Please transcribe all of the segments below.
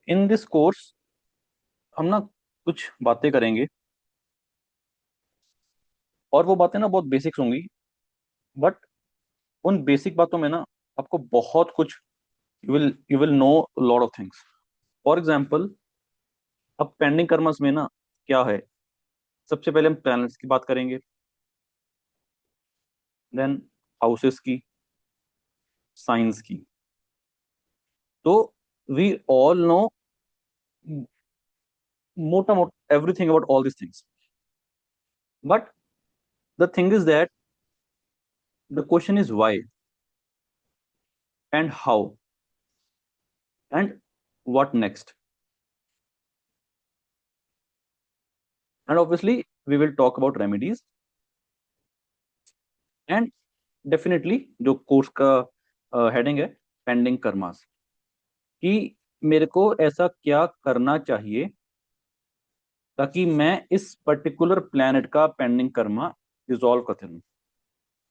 In this course हम ना कुछ बातें करेंगे, और वो बातें ना बहुत बेसिक्स होंगी, बट उन बेसिक बातों में ना आपको बहुत कुछ, you will know lot of things. For example, अब पेंडिंग कर्मस में ना क्या है। सबसे पहले हम प्लैनेट्स की बात करेंगे, देन हाउसेस की, साइंस की। तो वी ऑल नो मोटा मोटा everything about all this things, but the thing is that the question is why and how and what next. And obviously we will talk about remedies, and definitely जो course का heading है, pending karmas, कि मेरे को ऐसा क्या करना चाहिए ताकि मैं इस पर्टिकुलर प्लैनेट का पेंडिंग कर्मा डिसॉल्व कर दूं।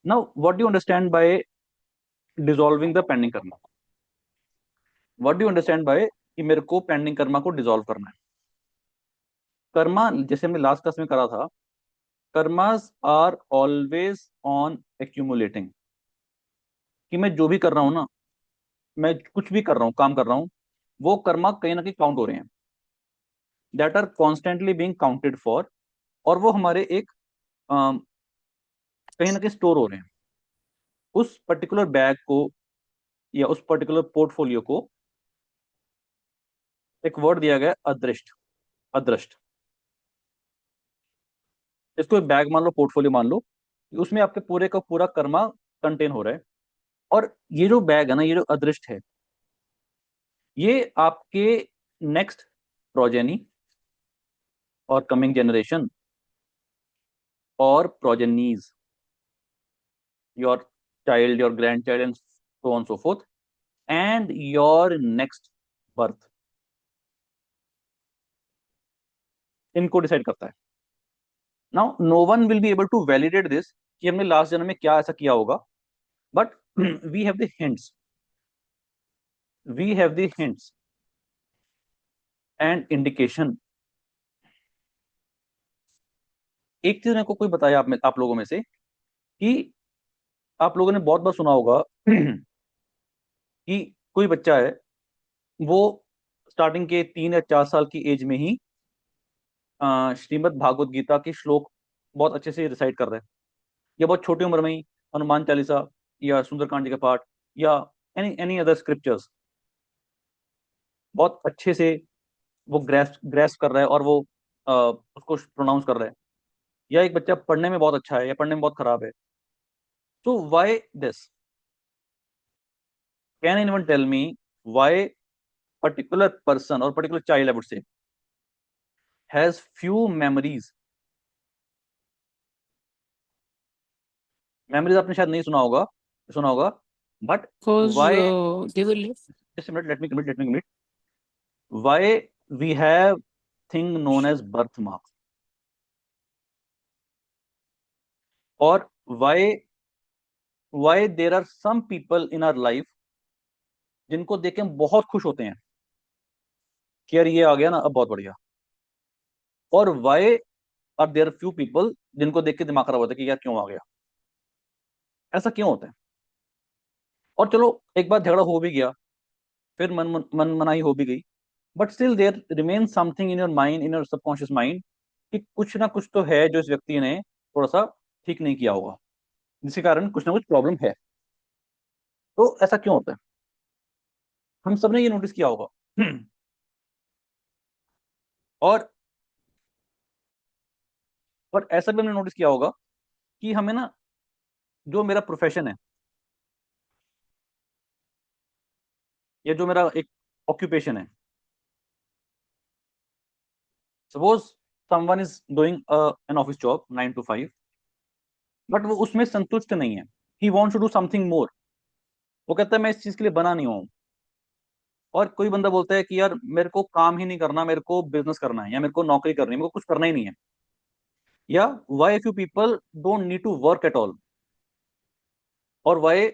Now what do you understand by dissolving the pending Karma? What do you understand by कि मेरे को पेंडिंग कर्मा को डिसॉल्व करना है? कर्मा, जैसे हमने लास्ट क्लास में करा था, karmas are always on accumulating. कि मैं जो भी कर रहा हूं ना, मैं कुछ भी कर रहा हूँ, काम कर रहा हूँ, वो कर्मा कहीं ना कहीं काउंट हो रहे हैं, that are constantly being counted for. और वो हमारे एक कहीं ना कहीं स्टोर हो रहे हैं। उस पर्टिकुलर बैग को या उस पर्टिकुलर पोर्टफोलियो को एक वर्ड दिया गया है, अदृष्ट। अदृष्ट। इसको एक बैग मान लो, पोर्टफोलियो मान लो, उसमें आपके पूरे का पूरा कर्मा कंटेन हो रहा है। और ये जो बैग है ना, ये जो अदृष्ट है, ये आपके नेक्स्ट प्रोजेनी और कमिंग जनरेशन और progenies, your child, your grand child, and so on so forth, and your next birth, इनको डिसाइड करता है। Now no one will be able to validate this कि हमने लास्ट जन्म में क्या ऐसा किया होगा, but we have the hints, we have the hints and indication. एक चीज मेरे को कोई बताया आप लोगों में से, कि आप लोगों ने बहुत बार सुना होगा कि कोई बच्चा है, वो स्टार्टिंग के 3 या 4 साल की एज में ही श्रीमद् भागवत गीता के श्लोक बहुत अच्छे से रिसाइट कर रहा है, या बहुत छोटी उम्र में ही हनुमान चालीसा या सुंदरकांड जी का पाठ या एनी एनी अदर स्क्रिप्चर्स बहुत अच्छे से वो ग्रेस्प कर रहा है, और वो उसको प्रोनाउंस कर रहा है। या एक बच्चा पढ़ने में बहुत अच्छा है या पढ़ने में बहुत खराब है, तो why this? Can anyone tell me why particular person और particular child, I would say, has few memories? Memories आपने शायद नहीं सुना होगा, सुना होगा, but Because why? they will live. Just minute, let me why we have thing known as birth marks? और why why there are some people in our life जिनको देख के हम बहुत खुश होते हैं कि यार ये आ गया ना, अब बहुत बढ़िया। और why are there few people जिनको देख के दिमाग खराब होता है कि यार क्यों आ गया? ऐसा क्यों होता है? और चलो, एक बार झगड़ा हो भी गया, फिर मन मनाई हो भी गई, but still there remain something in your mind, in your subconscious mind, कि कुछ ना कुछ तो है जो इस व्यक्ति ने थोड़ा सा ठीक नहीं किया होगा, जिसके कारण कुछ ना कुछ प्रॉब्लम है। तो ऐसा क्यों होता है? हम सबने ये नोटिस किया होगा। और ऐसा भी हमने नोटिस किया होगा कि हमें ना, जो मेरा प्रोफेशन है या जो मेरा एक ऑक्यूपेशन है, suppose someone is doing an office job 9 to 5, but वो उसमें संतुष्ट नहीं है। He wants to do something more. वो कहता है मैं इस चीज के लिए बना नहीं हूँ। और कोई बंदा बोलता है कि यार मेरे को काम ही नहीं करना, मेरे को बिजनेस करना है, या मेरे को नौकरी करनी है, मेरे को कुछ करना ही नहीं है। या why few people don't need to work at all. और वाई,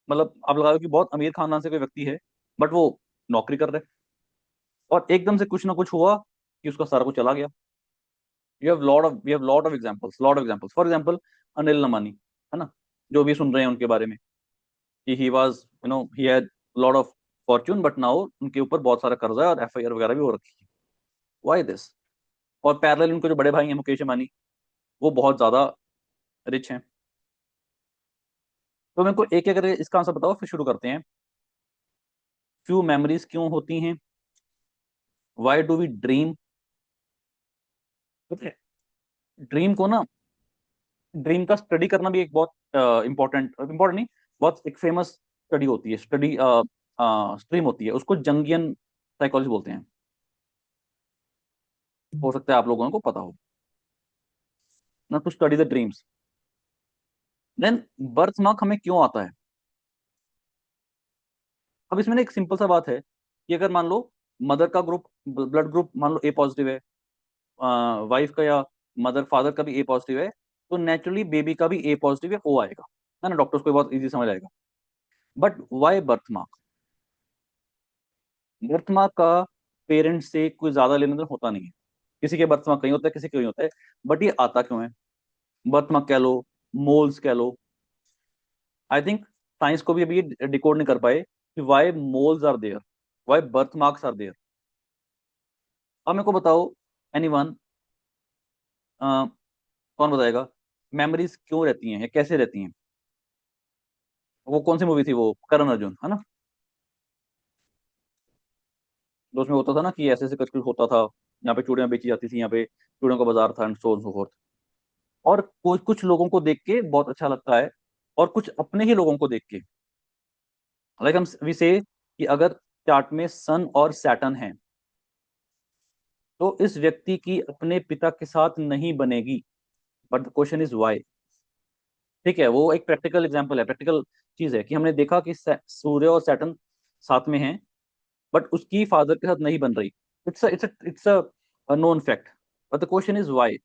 मतलब आप लगाओ कि बहुत अमीर खानदान से कोई व्यक्ति है, बट वो नौकरी कर रहा है, और एकदम से कुछ ना कुछ हुआ कि उसका सारा कुछ चला गया। We have lot of examples for example Anil Ambani, है ना, जो भी सुन रहे हैं उनके बारे में, कि he was he had lot of Fortune, but now उनके ऊपर बहुत सारा कर्जा है और एफआईआर वगैरह भी हो रखी है। Why this? और पैरेलल उनके जो बड़े भाई हैं मुकेश अंबानी, वो बहुत ज्यादा रिच हैं। तो मेरे को एक एक करके इसका आंसर बताओ, फिर शुरू करते हैं। फ्यू मेमोरीज क्यों होती हैं? Why do we dream? पता है, ड्रीम को ना, ड्रीम का स्टडी करना भी एक बहुत इंपॉर्टेंट इंपॉर्टेंट नहीं, बहुत एक फेमस स्टडी होती है, स्टडी स्ट्रीम होती है, उसको जंगियन साइकोलॉजी बोलते हैं। हो सकता है आप लोगों को पता हो ना, to study the dreams. Then birth mark हमें क्यों आता है? अब इसमें ना एक सिंपल सा बात है कि अगर मान लो मदर का ग्रुप, ब्लड ग्रुप मान लो ए पॉजिटिव है, वाइफ का या मदर फादर का भी ए पॉजिटिव है, तो नेचुरली बेबी का भी ए पॉजिटिव है, ओ आएगा, है ना, डॉक्टर्स को बहुत इजी समझ आएगा। But why birth mark? Birth mark का पेरेंट से कोई ज्यादा लेना देना होता नहीं है। किसी के बर्थ मार्क कहीं होता है, किसी के कहीं होता है, बट ये आता क्यों है? बर्थ मार्क कह लो, मोल्स कह लो, आई थिंक साइंस को भी अभी ये डिकोड नहीं कर पाए कि why moles are there, why birth marks are there. अब मेरे को बताओ, एनीवन, कौन बताएगा, मेमोरीज क्यों रहती हैं या कैसे रहती हैं? वो कौन सी मूवी थी, वो करण अर्जुन, है ना, तो उसमें होता था ना कि ऐसे ऐसे कुछ कुछ होता था, यहाँ पे चूड़ियां बेची जाती थी, यहाँ पे चूड़ियों का बाजार था, एंड सो फोर्थ। और कुछ कुछ लोगों को देख के बहुत अच्छा लगता है, और कुछ अपने ही लोगों को देख के, लाइक हम वी से कि अगर चार्ट में सन और सैटर्न है, तो इस व्यक्ति की अपने पिता के साथ नहीं बनेगी, but the question is why. ठीक है, वो एक प्रैक्टिकल एग्जांपल है, प्रैक्टिकल चीज है कि हमने देखा कि सूर्य और सैटर्न साथ में हैं, बट उसकी फादर के साथ नहीं बन रही। It's a known fact, but the question is why.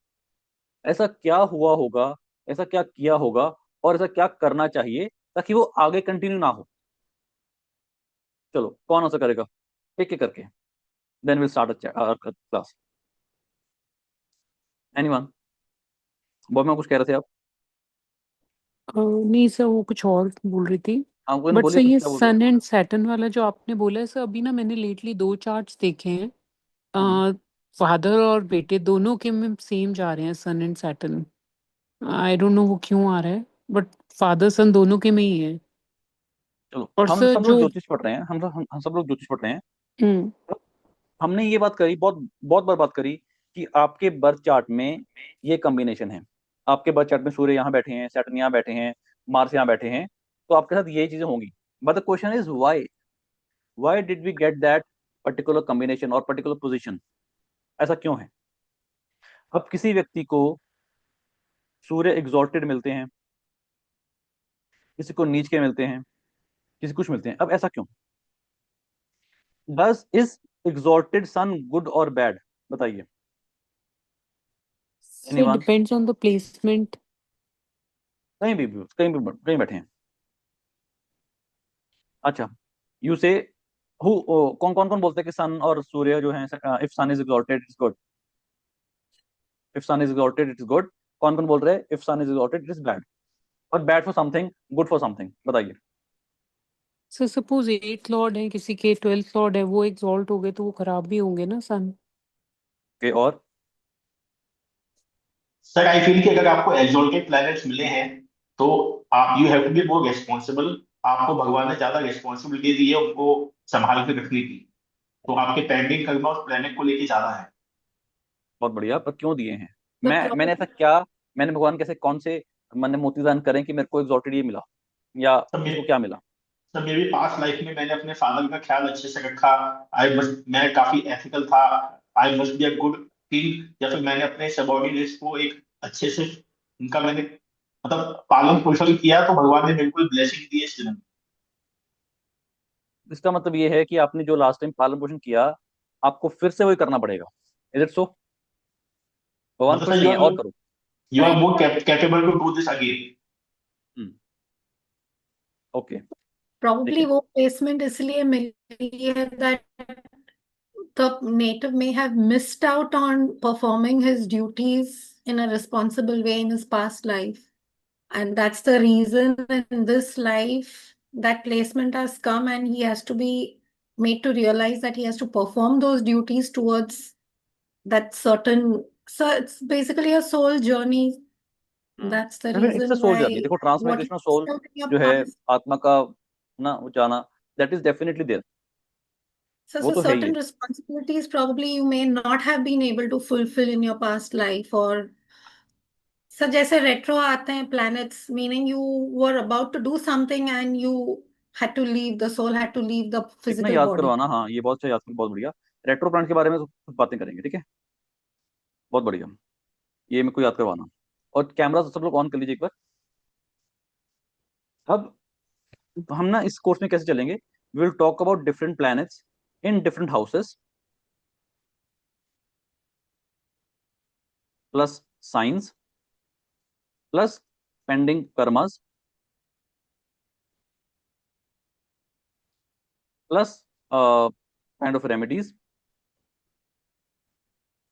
ऐसा क्या हुआ होगा, ऐसा क्या किया होगा, और ऐसा क्या करना चाहिए ताकि वो आगे कंटिन्यू ना हो? चलो, कौन आंसर करेगा, एक एक करके, then will start class. Anyone? बहुत में कुछ कह रहे थे आप? नहीं सर, वो कुछ और बोल रही थी। हाँ, कोई ना, बट बोलिए, सर कुछ ये क्या बोल रहे सन एंड सैटर्न वाला जो आपने बोला है सर, अभी ना मैंने लेटली दो चार्ट्स देखे हैं। हो? फादर और बेटे दोनों के में सेम जा रहे हैं, sun and Saturn. I don't know वो क्यों आ रहा है, बट फादर सन दोनों के में ही है। चलो, और हम सर सब लोग जो ज्योतिष पढ़ रहे हैं, हम सब लोग ज्योतिष पढ़ रहे हैं। हम्म तो हमने ये बात करी, बहुत बहुत बार बात करी, कि आपके बर्थ चार्ट में ये कॉम्बिनेशन है, आपके बर्थ चार्ट में सूर्य यहाँ बैठे हैं, सैटर्न यहाँ बैठे हैं, मार्स यहाँ बैठे हैं, तो आपके साथ ये चीजें होंगी। But the question is why, why did we get that particular combination और पर्टिकुलर पोजीशन? ऐसा क्यों है? अब किसी व्यक्ति को सूर्य एग्जॉल्टेड मिलते हैं, किसी को नीच के मिलते हैं, किसी कुछ मिलते हैं, अब ऐसा क्यों? बस इज एग्जॉल्टेड सन गुड और बैड? बताइए, sir anyone? Depends on the placement. कहीं बैठे हैं। अच्छा, यू से हु, कौन कौन कौन बोलते हैं कि सन और सूर्य जो है, if sun is exalted it's good, if sun is exalted it's good? कौन कौन बोल रहे हैं if sun is exalted it is bad, और bad for something, good for something? बताइए। सर सपोज एट लॉर्ड है, किसी के 12th लॉर्ड है, वो एग्जॉल्ट हो गए तो वो खराब भी होंगे ना सन। ओके, और? सर आई फील कि अगर आपको एक्सोल्टेड प्लैनेट्स मिले हैं तो आप you have to be more responsible. आपको भगवान ने ज्यादा रिस्पॉन्सिबिलिटी दी है उनको संभाल के रखने की। तो आपके पेंडिंग कर्मा उस प्लेनेट को लेके ज्यादा है। बहुत बढ़िया, पर क्यों दिए हैं? द मैंने ऐसा प्रॉब्लम क्या, मैंने भगवान कैसे, कौन से मैंने मोतीदान करें कि मेरे को एग्जॉल्टेड ये मिला, या सब उसको मेरे क्या मिला? सब मेरी पास्ट लाइफ में मैंने अपने फादर का ख्याल अच्छे से रखा। आई मस्ट मैं काफी एथिकल था। I must be a good king. या फिर मैंने अपने सबॉर्डिनेट्स को एक अच्छे से उनका मैंने मतलब पालन पोषण किया तो भगवान ने बिल्कुल ब्लेसिंग दी है इस जन्म में। इसका मतलब ये है कि आपने जो लास्ट टाइम पालन पोषण किया, आपको फिर से वही करना पड़ेगा। Is it so? भगवान मतलब खुश सर नहीं है, और करो। You are more capable to do this again. Hmm, okay, ठीक प्रॉब्ली है। वो प्लेसमेंट इसलिए मिली है that the native may have missed out on performing his duties in a responsible way in his past life. And that's the reason in this life that placement has come, and he has to be made to realize that he has to perform those duties towards that certain. So it's basically a soul journey. That's the it's a reason soul why journey. देखो, what transmigration of you soul felt in your जो है past. आत्मा का ना वो जाना, that is definitely there. So, वो तो है ही certain है. responsibilities probably you may not have been able to fulfill in your past life, or so जैसे retro आते हैं planets, meaning you were about to do something and you had to leave, the soul had to leave the एक ना physical याद body. करवाना. हाँ, ये बहुत अच्छा याद कर, बहुत बढ़िया. रेट्रो प्लांट के बारे में तो कुछ बातें करेंगे, ठीक है? बहुत बढ़िया. ये मेरे को याद करवाना. और कैमरा सब लोग ऑन कर लीजिए एक बार. अब हम ना इस कोर्स में कैसे चलेंगे, we will talk about different planets in different houses plus science plus pending karmas plus kind of remedies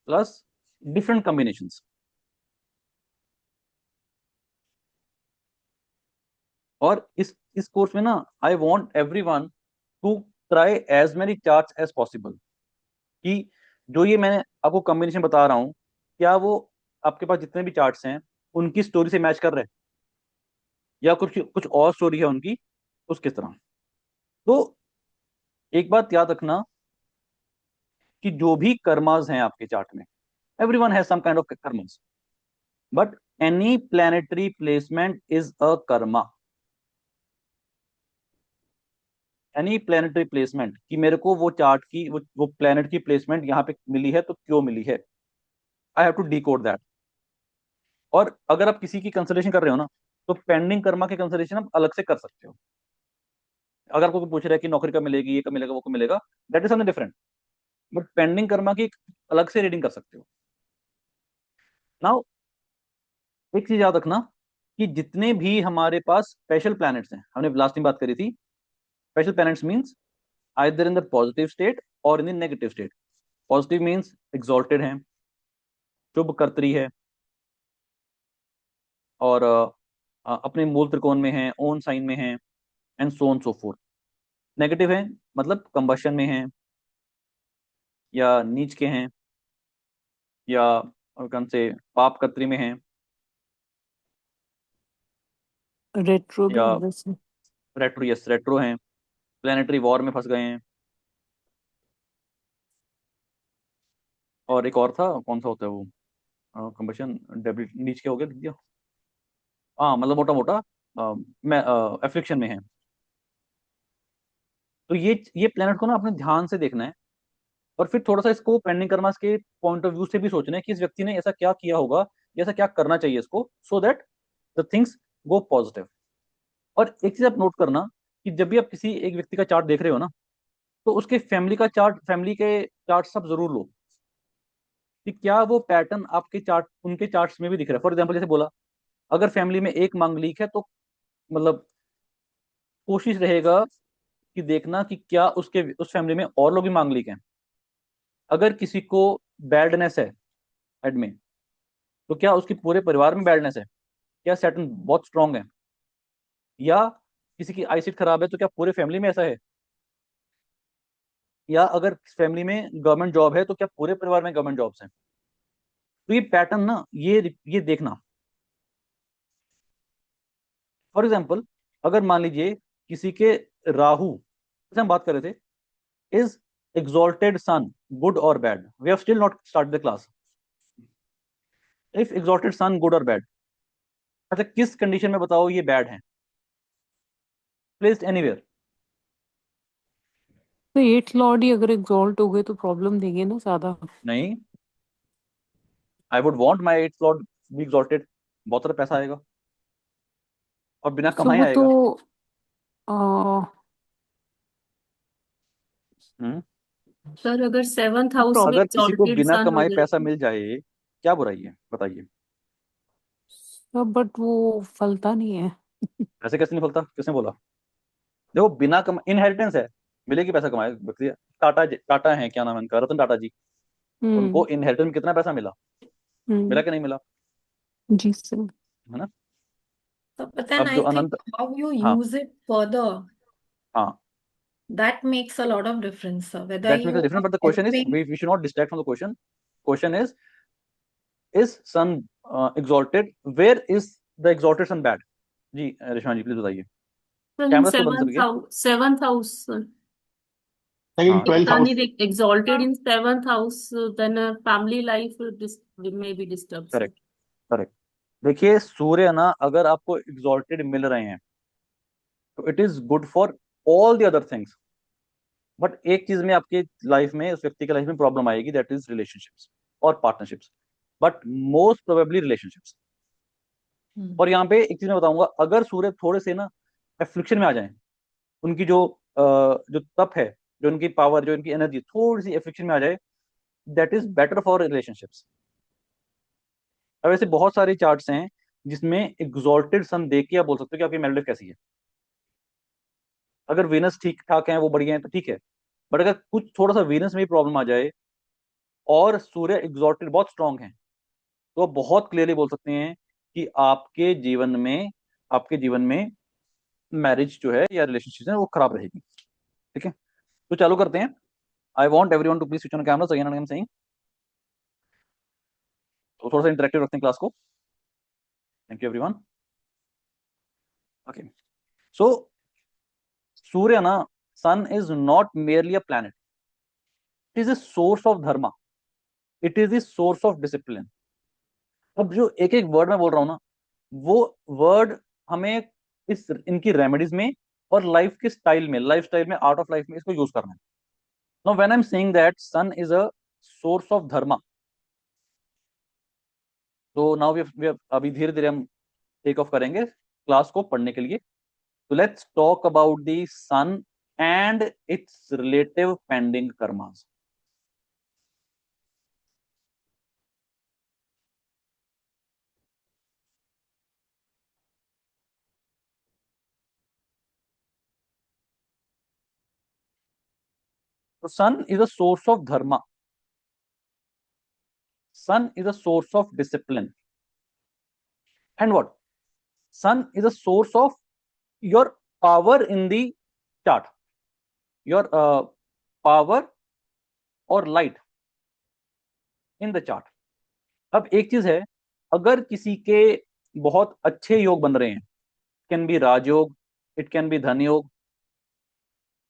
plus different combinations. और इस कोर्स में ना I want everyone to try as many charts as possible. कि जो ये मैंने आपको combination बता रहा हूँ, क्या वो आपके पास जितने भी चार्ट्स हैं उनकी स्टोरी से मैच कर रहे हैं, या कुछ कुछ और स्टोरी है उनकी उस किस तरह. तो एक बात याद रखना कि जो भी कर्मास हैं आपके चार्ट में, everyone has some kind of karmas, but any planetary placement is a karma. Any planetary placement कि मेरे को वो चार्ट की वो प्लैनेट की प्लेसमेंट यहाँ पे मिली है तो क्यों मिली है, I have to decode that. और अगर आप किसी की कंसल्टेशन कर रहे हो ना, तो पेंडिंग कर्मा की कंसल्टेशन आप अलग से कर सकते हो. अगर आपको कोई पूछ रहा है कि नौकरी कब मिलेगी, ये कब मिलेगा, वो कब मिलेगा, that is something different. But pending Karma की अलग से रीडिंग कर सकते हो. नाउ एक चीज याद रखना कि जितने भी हमारे पास स्पेशल प्लैनेट्स हैं, हमने लास्ट टाइम बात करी थी, special planets means either in the positive state और in the negative state. Positive means exalted है, शुभ कर्तरी है, और अपने मूल त्रिकोण में है, ओन साइन में है, and so on so fourth. Negative है मतलब कंबशन में है, या नीच के हैं, या और कौन से पाप कर्तरी में है, रेट्रो भी या वैसे रेट्रो, यस रेट्रो हैं, प्लेनेटरी वॉर में फंस गए हैं. और एक और था, कौन सा होता है वो, कंबशन डेबिल नीच के हो गया, लिख दिया. हाँ, मतलब मोटा मोटा मैं एफ्लिक्शन में है. तो ये प्लेनेट को ना अपने ध्यान से देखना है, और फिर थोड़ा सा इसको पेंडिंग कर्मास के पॉइंट ऑफ व्यू से भी सोचना है कि इस व्यक्ति ने ऐसा क्या किया होगा, या ऐसा क्या करना चाहिए इसको, so that the things go positive. और एक चीज आप नोट करना कि जब भी आप किसी एक व्यक्ति का चार्ट देख रहे हो ना, तो उसके फैमिली का चार्ट, फैमिली के चार्ट सब जरूर लो कि क्या वो पैटर्न आपके चार्ट, उनके चार्ट्स में भी दिख रहा है. फॉर एग्जाम्पल जैसे बोला, अगर फैमिली में एक मांगलिक है, तो मतलब कोशिश रहेगा कि देखना कि क्या उसके उस फैमिली में और लोग भी मांगलिक हैं. अगर किसी को बैडनेस है हेड में, तो क्या उसके पूरे परिवार में बैडनेस है, क्या सैटर्न बहुत स्ट्रांग है, या किसी की आईसाइट खराब है, तो क्या पूरे फैमिली में ऐसा है, या अगर फैमिली में गवर्नमेंट जॉब है, तो क्या पूरे परिवार में गवर्नमेंट जॉब्स हैं. तो ये पैटर्न ना, ये देखना. फॉर एग्जाम्पल अगर मान लीजिए किसी के राहु, जैसे हम बात कर रहे थे, is exalted sun good or bad, we have still not started the class. if exalted sun good or bad, अच्छा किस कंडीशन में बताओ ये बैड है, प्लेस्ड एनीवेयर. तो एट लॉर्ड ही अगर एग्जॉल्ट हो गए तो प्रॉब्लम देंगे ना ज्यादा. नहीं, I would want my eighth lord be exalted, बहुत सारा पैसा आएगा और बिना सो कमाए वो तो आएगा. आ, हम्म. सर अगर सेवंथ तो हाउस में अगर किसी को एग्जॉल्टेड बिना सन कमाए वगैरह, पैसा मिल जाए, क्या बुराई है बताइए. सब बट वो फलता नहीं है. ऐसे कैसे नहीं फलता, किसने बोला? देखो, बिना कम इनहेरिटेंस है, मिलेगी, पैसा कमाए व्यक्ति। टाटा टाटा है, क्या नाम है उनका, रतन टाटा जी, उनको इनहेरिटेंस में कितना पैसा मिला, मिला कि नहीं मिला, जी सर। है ना। But then अब जो I think Anant, how you हाँ use it further, हाँ, that makes a lot of difference, sir. Whether that makes a you difference, are but the question is, helping, we should not distract from the question. Question is sun exalted, where is the exalted sun bad? Ji Rishwan ji please बताइए, So in camera तो बंद करके। seventh house, लेकिन हाँ if 12th sun house, is exalted in seventh house, then family life may be disturbed, sir. Correct correct. देखिए सूर्य ना अगर आपको एग्जॉल्टेड मिल रहे हैं तो it is good for all the other things, but एक चीज में आपकी लाइफ में, उस व्यक्ति की लाइफ में प्रॉब्लम आएगी, दैट इज रिलेशनशिप्स और partnerships, but most probably relationships. और यहाँ पे एक चीज मैं बताऊंगा, अगर सूर्य थोड़े से ना एफ्लिक्शन में आ जाए, उनकी जो तप है, जो उनकी पावर, जो उनकी एनर्जी थोड़ी सी एफ्लिक्शन में आ जाए, that is better for relationships. अब ऐसे बहुत सारे चार्ट्स हैं जिसमें एग्जॉल्टेड सन देख के आप बोल सकते हो कि आपकी मैरिज लाइफ कैसी है। अगर वीनस ठीक ठाक है, वो बढ़िया है तो ठीक है, बट अगर कुछ थोड़ा सा वीनस में भी प्रॉब्लम आ जाए और सूर्य एग्जॉल्टेड बहुत स्ट्रांग है, तो आप बहुत क्लियरली बोल सकते हैं कि आपके जीवन में मैरिज जो है या रिलेशनशिप है वो खराब रहेगी। ठीक है, तो चालू करते हैं। I want everyone to please switch on camera again and I am saying, तो थोड़ा सा इंटरेक्टिव रखते हैं क्लास को। Thank you everyone. Okay, so सूर्य ना, sun is not merely a planet, it is a source of dharma, it is the source of discipline. अब जो एक एक वर्ड मैं बोल रहा हूँ ना, वो वर्ड हमें इस इनकी रेमेडीज में और लाइफ के स्टाइल में, लाइफ स्टाइल में, आर्ट ऑफ लाइफ में इसको यूज करना है। Now when I am saying that sun is a source of dharma, तो नाउ वी अभी धीरे धीरे हम टेक ऑफ करेंगे क्लास को पढ़ने के लिए। तो let's talk about the sun and its relative pending karmas. तो sun is a source of dharma, sun is a source of discipline, and what, sun is a source of your power in the chart, your power or light in the chart। अब एक चीज है, अगर किसी के बहुत अच्छे योग बन रहे हैं, कैन बी राजयोग, इट कैन बी धन योग,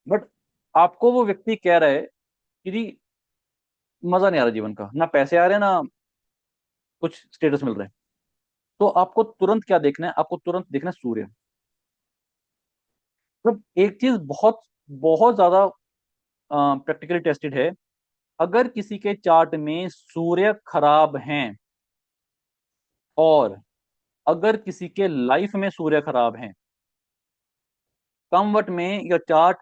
बट आपको वो व्यक्ति कह रहा है कि जी मजा नहीं आ रहा जीवन का, ना पैसे आ रहे हैं, ना कुछ स्टेटस मिल रहा है, तो आपको तुरंत क्या देखना है, आपको तुरंत देखना है सूर्य। तो एक चीज बहुत बहुत ज्यादा प्रैक्टिकली टेस्टेड है, अगर किसी के चार्ट में सूर्य खराब हैं और अगर किसी के लाइफ में सूर्य खराब हैं, कमवट में your chart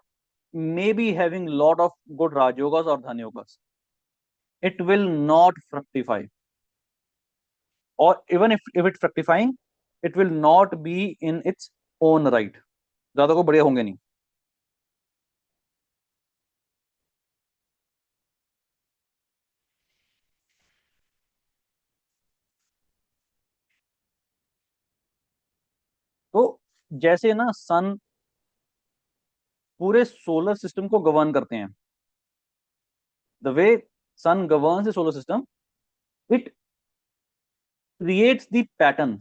may be having lot of good rajyogas और dhan yogas, it will not fructify, और even if it fructifying, it will not be in its own right, ज्यादा को बढ़िया होंगे नहीं। तो जैसे ना सन पूरे सोलर सिस्टम को गवर्न करते हैं, the way sun governs the solar system, it creates the pattern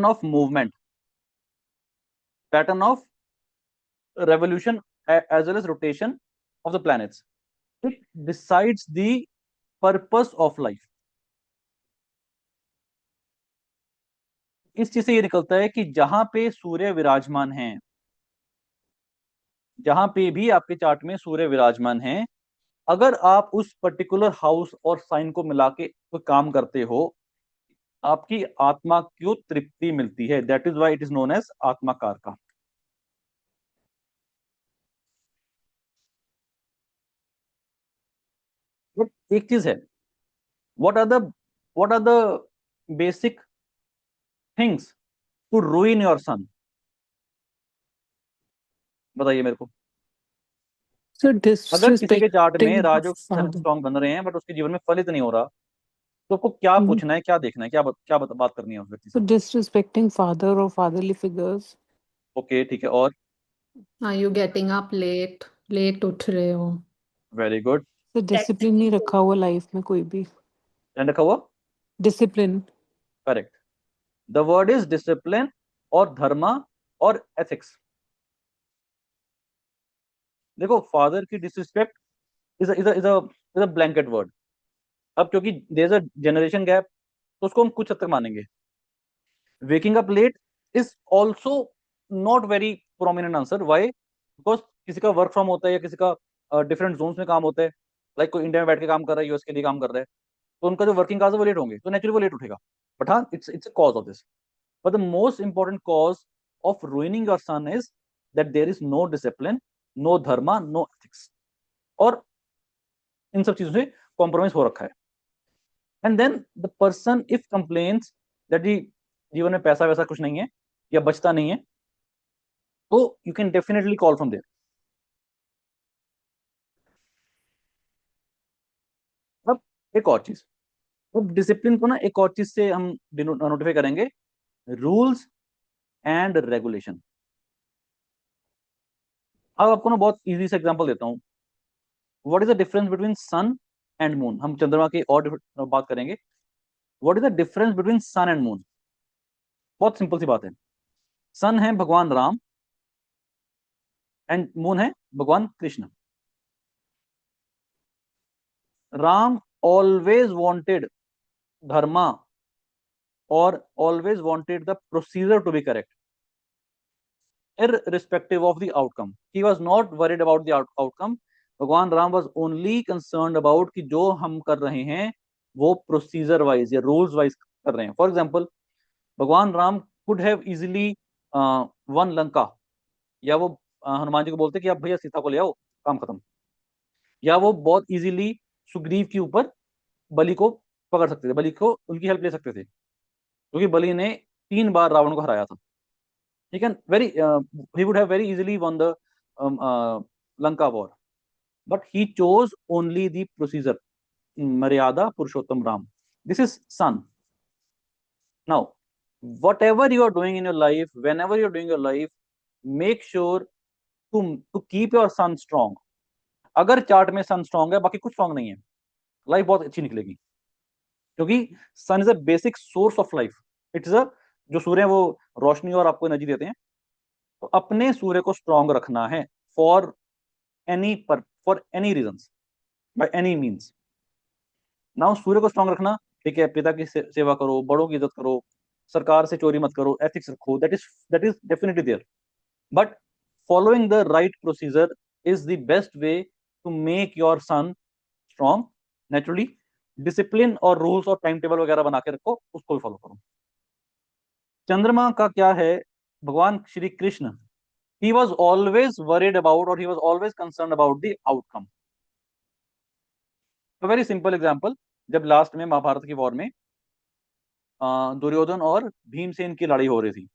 of movement, pattern of revolution, as well as rotation of the planets. It decides the purpose of life। इस चीज से ये निकलता है कि जहां पे सूर्य विराजमान है, जहां पे भी आपके चार्ट में सूर्य विराजमान है, अगर आप उस पर्टिकुलर हाउस और साइन को मिला के कोई काम करते हो, आपकी आत्मा को तृप्ति मिलती है, that is why it is known as आत्मा कारका। एक चीज है, what are the what are the basic things to ruin your son, बताइए मेरे को। So अगर किसी के चार्ट में disrespecting राजयोग father. स्ट्रॉन्ग बन रहे हैं बट उसके जीवन में फलित नहीं हो रहा, तो आपको क्या Mhm. पूछना है, क्या देखना है, बात करनी है उस व्यक्ति So से? disrespecting father or fatherly figures. Okay ठीक है, और? Are you getting up late? Late उठ रहे हो? Very good. So discipline नहीं रखा हुआ लाइफ में कोई भी. एंड रखा हुआ, Discipline. Correct. The word is discipline और धर्मा और एथिक्स। देखो, फादर की disrespect is a blanket word. अब क्योंकि there is a generation gap, तो उसको हम कुछ हद तक मानेंगे। Waking up late is also not very prominent answer. Why? Because किसी का वर्क फ्रॉम होता है या किसी का डिफरेंट जोन्स में काम होता है, लाइक कोई इंडिया में बैठ के काम कर रहा है, यूएस के लिए काम कर रहा है, तो उनका जो वर्किंग आवर्स है वो लेट होंगे, तो नेचुरली वो लेट उठेगा। बट हाँ, it's a cause of this. But the most important cause of ruining your son is that there is no discipline, no dharma, no ethics, और इन सब चीजों से कॉम्प्रोमाइज हो रखा है। And then the person if complains that जीवन में पैसा वैसा कुछ नहीं है या बचता नहीं है, तो you can definitely call from there. अब एक और चीज, अब डिसिप्लिन को ना एक और चीज से हम नोटिफाई करेंगे, रूल्स एंड रेगुलेशन। अब आपको ना बहुत इजी से एग्जांपल देता हूं। What is the difference between sun and moon? हम चंद्रमा की और बात करेंगे। What is the difference between sun and moon? बहुत सिंपल सी बात है। सन है भगवान राम एंड मून है भगवान कृष्ण। राम ऑलवेज वांटेड धर्मा और always wanted the procedure to be correct irrespective of the outcome. He was not worried about the outcome. भगवान Ram was only concerned about कि जो हम कर रहे हैं वो प्रोसीजर वाइज या रूल्स वाइज कर रहे हैं। फॉर एग्जाम्पल, भगवान Ram could have easily one Lanka, या वो हनुमान जी को बोलते कि आप भैया सीता को ले आओ, काम खत्म। या वो बहुत इजीली सुग्रीव के ऊपर बलि को पकड़ सकते थे, बलि को उनकी हेल्प ले सकते थे, क्योंकि बलि ने 3 बार रावण को हराया था। he can very he would have very easily won the Lanka war, but he chose only the procedure, Maryada Purushottam Ram. This is son. Now, whatever you are doing in your life, whenever you're doing your life, make sure to keep your son strong. अगर chart में सन strong है, बाकी कुछ strong नहीं है, life बहुत अच्छी निकलेगी, क्योंकि sun is a basic source of life. It's a, जो सूर्य है वो रोशनी और आपको एनर्जी देते हैं, तो अपने सूर्य को स्ट्रांग रखना है for any reasons, by any means. Now सूर्य को स्ट्रांग रखना, ठीक है, पिता की सेवा करो, बड़ों की इज्जत करो, सरकार से चोरी मत करो, एथिक्स रखो, that is definitely there. But following the right procedure is the best way to make your sun strong naturally. Discipline और रूल्स और टाइम टेबल वगैरह बना के रखो, उसको भी फॉलो करो। चंद्रमा का क्या है? भगवान Shri Krishna, he was always worried about, or he was always concerned about the outcome. A very simple example, जब लास्ट में महाभारत की वॉर में दुर्योधन और भीमसेन की लड़ाई हो रही थी,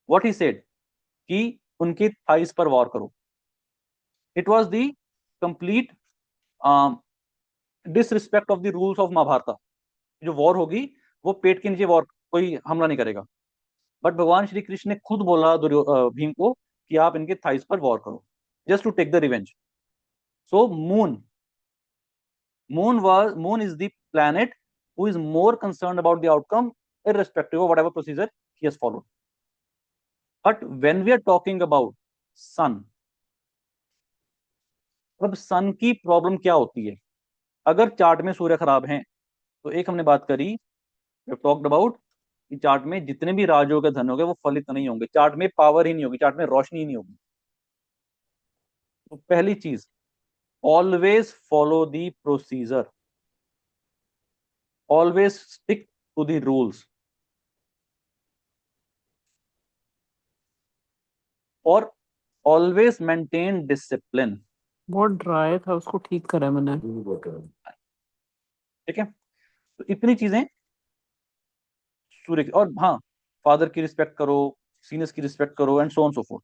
what he said कि उनकी थाइस पर वॉर करो। It was the complete disrespect of the rules of Mahabharat. जो वॉर होगी वो पेट के नीचे वॉर, कोई हमला नहीं करेगा। बट भगवान श्री कृष्ण ने खुद बोला भीम को कि आप इनके थाइस पर वॉर करो, just to take the revenge. So moon is the planet who is more concerned about the outcome irrespective of whatever procedure he has followed. But when we are talking about sun, अब सन की problem क्या होती है? अगर chart में सूर्य खराब हैं, तो एक हमने बात करी, टॉक्ड अबाउट कि चार्ट में जितने भी राजयोग धन होंगे वो फलित नहीं होंगे, चार्ट में पावर ही नहीं होगी, चार्ट में रोशनी ही नहीं होगी। तो पहली चीज, always follow the procedure, always stick to the rules, और always maintain discipline। बहुत ड्राई था, उसको ठीक करा मैंने। ठीक है, तो इतनी चीजें सूर्य की, और हाँ, फादर की रिस्पेक्ट करो, सीनियर्स की रिस्पेक्ट करो, and so on so forth.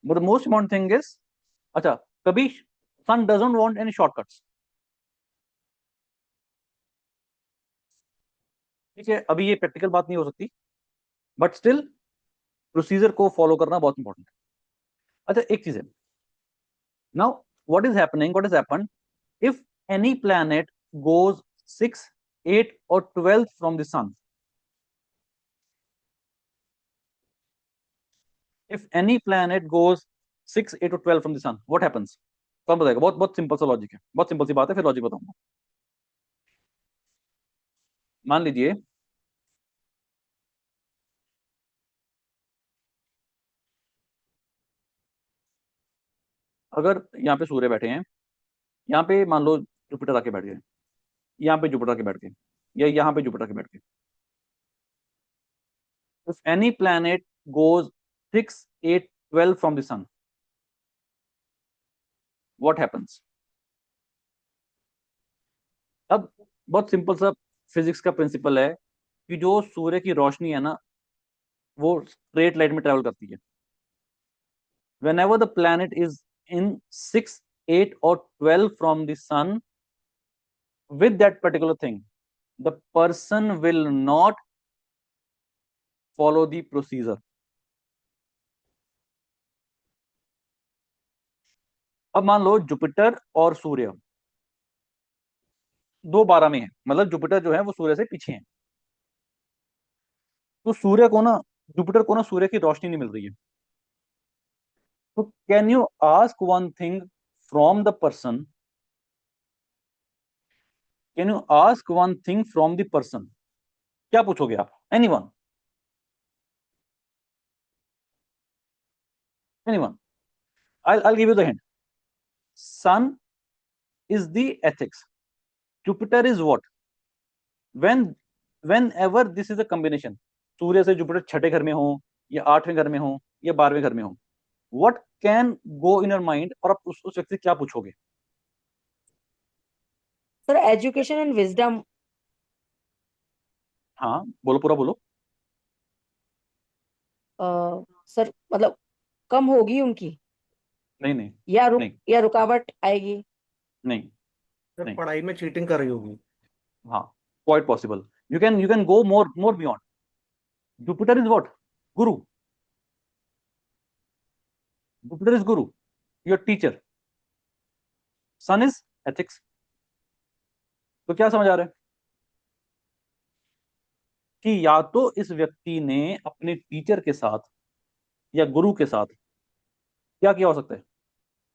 But the most important thing is अच्छा, कभी sun doesn't want any shortcuts. ठीक है, अभी ये प्रैक्टिकल बात नहीं हो सकती, बट स्टिल प्रोसीजर को फॉलो करना बहुत इंपॉर्टेंट है। अच्छा, एक चीज है, now what is happen if any planet goes 6, 8 और 12 from the sun. If any planet goes 6, 8 और 12 from the sun, what happens? कौन बताएगा? बहुत बहुत सिंपल सा लॉजिक है, बहुत सिंपल सी बात है, फिर लॉजिक बताऊंगा। मान लीजिए अगर यहाँ पे सूर्य बैठे हैं, यहाँ पे मान लो जुपिटर आके बैठ गए, यहाँ पे जुपिटर आके बैठ गए, या यहाँ पे जुपिटर आके बैठ गए। If any planet goes 6, 8, 12 from the sun, what happens? अब बहुत सिंपल सा फिजिक्स का प्रिंसिपल है कि जो सूर्य की रोशनी है ना, वो स्ट्रेट लाइन में ट्रेवल करती है। whenever the planet is in 6, 8 or 12 from the sun with that particular thing, the person will not follow the procedure. अब मान लो जुपिटर और सूर्य 2-12 में है, मतलब जुपिटर जो है वो सूर्य से पीछे है, तो सूर्य को ना, जुपिटर को ना सूर्य की रोशनी नहीं मिल रही है। तो can you ask one thing from the person, can you ask one thing from the person? क्या पूछोगे आप? Anyone? Anyone? I'll give you the hint. Sun is the ethics. Jupiter is what? When whenever this is a combination, सूर्य से Jupiter छठे घर में हो, या 8वें घर में हो, या 12वें घर में हो, what can go in your mind? और आप उस व्यक्ति से क्या पूछोगे? Sir education and wisdom. हाँ बोलो, पूरा बोलो। सर मतलब कम होगी उनकी, नहीं नहीं नहीं या रुकावट आएगी। नहीं सर नहीं। पढ़ाई में चीटिंग कर रही होगी। हाँ, quite possible. You can go more beyond. Jupiter is what? Guru. Jupiter is Guru, your teacher. Sun is ethics. तो क्या समझ आ रहा है कि या तो इस व्यक्ति ने अपने टीचर के साथ या गुरु के साथ क्या किया हो सकता है?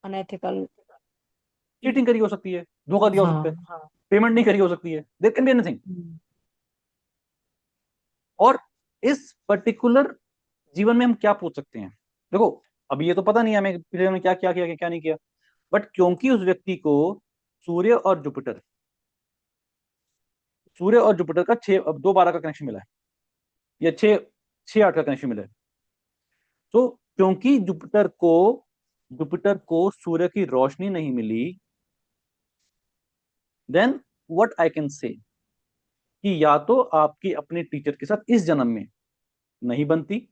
अनएथिकल चीटिंग करी हो सकती है, धोखा दिया हो सकता है, हाँ। पेमेंट नहीं करी हो सकती है, देयर कैन बी एनीथिंग। और इस पर्टिकुलर जीवन में हम क्या पूछ सकते हैं? देखो, अभी ये तो पता नहीं है हमें पिछले में क्या क्या किया, क्या नहीं किया, बट क्योंकि उस व्यक्ति को सूर्य और जुपिटर, सूर्य और जुपिटर का 2-12 का कनेक्शन मिला है, या 6-8 का कनेक्शन मिला है, तो क्योंकि जुपिटर को सूर्य की रोशनी नहीं मिली, then what I can say कि या तो आपकी अपने टीचर के साथ इस जन्म में नहीं बनती,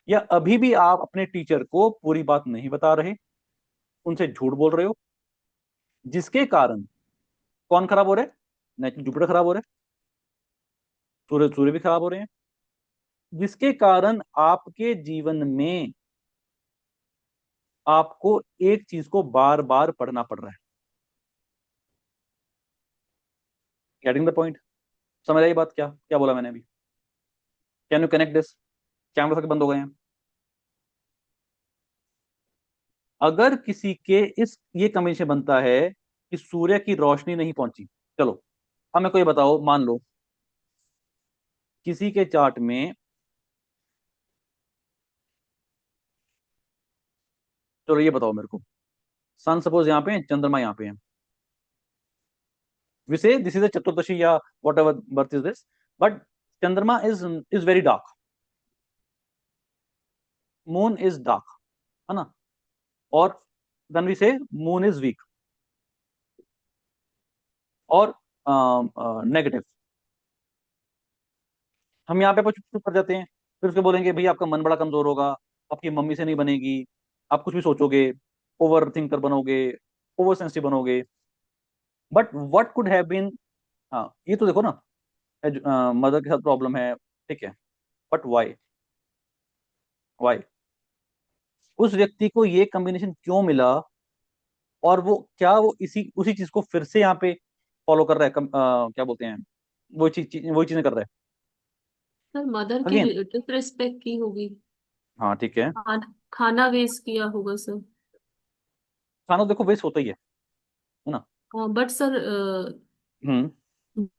या अभी भी आप अपने टीचर को पूरी बात नहीं बता रहे, उनसे झूठ बोल रहे हो, जिसके कारण कौन खराब हो रहा है? नेचुरल जुपिटर खराब हो रहा है, सूर्य भी खराब हो रहे हैं, जिसके कारण आपके जीवन में आपको एक चीज को बार बार पढ़ना पड़ रहा है। Getting the point? समझ आई बात? क्या क्या बोला मैंने अभी? Can you connect this? Camera सबके बंद हो गए हैं। अगर किसी के ये कमीशन बनता है कि सूर्य की रोशनी नहीं पहुंची, चलो हमें कोई बताओ, मान लो किसी के चार्ट में, चलो ये बताओ मेरे को, सन सपोज यहाँ पे है, चंद्रमा यहाँ पे है, we say this is a chaturdashi या whatever birth is this, but चंद्रमा is very dark, moon is dark, है ना, और then we say moon is weak और नेगेटिव। हम यहाँ पे चुप कर जाते हैं, फिर उसके बोलेंगे भाई आपका मन बड़ा कमजोर होगा, आपकी मम्मी से नहीं बनेगी, आप कुछ भी सोचोगे, ओवर थिंकर बनोगे, ओवर सेंसिटिव बनोगे। But what could have been, हाँ ये तो देखो ना, मदर के साथ प्रॉब्लम है, ठीक है, बट वाई, वाई उस व्यक्ति को ये कॉम्बिनेशन क्यों मिला, और वो क्या वो इसी उसी चीज को फिर से यहाँ पे फॉलो कर रहा है, क्या बोलते हैं, वही चीजें कर रहा है सर मदर की अगेन। डिसरिस्पेक्ट की होगी। हाँ ठीक है, खाना वेस्ट किया होगा सर। खाना देखो वेस्ट होता ही है ना। बट सर हम्म।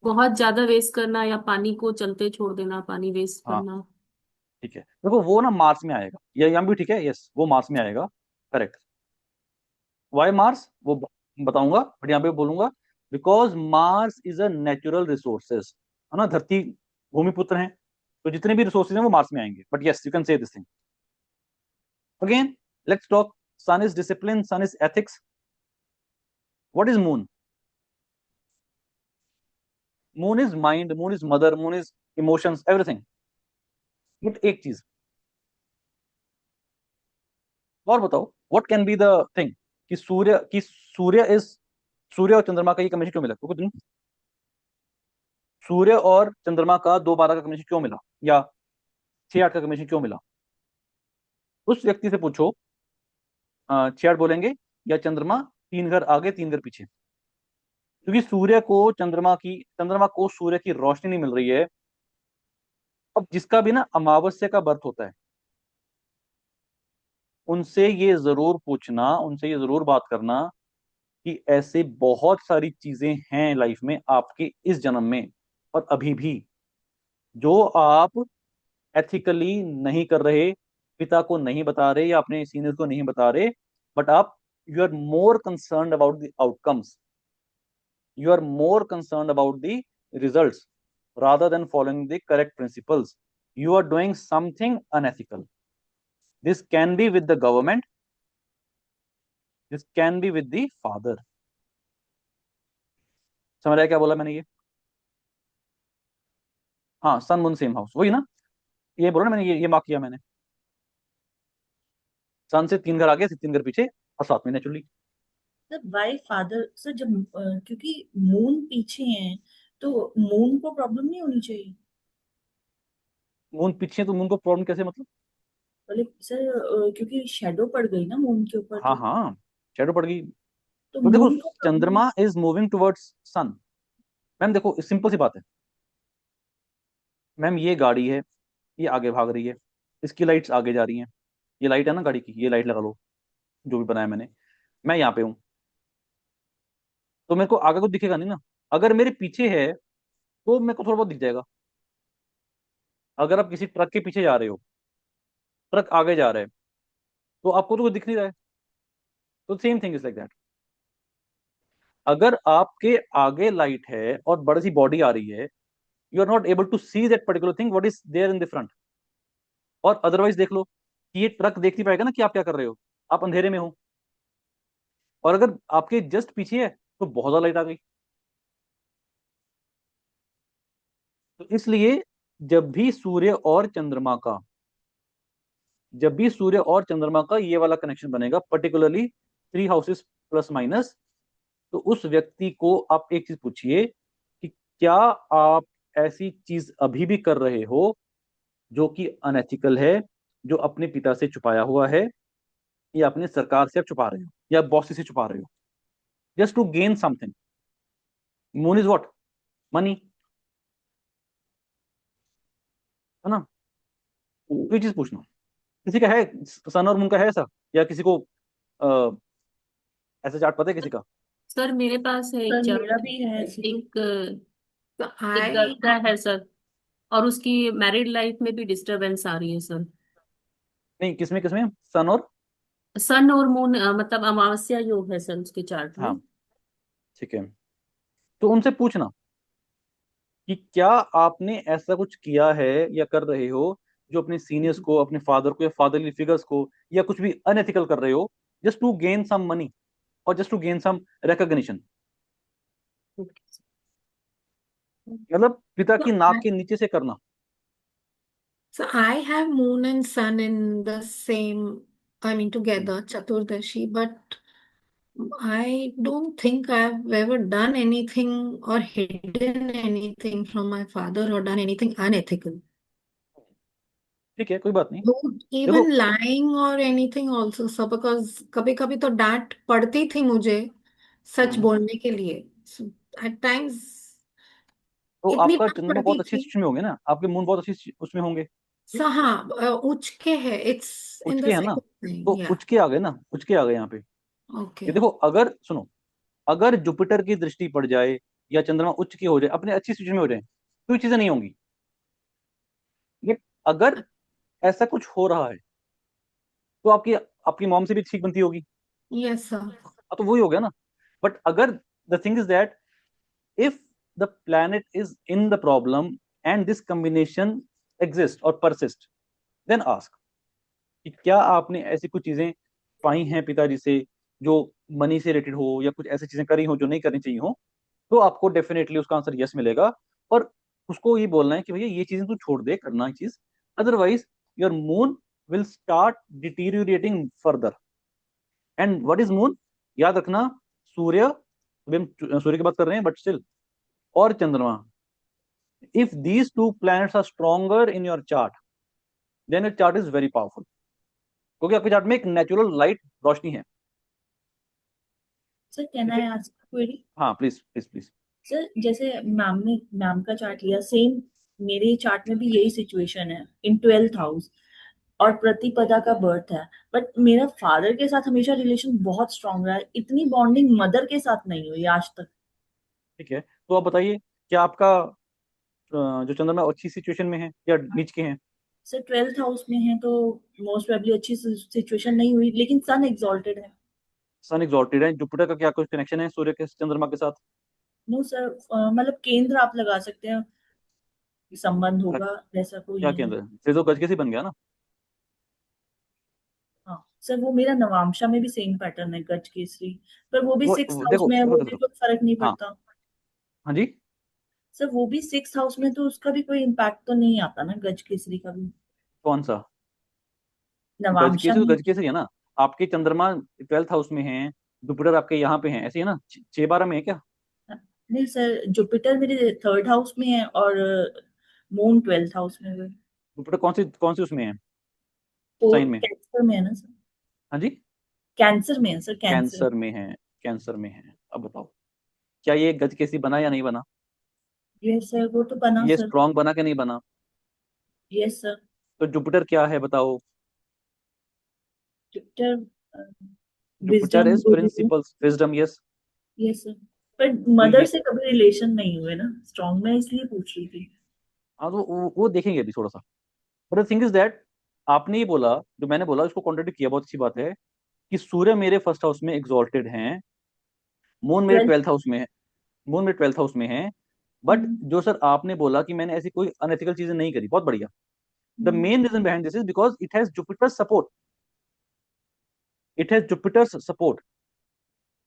बहुत ज्यादा वेस्ट करना या पानी को चलते छोड़ देना, पानी वेस्ट हाँ करना। ठीक है, देखो वो ना मार्स में आएगा, या यहाँ भी ठीक है, यस वो मार्स में आएगा, करेक्ट। वाई मार्स वो बताऊंगा, बट यहाँ पे बोलूंगा because Mars is a natural resources, है ना, धरती भूमिपुत्र हैं, तो जितने भी रिसोर्सेज हैं वो मार्स में आएंगे, but yes you can say this thing again. Let's talk, sun is discipline, sun is ethics, what is moon? Moon is mind, moon is mother, moon is emotions, everything. But एक चीज और बताओ, what can be the thing कि सूर्य is, सूर्य और चंद्रमा का ये combination क्यों मिला, तो कुछ नहीं, सूर्य और चंद्रमा का 2-12 का कॉम्बिनेशन क्यों मिला, या 6-8 का कॉम्बिनेशन क्यों मिला? उस व्यक्ति से पूछो, 6-8 बोलेंगे, या चंद्रमा 3 घर आगे 3 घर पीछे, क्योंकि चंद्रमा को सूर्य की रोशनी नहीं मिल रही है। अब जिसका भी ना अमावस्या का बर्थ होता है, उनसे ये जरूर पूछना, उनसे ये जरूर बात करना कि ऐसे बहुत सारी चीजें हैं लाइफ में आपके इस जन्म में और अभी भी, जो आप एथिकली नहीं कर रहे, पिता को नहीं बता रहे या अपने सीनियर को नहीं बता रहे, बट आप, you are more concern about the outcomes, you are more concerned about the results rather than following the correct principles. You are doing something unethical. This can be with the government, this can be with the father. समझ आया क्या बोला मैंने ये? हाँ, sun moon same house, वही ना, ये बोला ना मैंने, ये मार्क किया मैंने, सन से 3 घर आगे, से 3 घर पीछे, और साथ में naturally. Sir why father sir, जब क्योंकि मून पीछे है तो मून को प्रॉब्लम नहीं होनी चाहिए। मून पीछे तो मून को प्रॉब्लम कैसे, मतलब? मतलब सर क्योंकि शेडो पड़ गई ना मून के ऊपर, हाँ हाँ, शेडो पड़ गई, तो तो देखो मून को प्रॉब्लम। चंद्रमा is moving towards sun. Ma'am देखो सिंपल सी बात है, मैम ये गाड़ी है, ये आगे भाग रही है, इसकी लाइट्स आगे जा रही हैं, ये लाइट है ना गाड़ी की, ये लाइट लगा लो, जो भी बनाया मैंने, मैं यहाँ पे हूँ, तो मेरे को आगे कुछ दिखेगा नहीं ना। अगर मेरे पीछे है तो मेरे को थोड़ा बहुत दिख जाएगा। अगर आप किसी ट्रक के पीछे जा रहे हो, ट्रक आगे जा रहा है, तो आपको तो कुछ दिख नहीं रहा है, तो same thing is like that. अगर आपके आगे लाइट है और बड़ी सी बॉडी आ रही है, you are not able to see that particular thing what is there in the front. और अदरवाइज देख लो कि ये ट्रक देख नहीं पाएगा ना कि आप क्या कर रहे हो, आप अंधेरे में हो, और अगर आपके जस्ट पीछे है तो बहुत ज्यादा लाइट आ गई। तो इसलिए जब भी सूर्य और चंद्रमा का जब भी सूर्य और चंद्रमा का ये वाला कनेक्शन बनेगा, पर्टिकुलरली 3 हाउसेस प्लस माइनस, तो उस व्यक्ति को आप एक चीज पूछिए कि क्या आप ऐसी चीज अभी भी कर रहे हो जो कि अनएथिकल है, जो अपने पिता से छुपाया हुआ है, या अपने सरकार से आप छुपा रहे हो, या बॉस से छुपा रहे हो, just to gain something. Moon is what? Money, है ना? ये चीज पूछना। किसी का है सन और मून का है ऐसा, या किसी को ऐसा चार्ट पता है किसी का? सर मेरे पास है एक सर मेरा चार्ट, भी है ऐसे तो। एक So एक गर्ल का है सर, और उसकी मैरिड लाइफ में भी डिस्टरबेंस आ रही है सर। नहीं, किसमें किसमें सन और, सन और मून मतलब अमावस्या योग है सर उसके चार्ट में। हाँ ठीक है, तो उनसे पूछना कि क्या आपने ऐसा कुछ किया है या कर रहे हो जो अपने सीनियर्स को, अपने फादर को या फादरली फिगर्स को, या कुछ भी अनएथिकल कर रहे हो, just to gain some money और just to gain some recognition. मतलब पिता की नाक के नीचे से करना। So I have moon and sun in the same I mean, together, Chaturdashi, but I don't think I've ever done anything or hidden anything from my father or done anything unethical. ठीक है, कोई बात नहीं। Not देखो even lying or anything also, sir, because कभी कभी तो डांट पड़ती थी मुझे सच बोलने के लिए। So, at times तो इतनी आपका डांट चंद्रमा बहुत पड़ती अच्छी थी। सिचुएशन में होंगे ना, आपके मून बहुत अच्छी उसमें होंगे। सर हाँ, उच्च के है, इट्स इन उच द के है ना, तो सेकंड, या उच के आ गए ना, उच के आ गए यहाँ पे। ओके। ये देखो, अगर सुनो, अगर जुपिटर की दृष्टि पड़ जाए या चंद्रमा उच्च की हो जाए, अपने अच्छी सिचुएशन में हो जाए, तो ये चीजें नहीं होंगी। ये अगर ऐसा कुछ हो रहा है तो आपकी आपकी मॉम से भी ठीक बनती होगी। Yes sir. तो वही हो गया ना। बट अगर the thing is that if the planet is in the problem and this combination exist और परसिस्ट, देन आस्क कि क्या आपने ऐसी कुछ चीजें पाई हैं पिताजी से जो मनी से रिलेटेड हो, या कुछ ऐसी चीजें करी हो जो नहीं करनी चाहिए हो, तो आपको डेफिनेटली उसका आंसर यस मिलेगा। और उसको ये बोलना है कि भैया ये चीजें तू छोड़ दे करना ये चीज, otherwise your moon will start deteriorating further. And what is moon? याद रखना, सूर्य, अभी हम सूर्य की बात कर रहे हैं, बट स्टिल, और चंद्रमा, if these two planets are stronger in your chart, then your chart is very powerful, क्योंकि आपके चार्ट में एक नेचुरल लाइट रोशनी है। सर कैन ठीक आई है, आस्क क्वेरी? हाँ प्लीज प्लीज प्लीज। सर जैसे मैम का चार्ट लिया, सेम मेरे चार्ट में भी यही सिचुएशन है इन 12th हाउस, और प्रतिपदा का बर्थ है। बट मेरा फादर के साथ हमेशा रिलेशन बहुत स्ट्रांग रहा है, इतनी बॉन्डिंग मदर के साथ नहीं हुई आज तक। ठीक है, तो आप बताइए, क्या आपका जो चंद्रमा अच्छी सिचुएशन में है या नीच के हैं? सर 12th हाउस में है तो मोस्ट प्रोबेबली अच्छी सिचुएशन नहीं हुई, लेकिन सन एग्जॉल्टेड है। सन एग्जॉल्टेड है, जुपिटर का क्या कुछ कनेक्शन है सूर्य के चंद्रमा के साथ? नो सर, मतलब केंद्र आप लगा सकते हैं, संबंध क्या होगा, वैसा कोई क्या नहीं है। केंद्र है? फिर तो गज कैसे बन गया ना। हाँ सर, वो मेरा नवांशा में भी सेम पैटर्न है, गज केसरी, पर वो भी सिक्स हाउस देखो में है, देखो वो देखो भी देखो। कोई फर्क नहीं हाँ, पड़ता। हाँ जी। सर वो भी सिक्स हाउस में, तो उसका भी कोई इम्पैक्ट तो नहीं आता ना, गज केसरी का भी। कौन सा? गज नवांशा केसरी तो में। गज केसरी है ना। आपके चंद्रमा 12th हाउस में है, जुपिटर आपके यहाँ पे है, ऐसे ही है ना, 6-12 में है क्या? नहीं सर, जुपिटर मेरे 3rd हाउस में है और मून 12th हाउस में है। जुपिटर कौन सी उसमें है, वो साइन में? कैंसर में है ना सर? हाँ जी, कैंसर में है सर, कैंसर। कैंसर में है। कैंसर में है। अब बताओ, क्या ये गज केसरी बना या नहीं बना? यस सर, वो तो बना ये सर। स्ट्रांग बना कि नहीं बना? Yes sir. तो जुपिटर क्या है बताओ? Jupiter Jupiter wisdom, is Guru. Principles, wisdom, yes. Yes sir, पर तो मदर ये, से कभी रिलेशन नहीं हुए ना स्ट्रॉन्ग, मैं इसलिए पूछ रही थी। हाँ तो वो देखेंगे अभी थोड़ा सा। But the thing is that, आपने ये बोला, जो मैंने बोला उसको कॉन्ट्रडिक्ट किया, बहुत अच्छी बात है कि सूर्य मेरे फर्स्ट हाउस में एग्जॉल्टेड हैं, मून मेरे 12th। 12th हाउस में है, मून मेरे 12th हाउस में है। बट जो सर आपने बोला कि मैंने ऐसी कोई अनएथिकल चीजें नहीं करी, बहुत बढ़िया। The main reason behind this is because it has Jupiter support, it has Jupiter support.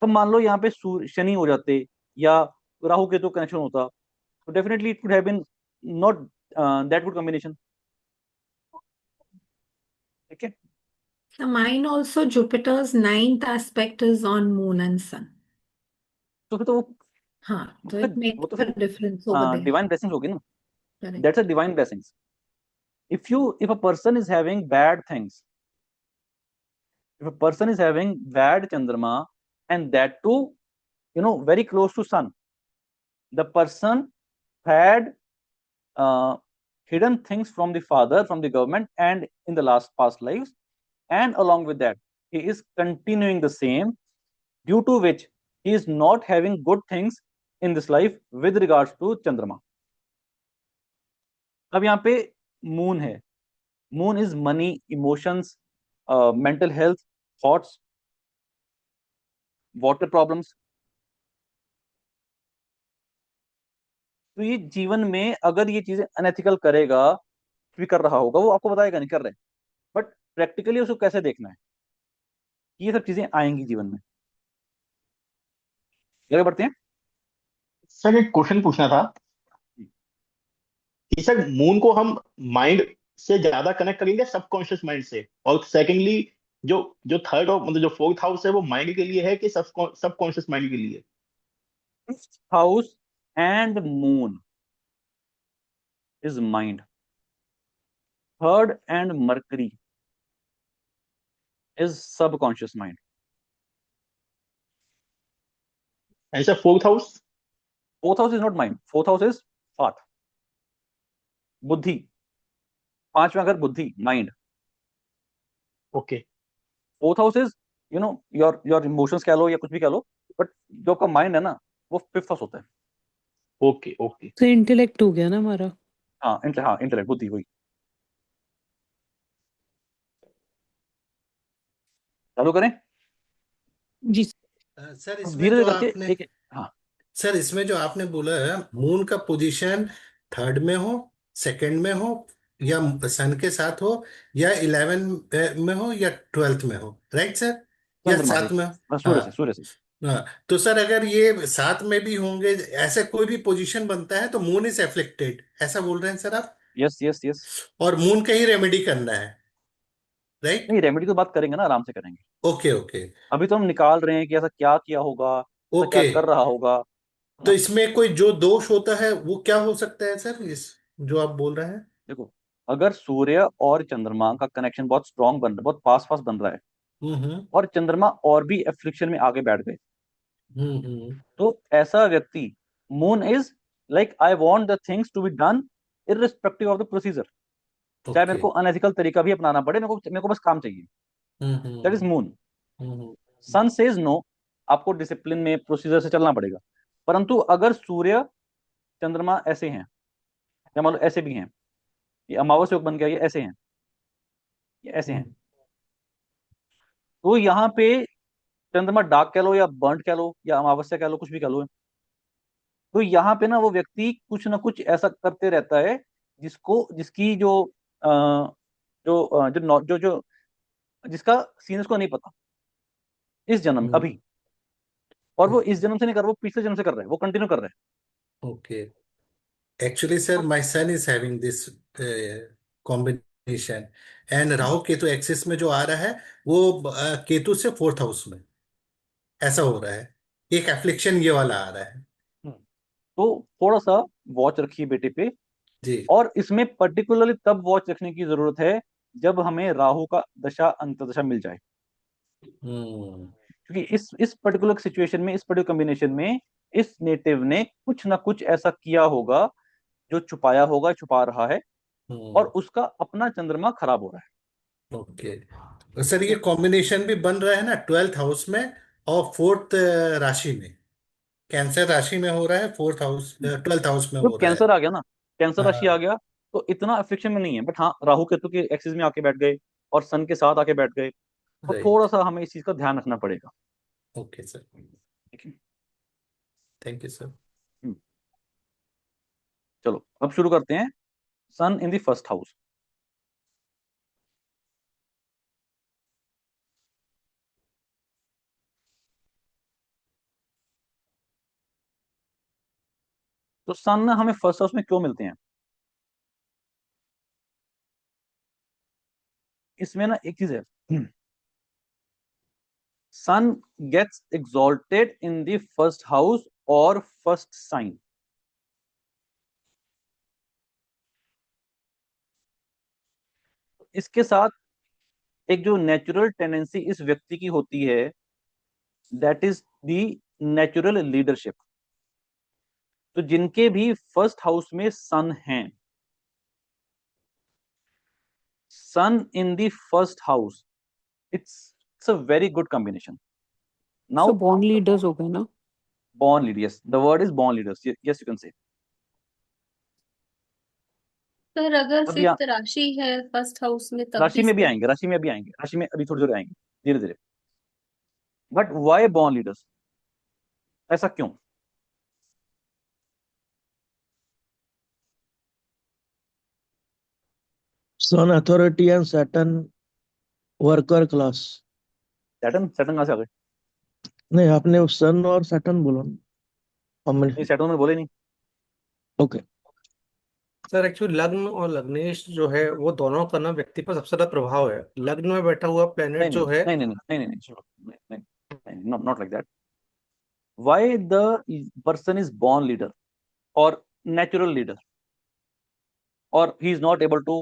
तो मान लो यहाँ पे शनि हो जाते या राहु केतु कनेक्शन होता, तो definitely it could have been not that good combination. ठीक है, So mine also, Jupiter's ninth aspect is on Moon and Sun. तो फिर तो हाँ, वो so तो it फिर वो makes तो a फिर difference over there. Divine blessings होगी ना। Correct. That's a divine blessings. If a person is having bad things, if a person is having bad chandrama, and that too, very close to sun, the person had uh, hidden things from the father, from the government, and in the last past lives, and along with that, he is continuing the same, due to which he is not having good things in this life with regards to chandrama. अब यहाँ पे moon है, moon is money, emotions, mental health, thoughts, water problems. तो ये जीवन में अगर ये चीजें अनएथिकल करेगा, भी कर रहा होगा, वो आपको बताएगा नहीं कर रहे, बट प्रैक्टिकली उसको कैसे देखना है, ये सब चीजें आएंगी जीवन में। आगे बढ़ते हैं। सर एक क्वेश्चन पूछना था कि सर मून को हम माइंड से ज्यादा कनेक्ट करेंगे सबकॉन्शियस माइंड से, और सेकेंडली जो जो थर्ड और मतलब जो फोर्थ हाउस है वो माइंड के लिए है कि सबकॉन्शियस माइंड के लिए? Fifth house and moon is mind. Third and Mercury is subconscious mind. ऐसा fourth house? Fourth house is not mind. Fourth house is thought, बुद्धि. पांचवा घर बुद्धि, mind. Okay fourth house is your emotions कह लो या कुछ भी कह लो, बट जो आपका माइंड है ना वो फिफ्थ हाउस होता है. Okay okay. तो इंटेलेक्ट हो गया ना हमारा. हाँ इंटेलेक्ट, बुद्धि, वही. चालू करें जी. सर अब इसमें धीरे जो धीरे करके. आपने एक हाँ सर इसमें जो आपने बोला है मून का पोजीशन थर्ड में हो, सेकंड में हो, या सन के साथ हो, या 11 में हो, या 12th में हो, राइट सर? या चंद्रमा से, सात में? सूर्य हाँ से, सूर्य से. हाँ। तो सर अगर ये साथ में भी होंगे, ऐसे कोई भी पोजीशन बनता है तो मून इज एफ्लिक्टेड, ऐसा बोल रहे हैं सर आप? Yes yes yes. और मून का ही रेमेडी करना है, राइट? नहीं, रेमेडी तो बात करेंगे ना, आराम से करेंगे. ओके ओके अभी तो हम निकाल रहे हैं कि ऐसा क्या किया होगा, ऐसा क्या ओके। कर रहा होगा, है तो ना. इसमें कोई जो दोष होता है वो क्या हो सकता है सर, इस जो आप बोल रहे हैं? देखो, अगर सूर्य और चंद्रमा का कनेक्शन बहुत स्ट्रांग बन रहा है, बहुत पास पास बन रहा है, हम्म और चंद्रमा और भी एफ्लिक्शन में आगे बैठ गए, हम्म। तो ऐसा व्यक्ति, moon is like I want the things to be done irrespective of the procedure. चाहे मेरे ओके। को अनएथिकल तरीका भी अपनाना पड़े, मेरे को बस काम चाहिए. That is hmm moon. Hmm sun says no, आपको डिसिप्लिन में प्रोसीजर से चलना पड़ेगा. परंतु अगर सूर्य चंद्रमा ऐसे हैं, या मान लो ऐसे भी हैं, ये अमावस्या योग बन गया, ये ऐसे हैं, ये ऐसे हैं, तो यहाँ पे चंद्रमा डार्क कह लो या बर्न्ट कह लो या अमावस्या कह लो, कुछ भी कह लो, तो यहाँ पे ना वो व्यक्ति कुछ ना कुछ ऐसा करते रहता है जिसको जिसकी जो अ, जो अ, जो नौ- जो जो जिसका सीन उसको नहीं पता इस जन्म में हम्म। अभी. और वो इस जन्म से नहीं कर रहा, वो पिछले जन्म से कर रहा है, वो कंटिन्यू कर रहा है. Okay. Actually sir my sun is having this combination, and Rahu Ketu axis में जो आ रहा है वो केतु से फोर्थ हाउस में ऐसा हो रहा है, एक एफ्लिक्शन ये वाला आ रहा है। हम्म. तो थोड़ा सा वॉच रखिए बेटे पे. जी। और इसमें पर्टिकुलरली तब वॉच रखने की जरूरत है जब हमें राहु का दशा अंतर्दशा मिल जाए. हम्म क्योंकि इस पर्टिकुलर सिचुएशन में, इस पर्टिकुलर कॉम्बिनेशन में, इस नेटिव ने कुछ ना कुछ ऐसा किया होगा जो छुपाया होगा, छुपा रहा है, और हम्म। उसका अपना चंद्रमा खराब हो रहा है. ओके सर, ठीक ये है. कॉम्बिनेशन भी बन रहा है ना 12th हाउस में और फोर्थ राशि में, कैंसर राशि में हो रहा है, फोर्थ हाउस 12th हाउस में तो हो रहा है। कैंसर आ गया ना, कैंसर राशि आ हाँ। गया, तो इतना अफेक्शन में नहीं है, बट हाँ राहु केतु के एक्सिस में आके बैठ गए और सन के साथ आके बैठ गए, और थोड़ा राइट। सा हमें इस चीज का ध्यान रखना पड़ेगा. ओके सर, ठीक है. Thank you sir. हम्म. चलो अब शुरू करते हैं. Sun in the first house. तो सन हमें फर्स्ट हाउस में क्यों मिलते हैं? इसमें ना एक चीज है, sun gets exalted in the first house और फर्स्ट साइन. इसके साथ एक जो नेचुरल टेंडेंसी इस व्यक्ति की होती है, that is the natural leadership. तो जिनके भी फर्स्ट हाउस में सन हैं, sun in the first house, it's a very good combination. So now born leaders हो गए ना. born leaders, yes, the word is born leaders, yes you can say. Sir अगर अब यहाँ फिफ्थ राशि है फर्स्ट हाउस में तब राशि भी में भी सर? आएंगे, राशि में भी आएंगे, राशि में अभी थोड़ी देर आएंगे, धीरे धीरे. बट वाई बॉर्न लीडर्स, ऐसा क्यों? Sun authority and Saturn worker class. Saturn, Saturn कहाँ से आ गए? नहीं, आपने सन और सैटर्न बोला ना. नहीं, सैटर्न में बोले नहीं. ओके. सर एक्चुअली लग्न और लग्नेश जो है वो दोनों का ना व्यक्ति पर सबसे ज्यादा प्रभाव है। लग्न में बैठा हुआ प्लेनेट नहीं नहीं जो है, नहीं नहीं नहीं नहीं नहीं सुनो, नहीं नहीं, not like that. Why the person is born leader और natural leader, or he is not able to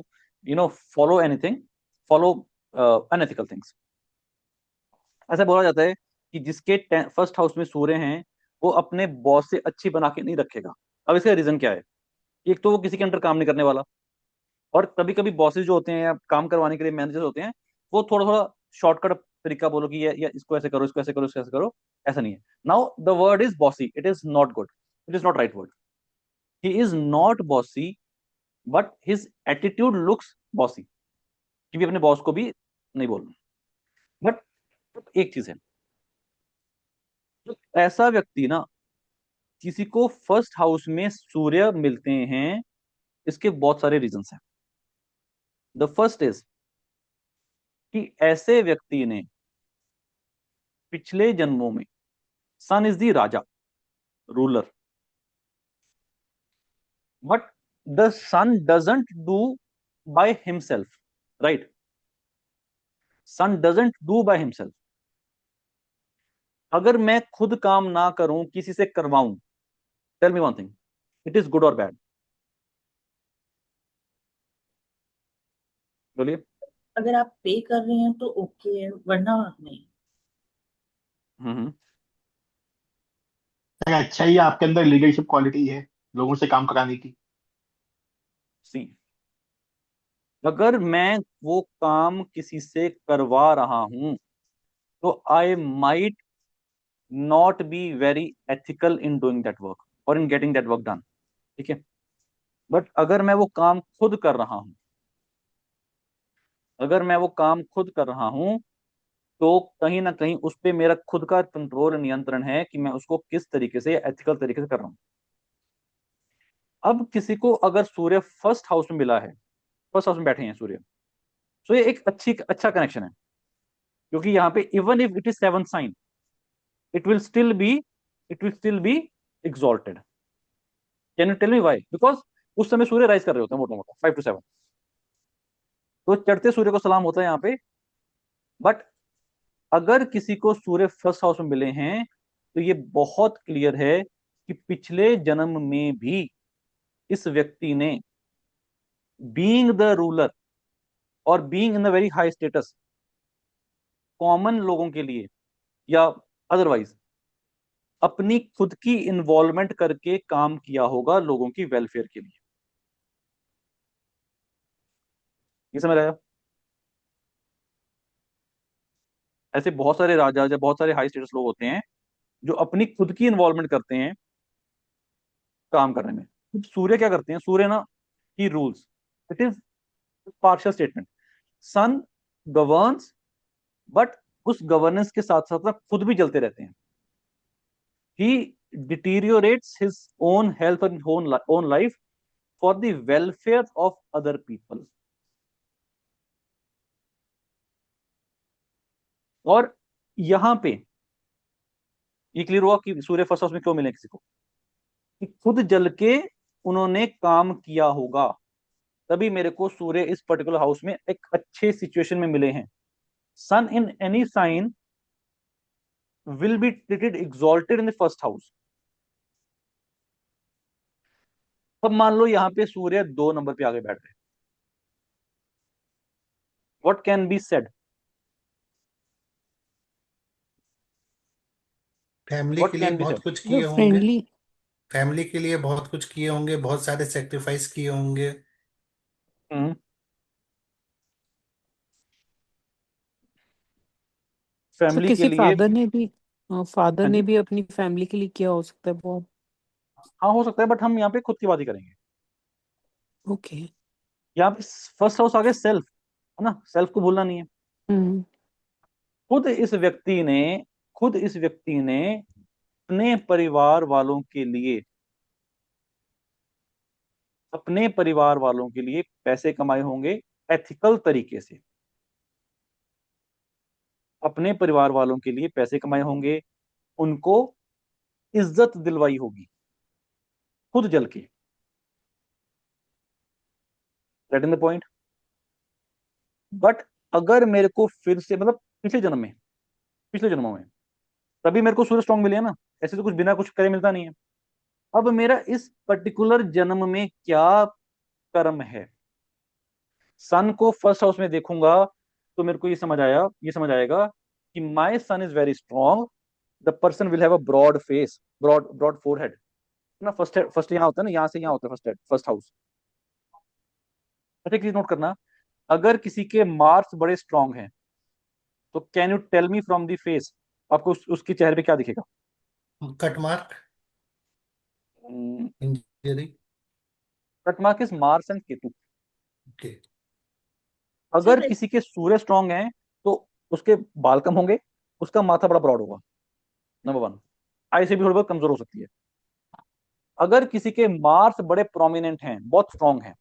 follow anything, follow unethical things? ऐसा बोला जाता है कि जिसके फर्स्ट हाउस में सूर्य हैं वो अपने बॉस से अच्छी बना के नहीं रखेगा। अब इसका रीजन क्या है? एक तो वो किसी के अंडर काम नहीं करने वाला, और कभी कभी बॉसेस जो होते हैं या काम करवाने के लिए मैनेजर होते हैं, वो थोड़ा थोड़ा शॉर्टकट तरीका बोलो कि ये इसको ऐसे करो, इसको ऐसे करो, इसको ऐसे करो। ऐसा नहीं है। Now the word is bossy, it is not good, it is not right word. He is not bossy, but his attitude looks bossy, कि भी अपने बॉस को भी नहीं बोलना। बट एक चीज है, तो ऐसा व्यक्ति ना, किसी को फर्स्ट हाउस में सूर्य मिलते हैं, इसके बहुत सारे रीजंस हैं। द फर्स्ट इज कि ऐसे व्यक्ति ने पिछले जन्मों में, sun is the raja, ruler, but the sun doesn't do by himself, right? Sun doesn't do by himself. अगर मैं खुद काम ना करूं, किसी से करवाऊं, tell me one thing, it is good और बैड? बोलिए। अगर आप पे कर रहे हैं तो ओके है, वरना नहीं। हम्म। अच्छा ही आपके अंदर लीडरशिप क्वालिटी है लोगों से काम कराने की। सी, अगर मैं वो काम किसी से करवा रहा हूं, तो I might not be very ethical in doing that work और in getting that work done, ठीक है? बट अगर मैं वो काम खुद कर रहा हूं, अगर मैं वो काम खुद कर रहा हूं, तो कहीं ना कहीं उस पे मेरा खुद का कंट्रोल, नियंत्रण है कि मैं उसको किस तरीके से, एथिकल तरीके से कर रहा हूं। अब किसी को अगर सूर्य फर्स्ट हाउस में मिला है, फर्स्ट हाउस में बैठे हैं सूर्य, तो ये एक अच्छा कनेक्शन है, क्योंकि यहाँ पे even if it is seven sign, it will still be it will still be exalted. Can you tell me why? Because उस समय सूर्य राइज कर रहे होते हैं मोटा मोटा 5 to 7, तो चढ़ते सूर्य को सलाम होता है यहाँ पे। बट अगर किसी को सूर्य फर्स्ट हाउस में मिले हैं, तो ये बहुत क्लियर है कि पिछले जन्म में भी इस व्यक्ति ने, बीइंग द रूलर और being in the very high status, common लोगों के लिए या अदरवाइज अपनी खुद की इन्वॉल्वमेंट करके काम किया होगा लोगों की वेलफेयर के लिए। ये समझ आया? ऐसे बहुत सारे राजा या बहुत सारे हाई स्टेटस लोग होते हैं जो अपनी खुद की इन्वॉल्वमेंट करते हैं काम करने में। तो सूर्य क्या करते हैं? सूर्य ना, he rules, it is partial statement. Sun governs, but उस गवर्नेंस के साथ साथ ना खुद भी जलते रहते हैं। He deteriorates his own health and own life for the welfare of other people. और यहां पे ये क्लियर हुआ कि सूर्य फर्स्ट हाउस में क्यों मिले किसी को, कि खुद जल के उन्होंने काम किया होगा, तभी मेरे को सूर्य इस पर्टिकुलर हाउस में एक अच्छे सिचुएशन में मिले हैं। Sun in any sign will be treated exalted in the first house. अब मान लो यहाँ पे सूर्य 2 नंबर पे आगे बैठ गए, what can be said? Family what के लिए कैन बी बहुत सेड? कुछ किए होंगे, फ्रेंडली। फैमिली के लिए बहुत कुछ किए होंगे, बहुत सारे सेक्रीफाइस किए होंगे। सर फैमिली के किसी लिए। फादर ने भी, फादर हाँ ने जी, भी अपनी फैमिली के लिए किया हो सकता है बहुत। हाँ हो सकता है, बट हम यहाँ पे खुद की बात ही करेंगे। ओके। यहाँ पे फर्स्ट हाउस आगे सेल्फ है ना, सेल्फ को भूलना नहीं है। हम्म। खुद इस व्यक्ति ने खुद इस व्यक्ति ने अपने परिवार वालों के लिए, अपने परिवार वालों के लिए पैसे कमाए होंगे एथिकल तरीके से, अपने परिवार वालों के लिए पैसे कमाए होंगे, उनको इज्जत दिलवाई होगी खुद जल के। Getting the point? बट अगर मेरे को फिर से मतलब पिछले जन्मों में तभी मेरे को सूर्य स्ट्रॉन्ग मिले ना, ऐसे तो कुछ बिना कुछ करे मिलता नहीं है। अब मेरा इस पर्टिकुलर जन्म में क्या कर्म है, सन को फर्स्ट हाउस में देखूंगा तो मेरे को ये समझ आएगा कि my sun is very strong, the person will have a broad face, broad broad forehead ना। फर्स्ट यहाँ होता है ना, यहाँ से यहाँ होता है फर्स्ट हेड, फर्स्ट हाउस। अच्छा एक चीज नोट करना, अगर किसी के मार्क्स बड़े स्ट्रांग हैं तो can you tell me from the face, आपको उसके चेहरे पे क्या दिखेगा? Cut mark, injury. Cut mark is Mars and Ketu. Okay. अगर सर किसी के सूर्य स्ट्रांग हैं तो उसके बाल कम होंगे, उसका माथा बड़ा ब्रॉड होगा, नंबर वन। आई से भी थोड़ी बहुत कमजोर हो सकती है। अगर किसी के मार्स बड़े प्रोमिनेंट हैं, बहुत स्ट्रांग हैं,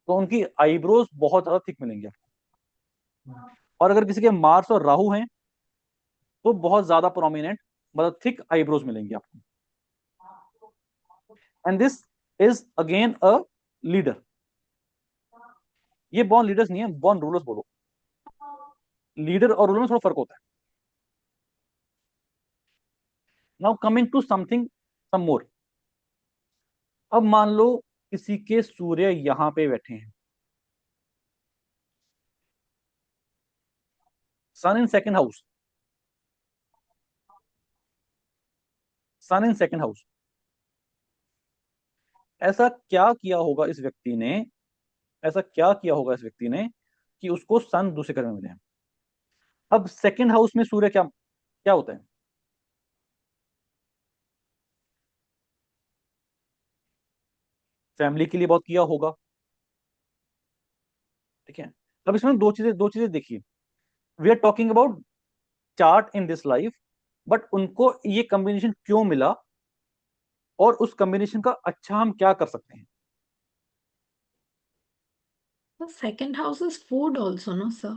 तो उनकी आईब्रोज बहुत ज्यादा थिक मिलेंगे। और अगर किसी के मार्स और राहु हैं तो बहुत ज्यादा प्रोमिनेंट मतलब थिक आईब्रोज मिलेंगे आपको। And this is again a leader. ये बॉर्न लीडर्स नहीं है, बॉर्न रूलर्स बोलो। लीडर और रूलर में थोड़ा फर्क होता है। Now coming to something some more. अब मान लो किसी के सूर्य यहां पे बैठे हैं, sun in second house, sun in second house. ऐसा क्या किया होगा इस व्यक्ति ने, ऐसा क्या किया होगा इस व्यक्ति ने कि उसको सन दूसरे घर में मिले हैं? अब सेकंड हाउस में सूर्य क्या क्या होता है? फैमिली के लिए बहुत किया होगा, ठीक है। अब इसमें दो चीजें देखिए। We are talking about chart in this life, but उनको ये कॉम्बिनेशन क्यों मिला और उस कॉम्बिनेशन का अच्छा हम क्या कर सकते हैं? The second house is food also, no, sir?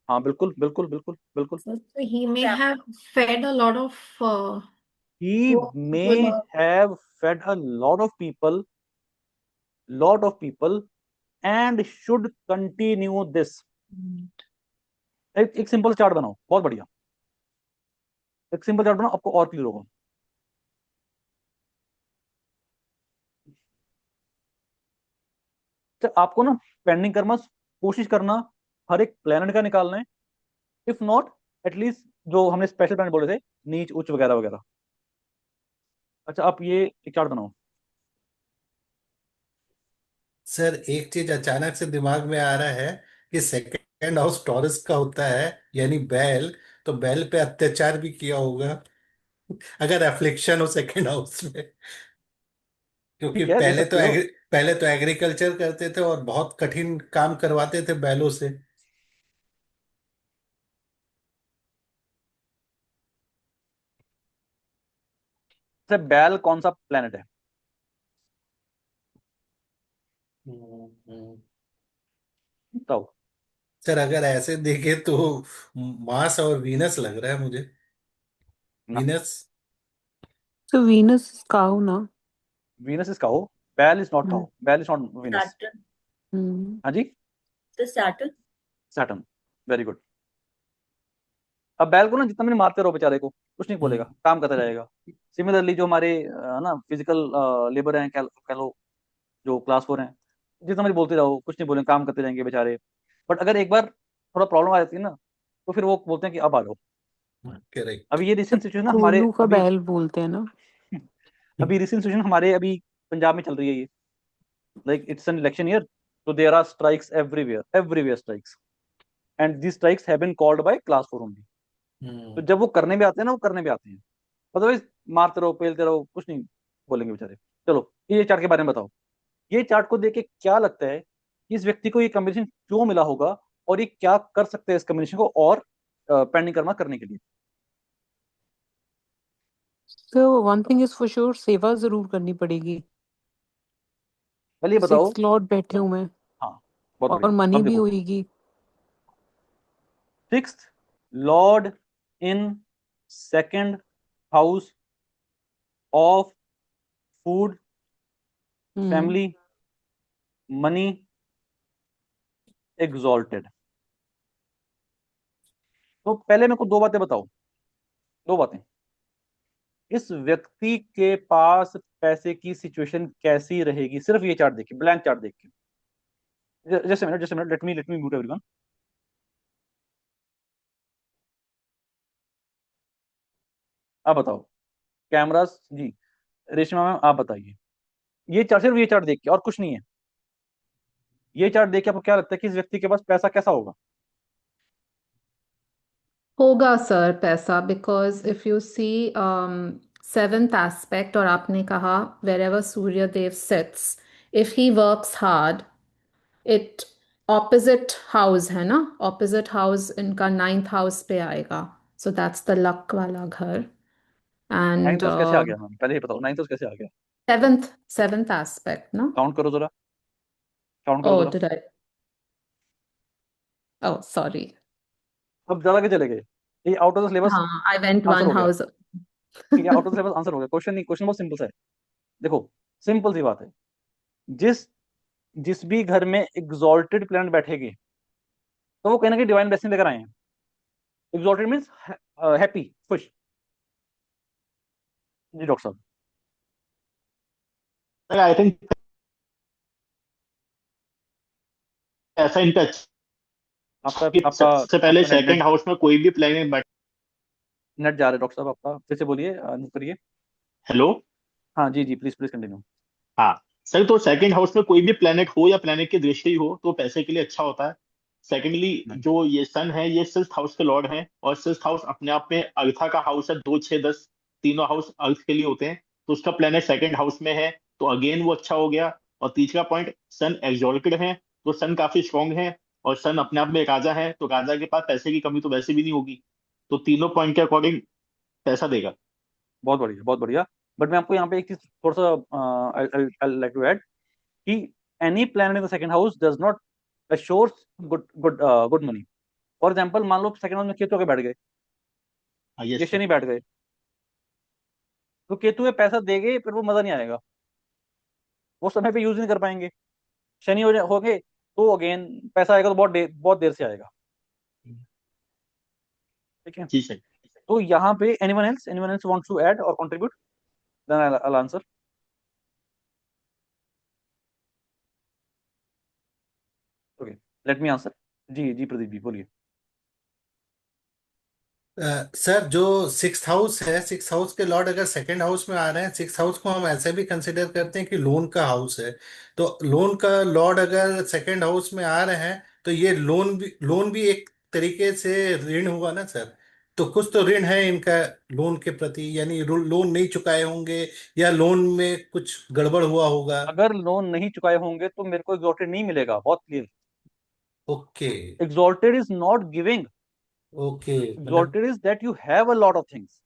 हाँ बिल्कुल बिल्कुल बिल्कुल बिल्कुल। So he may have fed a lot of He poor people may or have fed a lot of people and should continue this. एक simple chart बनाओ, बहुत बढ़िया। एक सिंपल चार्ट बनाओ, आपको और क्लियर होगा। तो आपको ना पेंडिंग कर्मा कोशिश करना हर एक प्लेनेट का निकालना है, इफ नॉट एटलीस्ट जो हमने स्पेशल प्लेनेट बोले थे, नीच उच्च वगैरह वगैरह। अच्छा आप ये एक चार्ट बनाओ। सर एक चीज अचानक से दिमाग में आ रहा है कि सेकंड हाउस टॉरस का होता है, यानी बैल, तो बैल पे अत्याचार भी किया होगा अगर एफ्लिक्शन हो सेकंड हाउस में। क्योंकि ठीक है, दे सकते हो। पहले तो एग्रीकल्चर करते थे और बहुत कठिन काम करवाते थे बैलों से। अच्छा बैल कौन सा प्लेनेट है? हम्म। बताओ। सर अगर ऐसे देखे तो मार्स और वीनस लग रहा है मुझे। ना, Venus. So Venus is cow ना? Venus is cow, bail is not hmm cow, bail is not Venus. Saturn. Hmm हाँ जी, the Saturn. Saturn. Very good. अब बैल को ना जितना भी मारते रहो बेचारे को, कुछ नहीं बोलेगा, काम करता जाएगा। सिमिलरली जो हमारे ना फिजिकल लेबर हैं, कह लो जो क्लास 4 हैं, जितना भी बोलते रहो कुछ नहीं बोलेंगे, काम करते रहेंगे बेचारे। बट अगर एक बार थोड़ा प्रॉब्लम आ जाती है ना, तो फिर वो बोलते हैं कि अब आ जाओ। करेक्ट। अभी ये तो रिसेंट सिचुएशन ना हमारे कोल्लू का अभी बैल बोलते हैं ना? अभी रिसेंट सिचुएशन हमारे अभी पंजाब में चल रही है ये। Like it's an election year, so there are strikes everywhere strikes, and these strikes have been called by class 4 only. तो जब वो करने भी आते हैं ना, वो करने भी आते हैं, अदरवाइज मारते रहो पेलते रहो, कुछ नहीं बोलेंगे बेचारे। चलो ये चार्ट के बारे में बताओ। ये चार्ट को देख के क्या लगता है कि इस व्यक्ति को ये कॉम्बिनेशन क्यों मिला होगा और ये क्या कर सकते हैं इस कॉम्बिनेशन को और पेंडिंग कर्मा करने के लिए? So one thing is for sure, सेवा जरूर करनी पड़ेगी। पहले ये बताओ। 6th लॉर्ड बैठे हुए हैं हाँ बहुत और बढ़िया। मनी अब भी देखो, होगी। 6th Lord in second house of food, hmm family, money exalted. तो पहले मेरे को दो बातें बताओ, दो बातें। इस व्यक्ति के पास पैसे की सिचुएशन कैसी रहेगी सिर्फ ये चार्ट देख के, ब्लैंक चार्ट देख के। Just minute, just minute, let मी म्यूट एवरीवन। आप बताओ कैमरास जी, रेशमा मैम आप बताइए, ये चार्ट, सिर्फ ये चार्ट देख के और कुछ नहीं है, ये चार्ट देख के आपको क्या लगता है कि इस व्यक्ति के पास पैसा कैसा होगा? होगा सर पैसा, because if you see seventh aspect, और आपने कहा वेर एवर सूर्य देव sits, if he works hard, it opposite house है ना, ऑपोजिट हाउस इनका नाइन्थ हाउस पे आएगा, सो दैट्स द लक वाला घर। नाइन्थ एंड हाउस कैसे आ गया मैम, पहले ये बताओ नाइन्थ हाउस कैसे आ गया? सेवेंथ सेवेंथ एस्पेक्ट ना। काउंट करो जरा, काउंट करो ओ जरा। Did I, oh sorry. अब ज्यादा के चले गए, ये आउट ऑफ द सिलेबस हाँ, आई वेंट आंसर वन हो गया। हाउस। ठीक है, out of the syllabus answer हो गया। क्वेश्चन नहीं, क्वेश्चन बहुत सिंपल सा है। देखो सिंपल सी बात है, जिस जिस भी घर में एग्जॉल्टेड प्लैनेट बैठेगी तो वो कहीं ना कहीं डिवाइन ब्लेसिंग लेकर आए हैं। एग्जॉल्टेड मीन्स हैप्पी, खुश। जी डॉक्टर साहब। आई थिंक ऐसा इनका आपका आपका सबसे पहले आपका नेट सेकंड नेट हाउस में कोई भी प्लेनेट बैठ। नेट जा रहा है डॉक्टर साहब आपका, फिर से बोलिए, करिए। हेलो। हाँ जी जी, प्लीज प्लीज कंटिन्यू। हाँ सर, तो सेकंड हाउस में कोई भी प्लेनेट हो या प्लेनेट की दृष्टि हो तो पैसे के लिए अच्छा होता है। सेकेंडली, जो ये सन है ये सिक्स्थ हाउस के लॉर्ड हैं, और सिक्स्थ हाउस अपने आप में अर्था का हाउस है। 2, 6, 10 तीनों हाउस अर्थ के लिए होते हैं, तो उसका प्लेनेट सेकंड हाउस में है तो अगेन वो अच्छा हो गया। और तीसरा पॉइंट, सन एक्सॉल्टेड है तो सन काफी स्ट्रांग है, और सन अपने आप में एक राजा है, तो राजा के पास पैसे की कमी तो वैसे भी नहीं होगी। तो तीनों पॉइंट के अकॉर्डिंग पैसा देगा। बहुत बढ़िया, बहुत बढ़िया। बट मैं आपको यहाँ पे एक चीज थोड़ा सा आई लाइक टू ऐड कि any planet in the second house does not assures good good good money. For example मान लो सेकंड हाउस में केतु के बैठ गए, यस ये सर। शनि बैठ गए, तो केतु में पैसा देंगे फिर वो मजा नहीं आएगा, वो समय पे यूज नहीं कर पाएंगे। शनि हो गए तो अगेन पैसा आएगा तो बहुत देर से आएगा। ठीक है, जी सर। तो यहाँ पे anyone else wants to add और contribute, then I will answer. Okay, let me answer. जी जी प्रदीप जी बोलिए। सर जो सिक्स हाउस है, सिक्स हाउस के लॉर्ड अगर सेकंड हाउस में आ रहे हैं, सिक्स हाउस को हम ऐसे भी कंसिडर करते हैं कि लोन का हाउस है। तो लोन का लॉर्ड अगर सेकंड हाउस में आ रहे हैं तो ये लोन भी एक तरीके से ऋण हुआ ना सर। तो कुछ तो ऋण है इनका लोन के प्रति, यानी लोन नहीं चुकाए होंगे या लोन में कुछ गड़बड़ हुआ होगा। अगर लोन नहीं चुकाए होंगे तो मेरे को एग्जॉल्टेड नहीं मिलेगा, बहुत clear. Okay. Exalted is not giving, okay मतलब। Exalted is that you have a lot of things.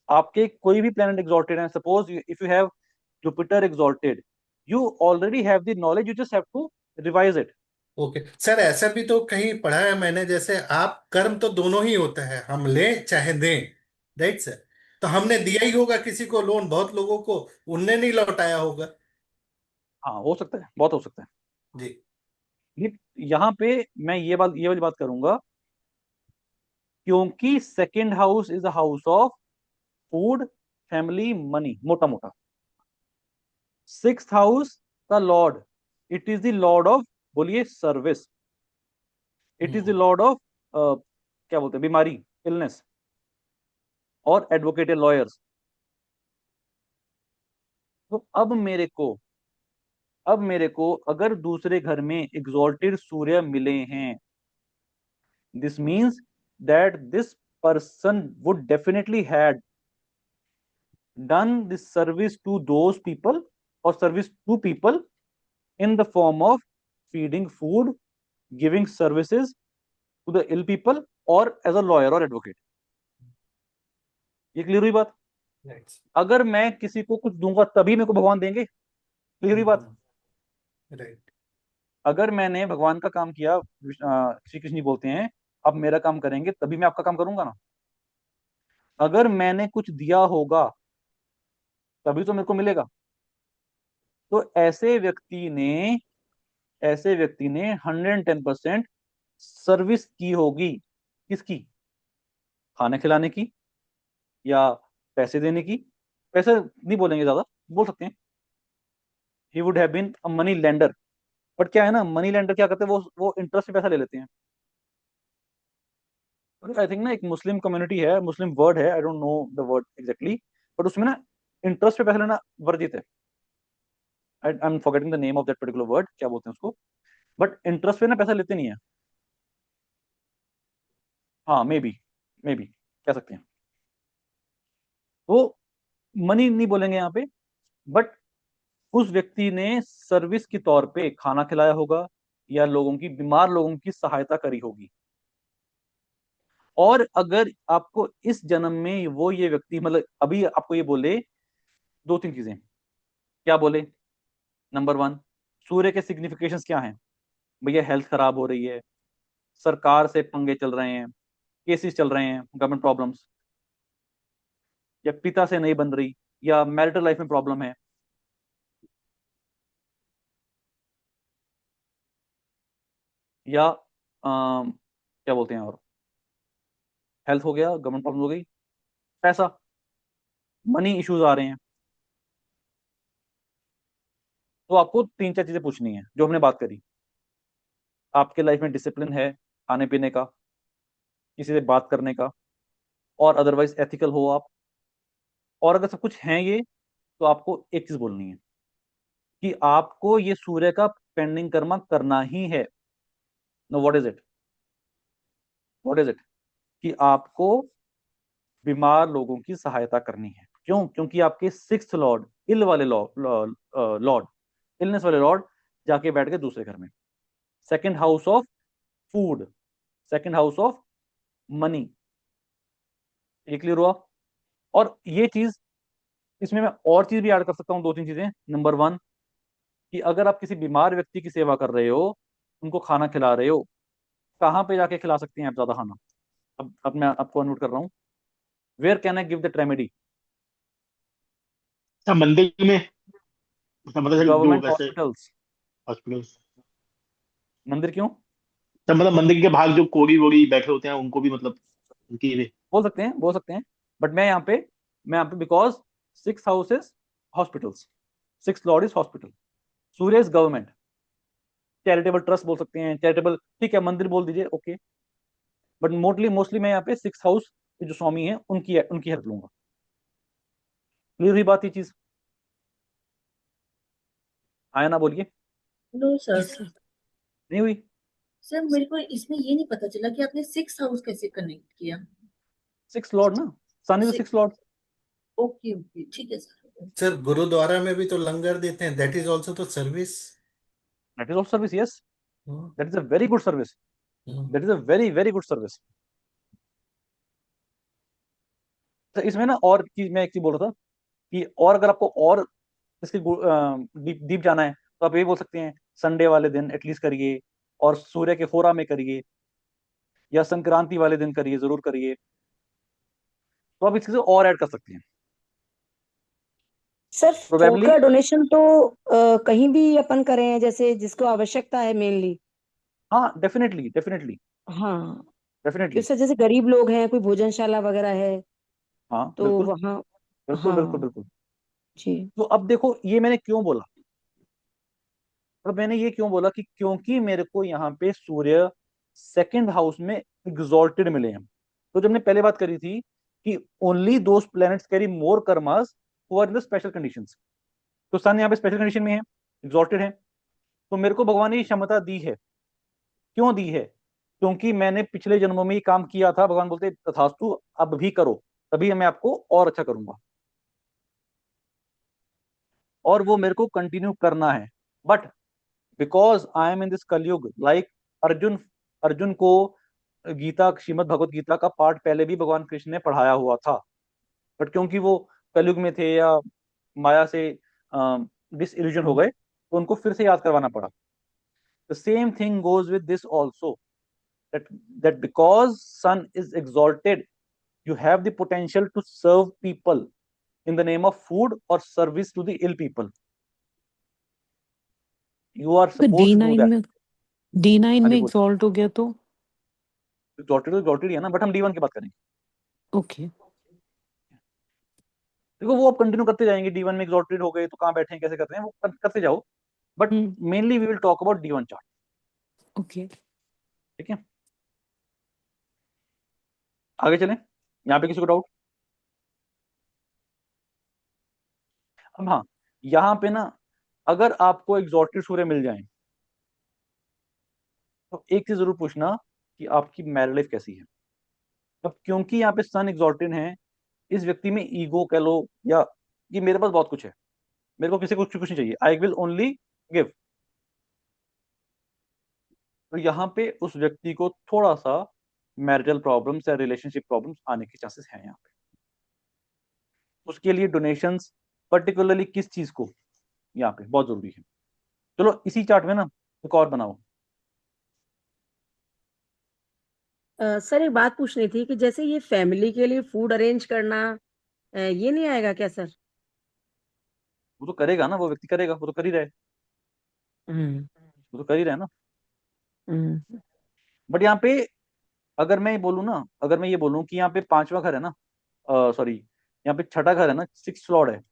आपके कोई भी प्लेनेट एग्जॉल्टेड है, suppose if you have Jupiter exalted, you already have the knowledge, you just have to revise it. Okay sir, ऐसा भी तो कहीं पढ़ा है मैंने, जैसे आप कर्म तो दोनों ही होता है, हम लें चाहे दें, राइट सर। तो हमने दिया ही होगा किसी को लोन, बहुत लोगों को उनने नहीं लौटाया होगा। हाँ हो सकता है, बहुत हो सकता है। जी। ये यहाँ पे मैं ये वाली बात करूंगा, क्योंकि second house is a house of food, family, money, मोटा मोटा। सिक्स्थ हाउस का lord, it is the lord of, बोलिए, service. It is the lord of क्या बोलते हैं, बीमारी, इलनेस, और एडवोकेट, लॉयर्स। तो अब मेरे को अगर दूसरे घर में एग्जॉल्टेड सूर्य मिले हैं, this means that this person would definitely had done this service to those people or service to people in the form of feeding food, giving services to the ill people, or as a lawyer or advocate. ये clear हुई बात? अगर मैं किसी को कुछ दूंगा तभी मेरे को भगवान देंगे, क्लियर हुई बात? राइट। अगर मैंने भगवान का काम किया, श्री कृष्ण जी बोलते हैं आप मेरा काम करेंगे तभी मैं आपका काम करूंगा ना। अगर मैंने कुछ दिया होगा तभी तो मेरे को मिलेगा। तो ऐसे व्यक्ति ने ऐसे व्यक्ति ने 110% सर्विस की होगी। किसकी? खाने खिलाने की या पैसे देने की? पैसे नहीं बोलेंगे, ज्यादा बोल सकते हैं he would have been a money lender. But क्या है ना, मनी लेंडर क्या करते हैं, वो इंटरेस्ट पे पैसा ले लेते हैं। आई थिंक ना एक मुस्लिम कम्युनिटी है, मुस्लिम वर्ड है, आई don't know the word exactly, but उसमें ना इंटरेस्ट पे पैसा लेना वर्जित है। I am forgetting the name of that particular word, क्या बोलते हैं उसको, बट इंटरेस्ट पे ना पैसा लेते नहीं है। हाँ, मे बी कह सकते हैं। वो मनी नहीं बोलेंगे यहाँ पे, बट उस व्यक्ति ने सर्विस के तौर पे खाना खिलाया होगा या लोगों की, बीमार लोगों की सहायता करी होगी। और अगर आपको इस जन्म में वो ये व्यक्ति, मतलब अभी आपको ये बोले दो तीन चीजें, क्या बोले? नंबर 1, सूर्य के सिग्निफिकेशंस क्या हैं? भैया हेल्थ खराब हो रही है, सरकार से पंगे चल रहे हैं, केसेस चल रहे हैं, गवर्नमेंट प्रॉब्लम्स, या पिता से नहीं बन रही, या मैरिटल लाइफ में प्रॉब्लम है, या क्या बोलते हैं, और हेल्थ हो गया, गवर्नमेंट प्रॉब्लम हो गई, पैसा, मनी इश्यूज आ रहे हैं। तो आपको 3-4 चीजें पूछनी है जो हमने बात करी। आपके लाइफ में डिसिप्लिन है खाने पीने का, किसी से बात करने का, और अदरवाइज एथिकल हो आप। और अगर सब कुछ है ये, तो आपको एक चीज बोलनी है कि आपको ये सूर्य का पेंडिंग कर्मा करना ही है। No, what is it? What is it? कि आपको बीमार लोगों की सहायता करनी है। क्यों? क्योंकि आपके 6th लॉर्ड, इल वाले लॉर्ड, इलनेस वाले लॉर्ड जाके बैठ गए दूसरे घर में, second house of food, second house of money. ये क्लियर हुआ? और ये चीज, इसमें मैं और चीज भी ऐड कर सकता हूँ, 2-3 चीजें। नंबर 1, कि अगर आप किसी बीमार व्यक्ति की सेवा कर रहे हो, उनको खाना खिला रहे हो, कहाँ पे जाके खिला सकते हैं आप ज्यादा खाना? अब मैं आपको अनम्यूट कर रहा हूँ। Where can I give the remedy? अच्छा, मंदिर में, मतलब जो गवर्नमेंट वैसे हॉस्पिटल्स। हॉस्पिटल, मंदिर क्यों? तो मतलब मंदिर के बाहर जो कोरी वोरी बैठे होते हैं उनको भी, मतलब उनकी भी। बोल सकते हैं, बोल सकते हैं, बट मैं यहाँ पे because 6 house is hospitals, 6 Lord is hospital, Surya is government, charitable trust बोल सकते हैं, चैरिटेबल, ठीक है, मंदिर बोल दीजिए, ओके। बट मोस्टली मैं यहाँ पे 6 हाउस के जो स्वामी हैं उनकी हेल्प लूंगा। क्लियर हुई बात? ये चीज आया ना? बोलिए। No sir. Yes, sir. नहीं हुई? सर मेरे को इसमें ये नहीं पता चला कि आपने 6 हाउस कैसे कनेक्ट किया। 6 लॉर्ड ना, sun is 6 Lord. Okay okay, ठीक है सर। सर गुरुद्वारा में भी तो लंगर देते हैं, दैट इज ऑल्सो तो service. That is of service, yes, that is a very good service, that is a very very good service. इसमें ना और चीज, मैं एक चीज बोल रहा था कि और अगर आपको और इसके डीप डीप जाना है, तो आप ये बोल सकते हैं संडे वाले दिन एटलीस्ट करिए, और सूर्य के फोरा में करिए, या संक्रांति वाले दिन करिए, जरूर करिए। तो आप इस चीज और ऐड कर सकते हैं। सर फूड प्रोबेबली, का डोनेशन तो कहीं भी अपन करें, जैसे जिसको आवश्यकता है मेनली। हाँ, डेफिनेटली डेफिनेटली हाँ, डेफिनेटली, क्योंकि सर जैसे गरीब लोग हैं, कोई भोजनशाला वगैरह है हाँ तो बिल्कुल वहाँ। बिल्कुल बिल्कुल हाँ बिल्कुल। जी। तो अब देखो, ये मैंने क्यों बोला, और मैंने ये क्यों बोला कि क्योंकि मेरे को यहाँ पे सूर्य सेकंड हाउस में एग्जॉल्टेड मिले हैं। तो जब मैंने पहले बात करी थी कि only those planets carry more karmas who are in the special conditions, तो सन यहाँ पे स्पेशल कंडीशन में है, एग्जॉल्टेड है। तो मेरे को भगवान ने ये क्षमता दी है। क्यों दी है? क्योंकि मैंने पिछले जन्मों में ये काम किया था, भगवान बोलते तथास्तु अब भी करो, तभी मैं आपको और अच्छा करूंगा, और वो मेरे को कंटिन्यू करना है। But because I am in this कलयुग, लाइक अर्जुन, अर्जुन को गीता, श्रीमद् भगवत गीता का पाठ पहले भी भगवान कृष्ण ने पढ़ाया हुआ था, बट क्योंकि वो कलयुग में थे या माया से डिस इल्यूजन हो गए, तो उनको फिर से याद करवाना पड़ा। The same thing goes with this also, that because sun is exalted, you have the potential to serve people in the name of food or service to the ill people. You are तो suppose to do D9 that. में D9 हाँ में जी बोल, exalt हो गया तो exalted है ना, बट हम D1 की बात करेंगे। ओके। देखो वो आप कंटिन्यू करते जाएंगे, D1 में एग्जॉल्टेड हो गए तो कहाँ बैठे हैं, कैसे करते हैं, वो करते जाओ, but mainly we will talk about D1 chart. Okay. ठीक है, आगे चलें। यहाँ पे किसी को डाउट? अब हाँ, यहाँ पे ना अगर आपको एग्जॉल्टेड सूर्य मिल जाए तो एक चीज जरूर पूछना कि आपकी मैरिड लाइफ कैसी है। अब क्योंकि यहाँ पे सन एग्जॉल्टेड है, इस व्यक्ति में ईगो कह लो, या कि मेरे पास बहुत कुछ है, मेरे को किसी को कुछ नहीं चाहिए, आई विल ओनली गिव। तो यहाँ पे उस व्यक्ति को थोड़ा सा मैरिटल प्रॉब्लम्स या रिलेशनशिप प्रॉब्लम्स आने के चांसेस हैं यहाँ पे। उसके लिए डोनेशंस पर्टिकुलरली किस चीज को यहाँ पे बहुत जरूरी है। चलो इसी चार्ट में ना एक और बनाओ। सर एक बात पूछनी थी कि जैसे ये फैमिली के लिए फूड अरेंज करना, ये नहीं आएगा क्या सर? वो तो करेगा ना, वो व्यक्ति करेगा, वो तो कर ही रहा है, वो तो कर ही रहा है ना। बट यहाँ पे अगर मैं ये बोलूँ ना, अगर मैं ये बोलूँ कि यहाँ पे पांचवा घर है ना, सॉरी यहाँ पे छठा घर है ना, 6th लॉर्ड है,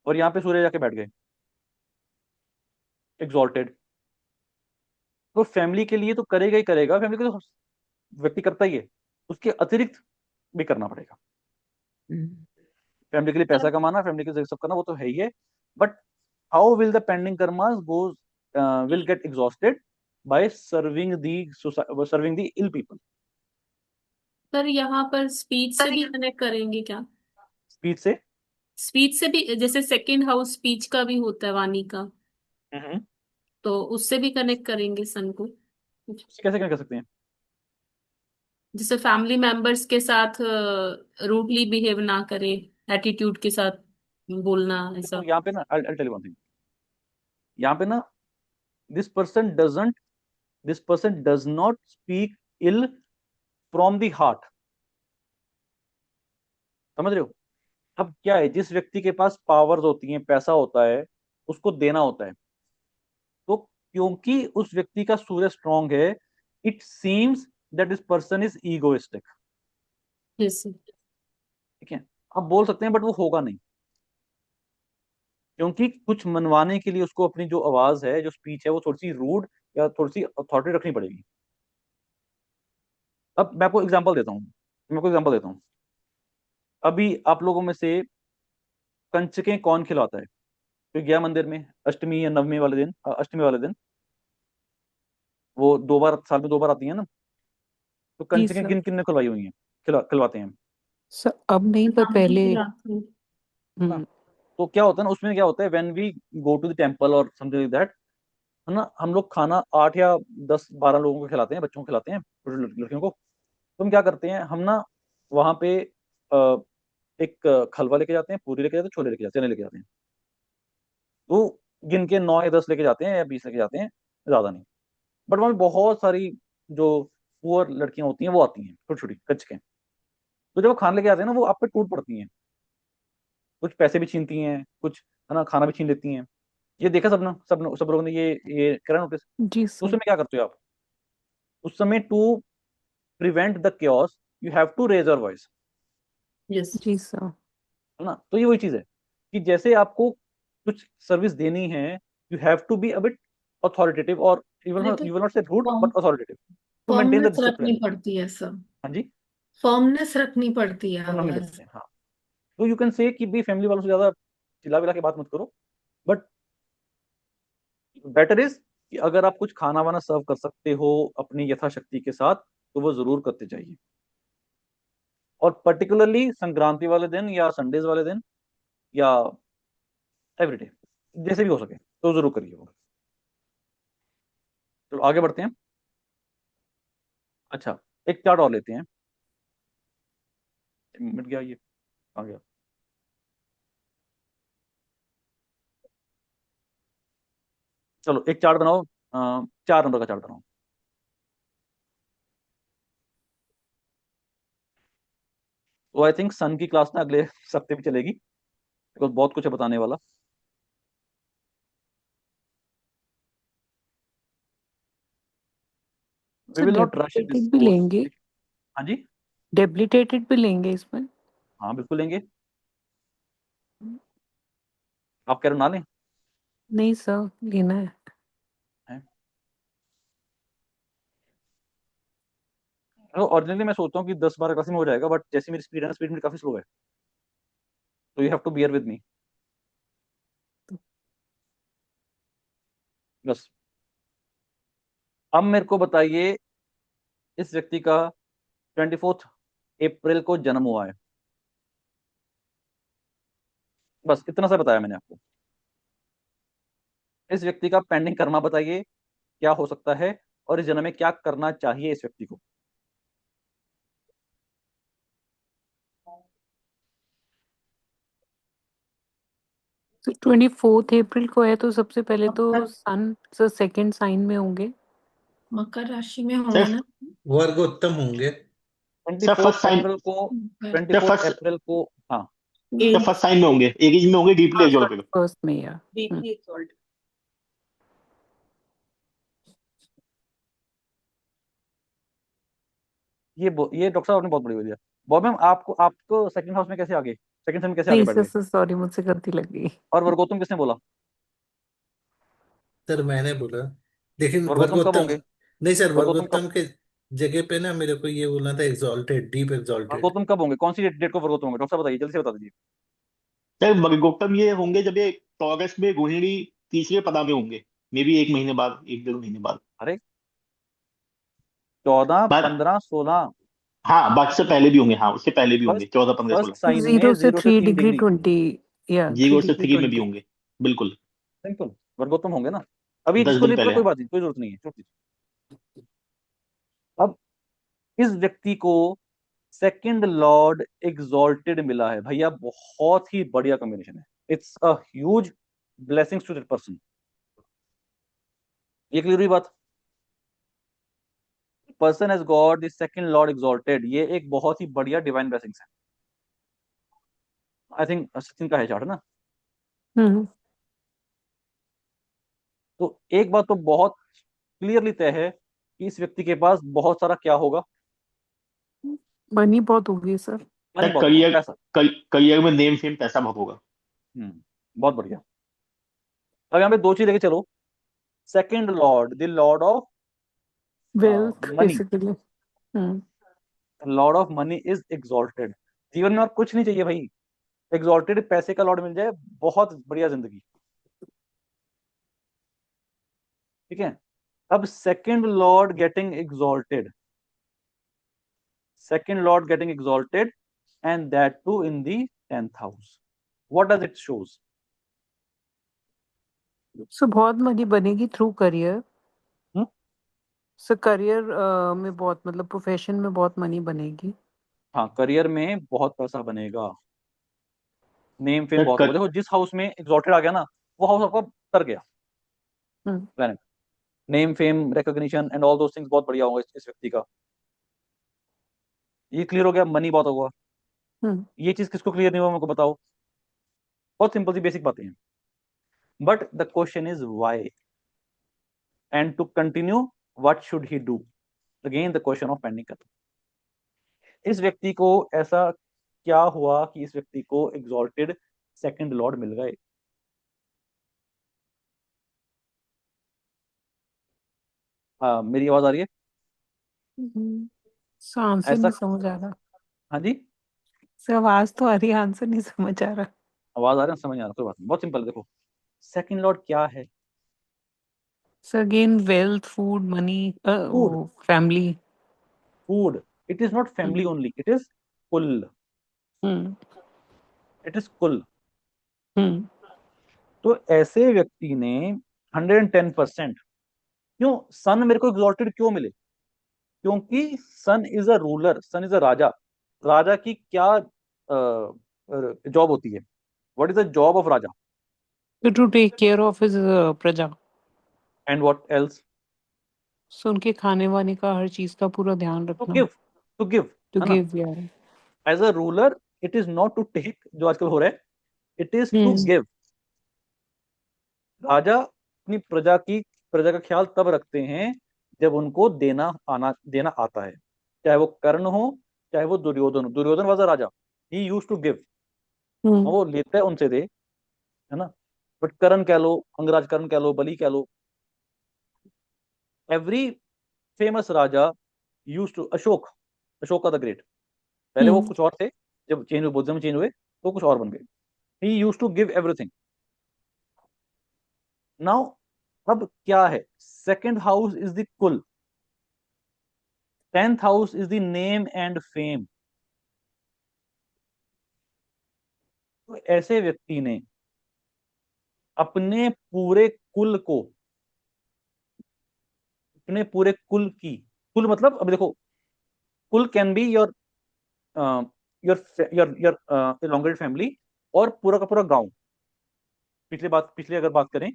और यहाँ पे सूर्य जाके बैठ गए एग्जॉल्टेड, तो फैमिली के लिए तो करेगा ही करेगा, फैमिली के तो व्यक्ति करता ही है, उसके अतिरिक्त भी करना पड़ेगा। फैमिली के लिए पैसा कमाना, फैमिली के लिए सब करना, वो तो है ही है, but how will the pending karmas goes will get exhausted by serving the ill people. Sir यहाँ पर स्पीच से भी कनेक्ट करेंगे क्या? स्पीच से? स्पीच से भी, जैसे सेकंड हाउस स्पीच का भी होता है वाणी का, तो उससे भी कनेक्ट करेंगे सन को। उससे कैसे कर सकते हैं? जैसे फैमिली मेंबर्स के साथ रूडली बिहेव ना करे, एटीट्यूड के साथ बोलना, ऐसा। तो यहाँ पे ना I'll tell you one thing, यहाँ पे ना this person does not speak ill from the heart। समझ रहे हो? अब क्या है, जिस व्यक्ति के पास पावर्स होती हैं, पैसा होता है, उसको देना होता है, तो क्योंकि उस व्यक्ति का सूर्य स्ट्रांग है, it seems that this person is egoistic. Yes. ठीक है, आप बोल सकते हैं, बट वो होगा नहीं, क्योंकि कुछ मनवाने के लिए उसको अपनी जो आवाज है, जो स्पीच है, वो थोड़ी सी रूड या थोड़ी सी अथॉरिटी रखनी पड़ेगी। अब मैं आपको एग्जांपल देता हूँ। अभी आप लोगों में से कंचकें कौन खिलाता है? कोई गया मंदिर में अष्टमी या नवमी वाले दिन, अष्टमी वाले दिन, वो 2 बार साल में 2 बार आती है ना, तो जी कंचकें सर। किन किन ने खुलवाई हुई हैं, खिलवाते हैं सर अब नहीं, पर पहले है ना। तो क्या होता है ना, उसमें क्या होता है, when we go to the temple और समथिंग लाइक दैट, है ना, हम लोग खाना 8 या 10-12 लोगों को खिलाते हैं, बच्चों को खिलाते हैं, छोटे लड़कियों को। तो हम क्या करते हैं, हम ना वहां पे एक खलवा लेके जाते हैं, पूरी लेके जाते हैं, छोले लेके जाते हैं, चने लेके जाते हैं, तो गिन के 9 या 10 लेके जाते हैं या 20 लेके जाते हैं, ज्यादा नहीं। बट वहां पे बहुत सारी जो पुअर लड़कियां होती हैं वो आती हैं, छोटी छोटी कच्चे। तो जब वो खाना लेके आते हैं ना, वो आप पे टूट पड़ती हैं, कुछ पैसे भी छीनती हैं, कुछ है ना खाना भी छीन लेती हैं। ये देखा सब लोगों ने ये करा नोटिस। जी तो उस सर। समय क्या करते हो आप? उस समय to prevent the chaos you have to raise your voice. Yes. जी सर। है ना, तो ये वही चीज है कि जैसे आपको कुछ सर्विस देनी है, you have to be a bit authoritative, और you will not say rude but authoritative to maintain the firmness रखनी डिसिप्लिन। पड़ती है सर, हाँ जी, फर्मनेस रखनी पड़ती है सुनना नहीं आवाज। पड़ते हैं, हाँ। तो यू कैन से कि भी फैमिली वालों से ज्यादा चिल्ला विला के बात मत करो, बट बेटर इज कि अगर आप कुछ खाना वाना सर्व कर सकते हो अपनी यथाशक्ति के साथ, तो वो जरूर करते जाइए, और पर्टिकुलरली संक्रांति वाले दिन या संडेज वाले दिन या एवरीडे, जैसे भी हो सके तो जरूर करिए वो। चलो आगे बढ़ते हैं। अच्छा, एक चार्ट और लेते हैं। मिट गया ये, आ गया। चलो एक चार्ट बनाओ, 4 नंबर का चार्ट बनाओ। तो आई थिंक सन की क्लास ना अगले सप्ते भी चलेगी, बिकॉज बहुत कुछ है बताने वाला। We will not rush this debilitated भी कोर्स। लेंगे, हाँ जी, डेबिलिटेटेड भी लेंगे इसमें। हाँ बिल्कुल लेंगे। आप कह रहे हो ना लें? नहीं सर, लेना है। हैं? ओरिजिनली मैं सोचता हूँ कि 10-12 क्लास में हो जाएगा, बट जैसे मेरी स्पीड है ना, स्पीड मेरी काफी स्लो है, तो you have to bear with me बस। अब मेरे को बताइए, इस व्यक्ति का 24 अप्रैल को जन्म हुआ है, बस इतना सा बताया मैंने आपको। इस व्यक्ति का पेंडिंग कर्मा बताइए क्या हो सकता है, और इस जन्म में क्या करना चाहिए इस व्यक्ति को। तो 24 अप्रैल को है, तो सबसे पहले तो सन सर सेकंड साइन में होंगे। मकर राशि में होंगे सर ना। वर्गोत्तम होंगे। सर 24 फर्स्ट साइन अप्रैल को सर 24 फर्स्ट अप्रैल को हाँ, सर फर्स्ट साइन में होंगे, एरीज में होंगे, डीपली एग्जॉल्टेड। फर्स्ट में या डीपली एक्सॉल्ट। ये डॉक्टर साहब आपने बहुत बड़ी दिया। बॉब मैम, आपको सेकंड हाउस में कैसे आगे, सेकंड सेम कैसे आगे नहीं बढ़ सर, गए? सॉरी मुझसे गलती लग गई। और वर्गोत्तम किसने बोला? सर मैंने बोला, लेकिन वर्गोत्तम कब वर्गोत्तम, होंगे? नहीं सर, वर्गोत्तम कब वर्गोत्तम के जगह पे ना मेरे को ये बोलना था एग्जॉल्टेड, डीप एग्जॉल्टेड। वर्गोत्तम कब होंगे? कौन सी डेट को वर्गोत्तम होंगे? डॉक्टर साहब बताइए, जल्दी से बता दीजिए। सर वर्गोत्तम ये होंगे जब ये अगस्त में रोहिणी तीसरे पदा में होंगे, मे बी 1 महीने बाद, 1-1.5 महीने बाद। अरे 14, बाद 15, 16, हाँ, बाकी से पहले भी होंगे, हाँ उससे पहले भी होंगे, फर्स्ट 14, 15, फर्स्ट 16। साइन में 0 से 0 से 3 3 डिग्री डिग्री 20, या 3 0 से डिग्री 3 में भी 20। होंगे, बिल्कुल। सिंपल, वर्गोत्तम होंगे ना। अभी 10 इसको दिन नहीं पता, पहले, कोई हाँ। बात नहीं, कोई जरूरत नहीं है, छोड़ दीजिए। अब इस व्यक्ति को सेकंड लॉर्ड एग्जॉल्टेड मिला है भैया, बहुत ही बढ़िया कॉम्बिनेशन है। It's a huge blessings to that person. ये क्लियर हुई बात? Person has got the second lord exalted, ये एक बहुत ही बढ़िया डिवाइन ब्लेसिंग्स है। आई थिंक सचिन का है चार्ट ना। हम्म तो एक बात तो बहुत क्लियरली तय है कि इस व्यक्ति के पास बहुत सारा क्या होगा? मनी बहुत होगी सर। मनी सर बहुत होगा, करियर, पैसा। करियर में नेम फेम पैसा बहुत होगा। बहुत बढ़िया। अब यहाँ पे दो चीज लेके चलो। Second Lord, the lord of wealth money, basically. Lord of money is exalted. जीवन में और कुछ नहीं चाहिए भाई, एग्जॉल्टेड पैसे का लॉर्ड मिल जाए, बहुत बढ़िया जिंदगी। ठीक है। अब second Lord getting exalted, second lord getting exalted, and that too in the 10th house. What does it shows? सो बहुत मनी बनेगी थ्रू करियर। हम्म? सो करियर में बहुत, मतलब प्रोफेशन में बहुत मनी बनेगी। हाँ, करियर में बहुत पैसा बनेगा, नेम फेम सर बहुत होगा। देखो जिस हाउस में एग्जॉल्टेड आ गया ना, वो हाउस आपका तर गया hmm planet. Name fame recognition and all those things बहुत बढ़िया होगा इस व्यक्ति का। ये क्लियर हो गया, मनी बहुत होगा। हम्म ये चीज किसको क्लियर नहीं हुआ, मेरे को बताओ। बहुत सिंपल सी बेसिक बातें हैं, but the question is why, and to continue what should he do, again the question of pending karma. इस व्यक्ति को ऐसा क्या हुआ कि इस व्यक्ति को एग्जॉल्टेड सेकंड लॉर्ड मिल गए? हाँ, मेरी आवाज आ रही है? सो आंसर ऐसा, नहीं समझ आ रहा। हाँ जी, सर आवाज तो आ रही है, आंसर नहीं समझ आ रहा। आवाज आ रही है, समझ आ रहा, कोई बात नहीं, बहुत सिंपल। देखो सेकंड लॉर्ड क्या है? So again wealth, food, money, food, वो family. Food. It is not family only, it is कुल, हम्म इट इज कुल। हम्म तो ऐसे व्यक्ति ने 110%, क्यों सन मेरे को एग्जॉल्टेड क्यों मिले? क्योंकि sun is a ruler, sun is a raja. राजा की क्या जॉब होती है? What is the job of raja? To take care of his praja. And what else? So उनके खाने वाने का, हर चीज का पूरा ध्यान टू रखना। गिव, टू गिव, टू है ना। गिव यार। As a ruler it is not to take, जो आजकल हो रहा है, it is to hmm give. राजा अपनी प्रजा का ख्याल तब रखते हैं जब उनको देना आता है, चाहे वो कर्ण हो चाहे वो दुर्योधन हो। Duryodhan was a raja, he used to give, वो लेता है उनसे दे, है ना। बट कर्ण कह लो, अंगराज कर्ण कह लो, बलि कह लो, every famous raja used to, Ashoka the great, पहले वो कुछ और थे, जब चेंज हुए, बुद्धिज्म चेंज हुए तो कुछ और बन गए। He used to give everything. Now अब क्या है, second house is the kul, 10th house is the name and fame. तो ऐसे व्यक्ति ने अपने पूरे कुल को, अपने पूरे कुल की, कुल मतलब अब देखो, कुल can be your your elongated family, और पूरा का पूरा गांव। पिछले अगर बात करें,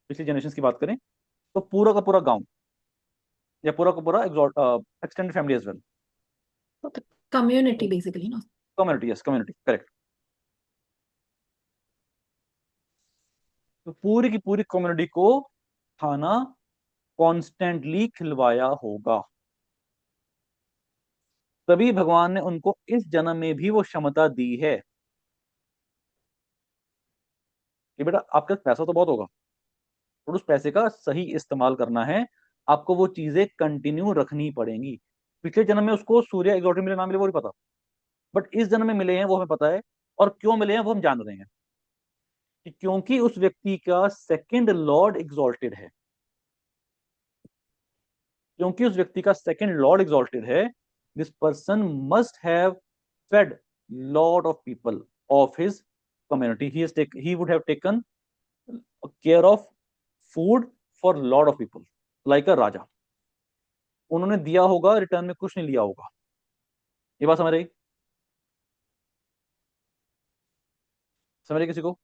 पिछली जनरेशन की बात करें, तो पूरा का पूरा गांव या पूरा का पूरा extended family as well. Community basically, no? Community, yes community, correct. तो पूरी की पूरी कम्युनिटी को खाना कॉन्स्टेंटली खिलवाया होगा, तभी भगवान ने उनको इस जन्म में भी वो क्षमता दी है कि बेटा आपके पास पैसा तो बहुत होगा, और उस पैसे का सही इस्तेमाल करना है, आपको वो चीजें कंटिन्यू रखनी पड़ेंगी। पिछले जन्म में उसको सूर्य एग्जॉटिक मिले ना मिले वो नहीं पता, बट इस जन्म में मिले हैं वो हमें पता है, और क्यों मिले हैं वो हम जान रहे हैं, कि क्योंकि उस व्यक्ति का सेकंड लॉर्ड एग्जॉल्टेड है। क्योंकि उस व्यक्ति का सेकंड लॉर्ड एग्जॉल्टेड है, this person must have fed lot of people of his community, he would have taken care of food for lot of people like a raja. उन्होंने दिया होगा, रिटर्न में कुछ नहीं लिया होगा। ये बात समझ रही, समझ रही किसी को?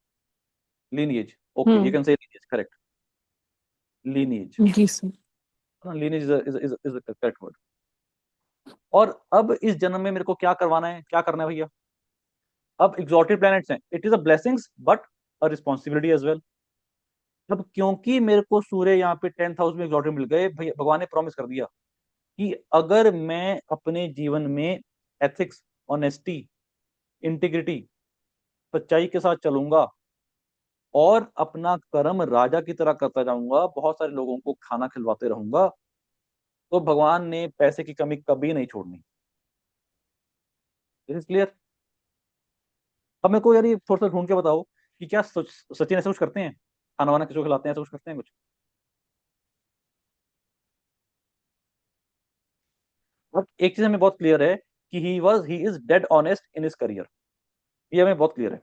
Lineage, okay, you can say lineage, correct, lineage, जी sir. Lineage is the correct word. और अब इस जन्म में मेरे को क्या करवाना है, क्या करना है भैया? अब एग्जॉल्टेड प्लैनेट्स हैं, it is a blessings but a responsibility as well. अब क्योंकि मेरे को सूर्य यहाँ पे 10th हाउस में एग्जॉल्टेड मिल गए, भैया भगवान ने प्रॉमिस कर दिया कि अगर मैं अपने जीवन में एथिक्स, ऑनेस्टी, इंटीग्रिटी, सच्चाई के साथ चलूंगा और अपना कर्म राजा की तरह करता जाऊंगा, बहुत सारे लोगों को खाना खिलवाते रहूंगा, तो भगवान ने पैसे की कमी कभी नहीं छोड़नी। This is clear? अब मेरे को यार ये थोड़ा सा ढूंढ के बताओ कि क्या सचिन ऐसा कुछ करते हैं, खाना वाना किसी को खिलाते हैं, ऐसा कुछ करते हैं कुछ? बट एक चीज हमें बहुत क्लियर है कि he is dead honest in his career, ये हमें बहुत क्लियर है।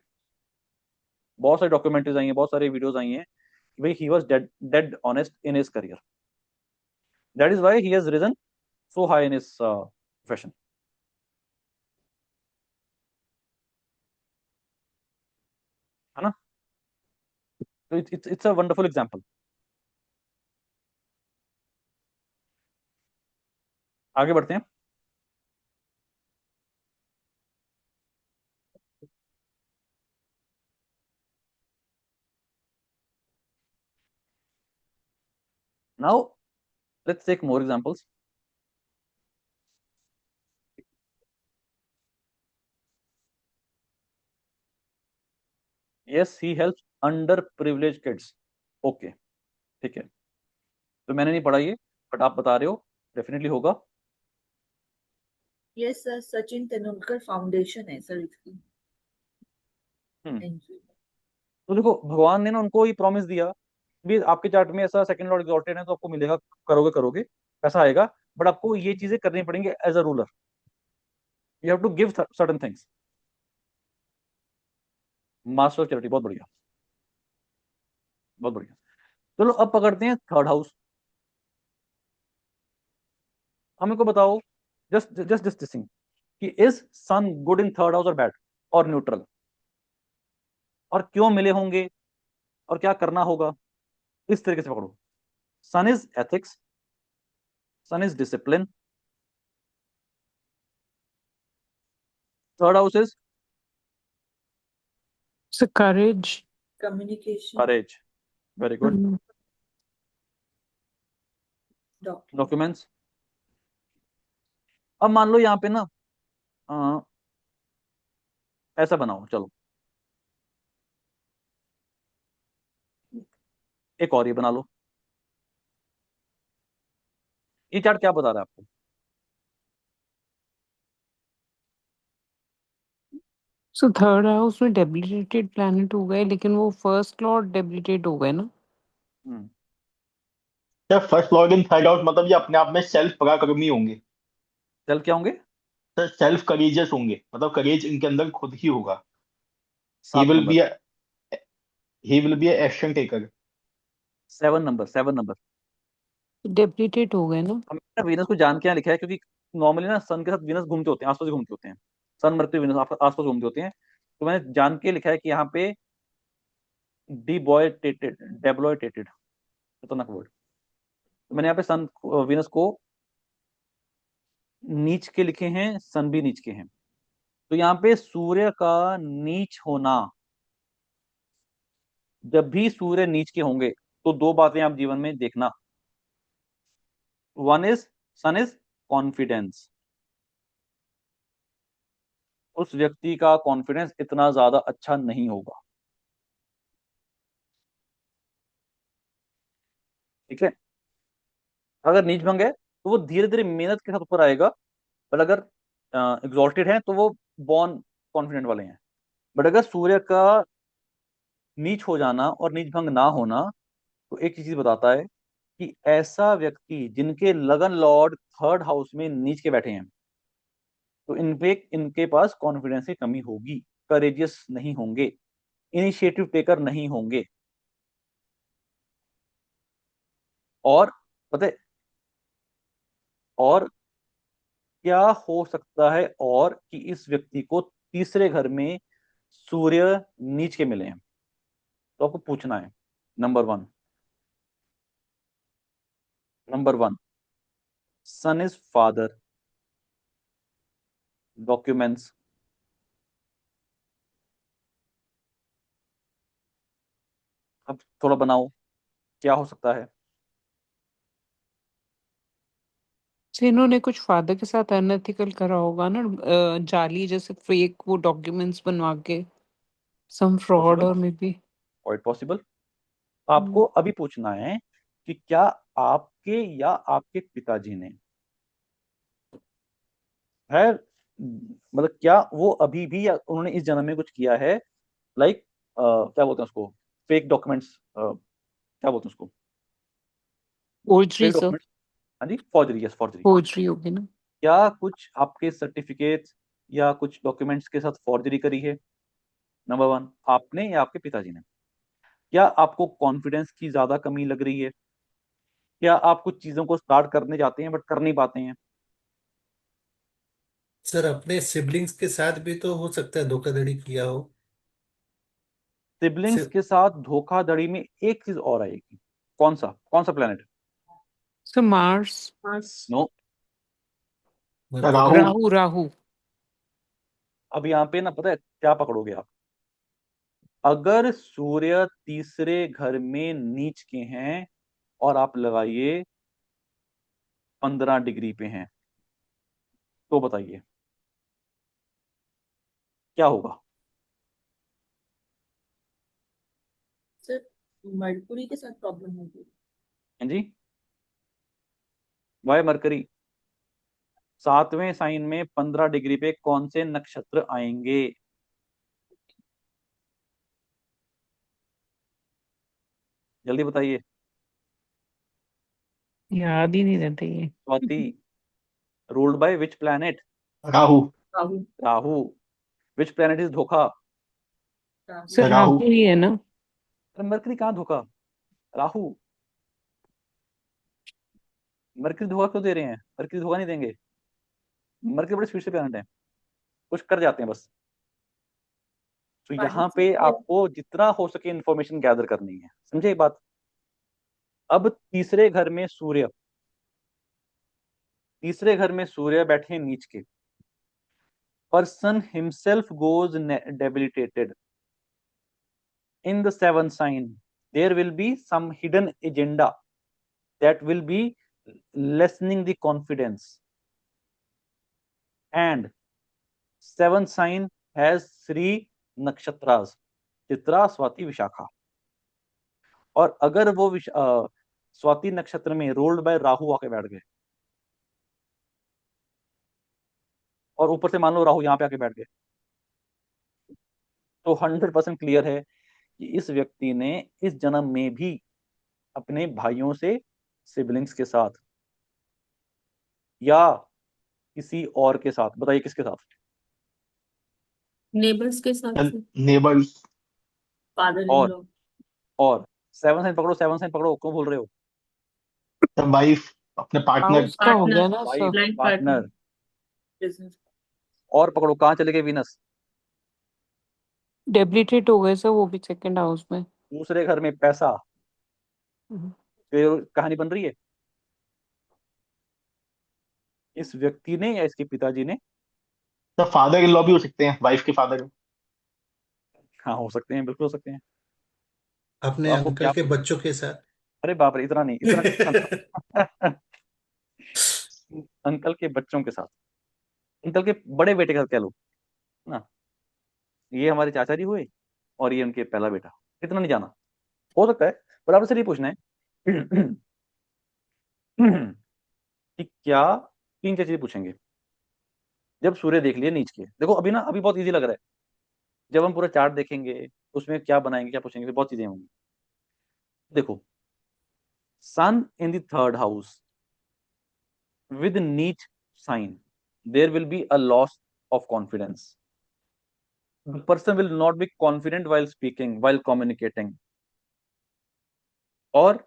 बहुत सारी डॉक्यूमेंट्रीज आई हैं, बहुत सारी वीडियोस आई हैं कि भाई he was dead honest in his career, that is why he has risen so high in his profession, है ना। तो इट्स अ वंडरफुल एग्जांपल। आगे बढ़ते हैं। Now let's take more examples. Yes, he helps under privilege kids, okay, ठीक है। तो मैंने नहीं पढ़ा ये, बट आप बता रहे हो, डेफिनेटली होगा। Yes sir, Sachin Tendulkar foundation है सर इसकी। NGO। तो देखो भगवान ने ना उनको ये प्रॉमिस दिया भी आपके चार्ट में ऐसा सेकंड लॉर्ड एग्जॉल्टेड है तो आपको मिलेगा, करोगे करोगे, पैसा आएगा, बट आपको ये चीजें करनी पड़ेंगी as a ruler, you have to give certain things. Master of charity, बहुत बढ़िया, बहुत बढ़िया। चलो अब पकड़ते हैं थर्ड हाउस। हमें को बताओ, जस्ट जस्ट जस्ट थिंग कि is sun good in third house और बैड और न्यूट्रल, और क्यों मिले होंगे और क्या करना होगा, इस तरीके से पकड़ो। Sun is ethics, sun is discipline, third house is So courage. Communication. Courage, very good. Documents. अब मान लो यहाँ पे ना अ, ऐसा बनाओ, चलो एक और ये बना लो। ये चार्ट क्या बता रहा है आपको? सो थर्ड हाउस में डेबिलिटेटेड प्लैनेट हो गए, लेकिन वो फर्स्ट लॉर्ड डेबिलिटेट हो गए ना। सर फर्स्ट लॉर्ड इन थर्ड हाउस मतलब ये अपने आप में सेल्फ पराक्रमी होंगे। सेल्फ क्या होंगे? सर सेल्फ करेजियस होंगे, मतलब करेज इनके अंदर खुद ही होगा। He 7 will number, be he will be action taker. 7 number, 7 number. Debilitate हो गए ना। हमने वीनस को जान के यहाँ लिखा है क्योंकि नॉर्मली ना सन के साथ वीनस घूमते होते हैं, आसपास ही घूमते होते हैं। सन मरकरी वीनस आसपास घूमते होते हैं। तो मैंने जान के लिखा है कि यहाँ पे डिबॉयटेटेड, डेब्लॉयटेटेड, खतरनाक वर्ड। तो मैंने यहाँ पे सन वीनस को नीच के लिखे हैं, सन भी नीच के हैं। तो यहाँ पे सूर्य का नीच होना, जब भी सूर्य नीच के होंगे तो दो बातें आप जीवन में देखना। One is sun is confidence. उस व्यक्ति का कॉन्फिडेंस इतना ज्यादा अच्छा नहीं होगा, ठीक है। अगर नीच भंग है तो वो धीरे धीरे मेहनत के साथ ऊपर आएगा। बट अगर एग्जॉल्टेड है तो वो बॉर्न कॉन्फिडेंट वाले हैं। बट अगर सूर्य का नीच हो जाना और नीच भंग ना होना, तो एक चीज बताता है कि ऐसा व्यक्ति जिनके लगन लॉर्ड थर्ड हाउस में नीच के बैठे हैं, तो इनपे इनके पास कॉन्फिडेंस की कमी होगी, करेजियस नहीं होंगे, इनिशिएटिव टेकर नहीं होंगे। और पता है और क्या हो सकता है, और कि इस व्यक्ति को तीसरे घर में सूर्य नीच के मिले हैं। तो आपको पूछना है, number one, sun is father, documents. अब थोड़ा बनाओ, क्या हो सकता है? तो इन्होंने कुछ फादर के साथ अनएथिकल करा होगा ना, जाली जैसे फेक वो डॉक्यूमेंट्स बनवा के, सम फ्रॉड पॉसिबल, और मे बी। Quite possible. आपको अभी पूछना है कि क्या आपके या आपके पिताजी ने है, मतलब क्या वो अभी भी या उन्होंने इस जन्म में कुछ किया है, लाइक क्या बोलते हैं उसको, फेक डॉक्यूमेंट्स, क्या बोलते हैं उसको, फोर्जरी फेक सर, डॉक्यूमेंट्स। हाँ जी, फॉर्जरी, यस फॉर्जरी। फोर्जरी होगी ना। क्या कुछ आपके सर्टिफिकेट्स या कुछ डॉक्यूमेंट्स के साथ फॉर्जरी करी है? नंबर वन, आपने या आपके पिताजी ने? क्या आपको कॉन्फिडेंस की ज्यादा कमी लग रही है? क्या आप कुछ चीजों को स्टार्ट करने जाते हैं बट कर नहीं पाते हैं? सर अपने सिबलिंग्स के साथ भी तो हो सकता है धोखाधड़ी किया हो। सिबलिंग्स सिर्फ के साथ धोखाधड़ी में एक चीज और आएगी। कौन सा planet? Sir Mars. No. Mercury. Rahu. Rahu, Rahu. अब यहाँ पे ना पता है क्या पकड़ोगे आप? अगर सूर्य तीसरे घर में नीच के हैं और आप लगाइए 15 डिग्री पे हैं, तो बताइए क्या होगा? सर मरकुरी के साथ प्रॉब्लम होगी। हाँ जी, वाय मरकरी 7वें साइन में 15 डिग्री पे कौन से नक्षत्र आएंगे? जल्दी बताइए। याद ही नहीं रहता ये। Swati. Ruled by which planet? Rahu. Rahu. Rahu. Which planet is धोखा? सर राहु। राहु ही है ना। अरे मरकरी कहाँ धोखा? राहु। मरकरी धोखा क्यों दे रहे हैं? मरकरी धोखा नहीं देंगे। मरकरी बड़े स्पीड से प्लैनेट है, कुछ कर जाते हैं बस। तो यहाँ पे आपको जितना हो सके इंफॉर्मेशन गैदर करनी है, समझे ये बात? अब तीसरे घर में सूर्य बैठे हैं नीच के। Person himself goes debilitated in the seventh sign. There will be some hidden agenda that will be lessening the confidence. And seventh sign has 3 nakshatras, Chitra, Swati, Vishakha. और अगर वो स्वाति नक्षत्र में रोल्ड बाय राहु आके बैठ गए, और ऊपर से मान लो राहु यहाँ पे आके बैठ गए, तो 100% क्लियर है कि इस व्यक्ति ने इस जन्म में भी अपने भाइयों से, सिबलिंग्स के साथ, या किसी और के साथ, बताइए किसके साथ? नेबर्स के साथ नेबर्स, फादर इन और लॉ, और 7 साइन पकड़ो, 7 साइन पकड़ो, क्यों बोल रहे हो? वाइफ, अपने पार्टनर, हाउस का हो पार्टनर, गया ना wife, sir. Life partner, partner, business, और पकड़ो, कहाँ चले गए? वीनस, डेबिलिटेट हो गए सर वो भी सेकंड हाउस में। दूसरे घर में पैसा। हम्म। फिर कहानी बन रही है, इस व्यक्ति ने या इसके पिताजी ने, तो फादर इन लॉ भी हो सकते हैं, वाइफ के फादर। हाँ हो सकते हैं, बिल्कुल हो सकते हैं। अपने तो आपको अंकल क्या, के बच्चों के साथ। अरे बाप रे, इतना नहीं, इतना अंकल के बच्चों के साथ, अंकल के बड़े बेटे का कह लो ना, ये हमारे चाचा जी हुए और ये उनके पहला बेटा, इतना नहीं जाना, हो सकता है। पर आपसे ये पूछना है कि क्या, 3-4 चीजें पूछेंगे जब सूर्य देख लिए नीच के। देखो अभी ना, अभी बहुत इजी लग रहा है, जब हम पूरा चार्ट देखेंगे उसमें क्या बनाएंगे, क्या पूछेंगे, फिर बहुत चीजें होंगी। देखो, sun in the 3rd house with niche sign, there will be a loss of confidence. The person will not be confident while speaking, while communicating. और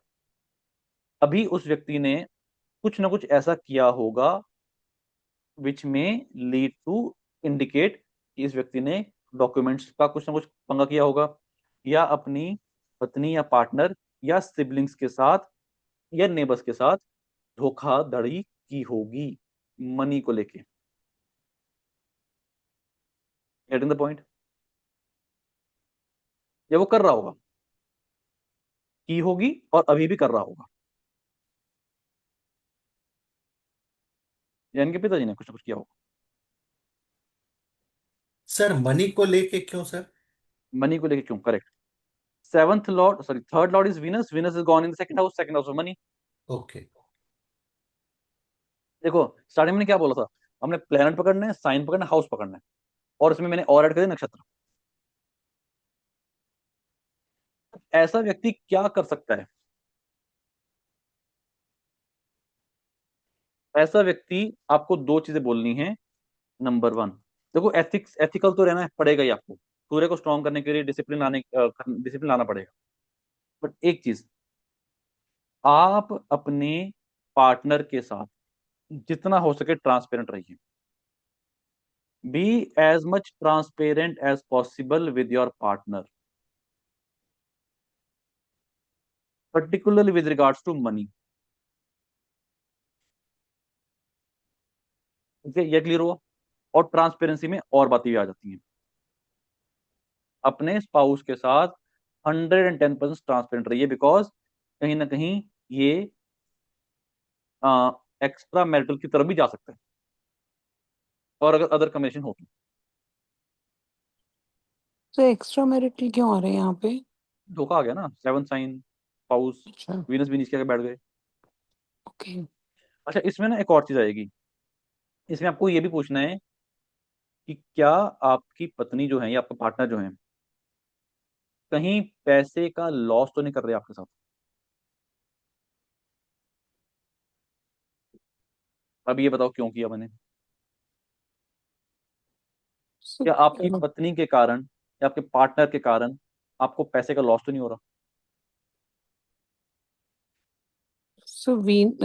अभी उस व्यक्ति ने कुछ ना कुछ ऐसा किया होगा which may lead to indicate कि इस व्यक्ति ने डॉक्यूमेंट्स का कुछ ना कुछ पंगा किया होगा, या अपनी पत्नी या पार्टनर या सिबलिंग्स के साथ या नेबर्स के साथ धोखाधड़ी की होगी मनी को लेके। Getting the point? या वो कर रहा होगा, की होगी और अभी भी कर रहा होगा, या इनके पिताजी ने कुछ ना कुछ किया होगा। सर मनी को लेके क्यों सर? मनी को लेके क्यों? Correct. 7th Lord, sorry 3rd Lord is Venus, Venus is gone in the second house of money. Okay. देखो स्टार्टिंग में क्या बोला था, हमने प्लैनेट पकड़ना है, साइन पकड़ना है, हाउस पकड़ना है, और इसमें मैंने और ऐड कर दिया नक्षत्र। ऐसा व्यक्ति क्या कर सकता है? ऐसा व्यक्ति, आपको 2 चीजें बोलनी है। नंबर 1, देखो एथिकल तो रहना पड़ेगा ही आपको, सूर्य को स्ट्रॉन्ग करने के लिए डिसिप्लिन लाना पड़ेगा। बट एक चीज, आप अपने पार्टनर के साथ जितना हो सके ट्रांसपेरेंट रहिए। Be as much transparent as possible with your partner, particularly with regards to money. Okay, ये क्लियर हुआ? और ट्रांसपेरेंसी में और बातें भी आ जाती हैं। अपने स्पाउस के साथ 110% ट्रांसपेरेंट रहिए, बिकॉज कहीं ना कहीं ये एक्स्ट्रा मैरिटल की तरफ भी जा सकता है, और अगर अदर कम्बिनेशन हो तो एक्स्ट्रा मैरिटल क्यों आ रहे हैं यहाँ पे? धोखा आ गया ना। 7 साइन, स्पाउस, अच्छा, वीनस भी नीचे आके बैठ गए। ओके। अच्छा, इसमें ना एक और चीज आएगी, इसमें आपको ये भी पूछना है कि क्या आपकी पत्नी जो है या आपका पार्टनर जो है कहीं पैसे का लॉस तो नहीं कर रहे आपके साथ? अब ये बताओ क्यों किया मैंने? क्या आपकी पत्नी के कारण या आपके पार्टनर के कारण आपको पैसे का लॉस तो नहीं हो रहा? सो वीन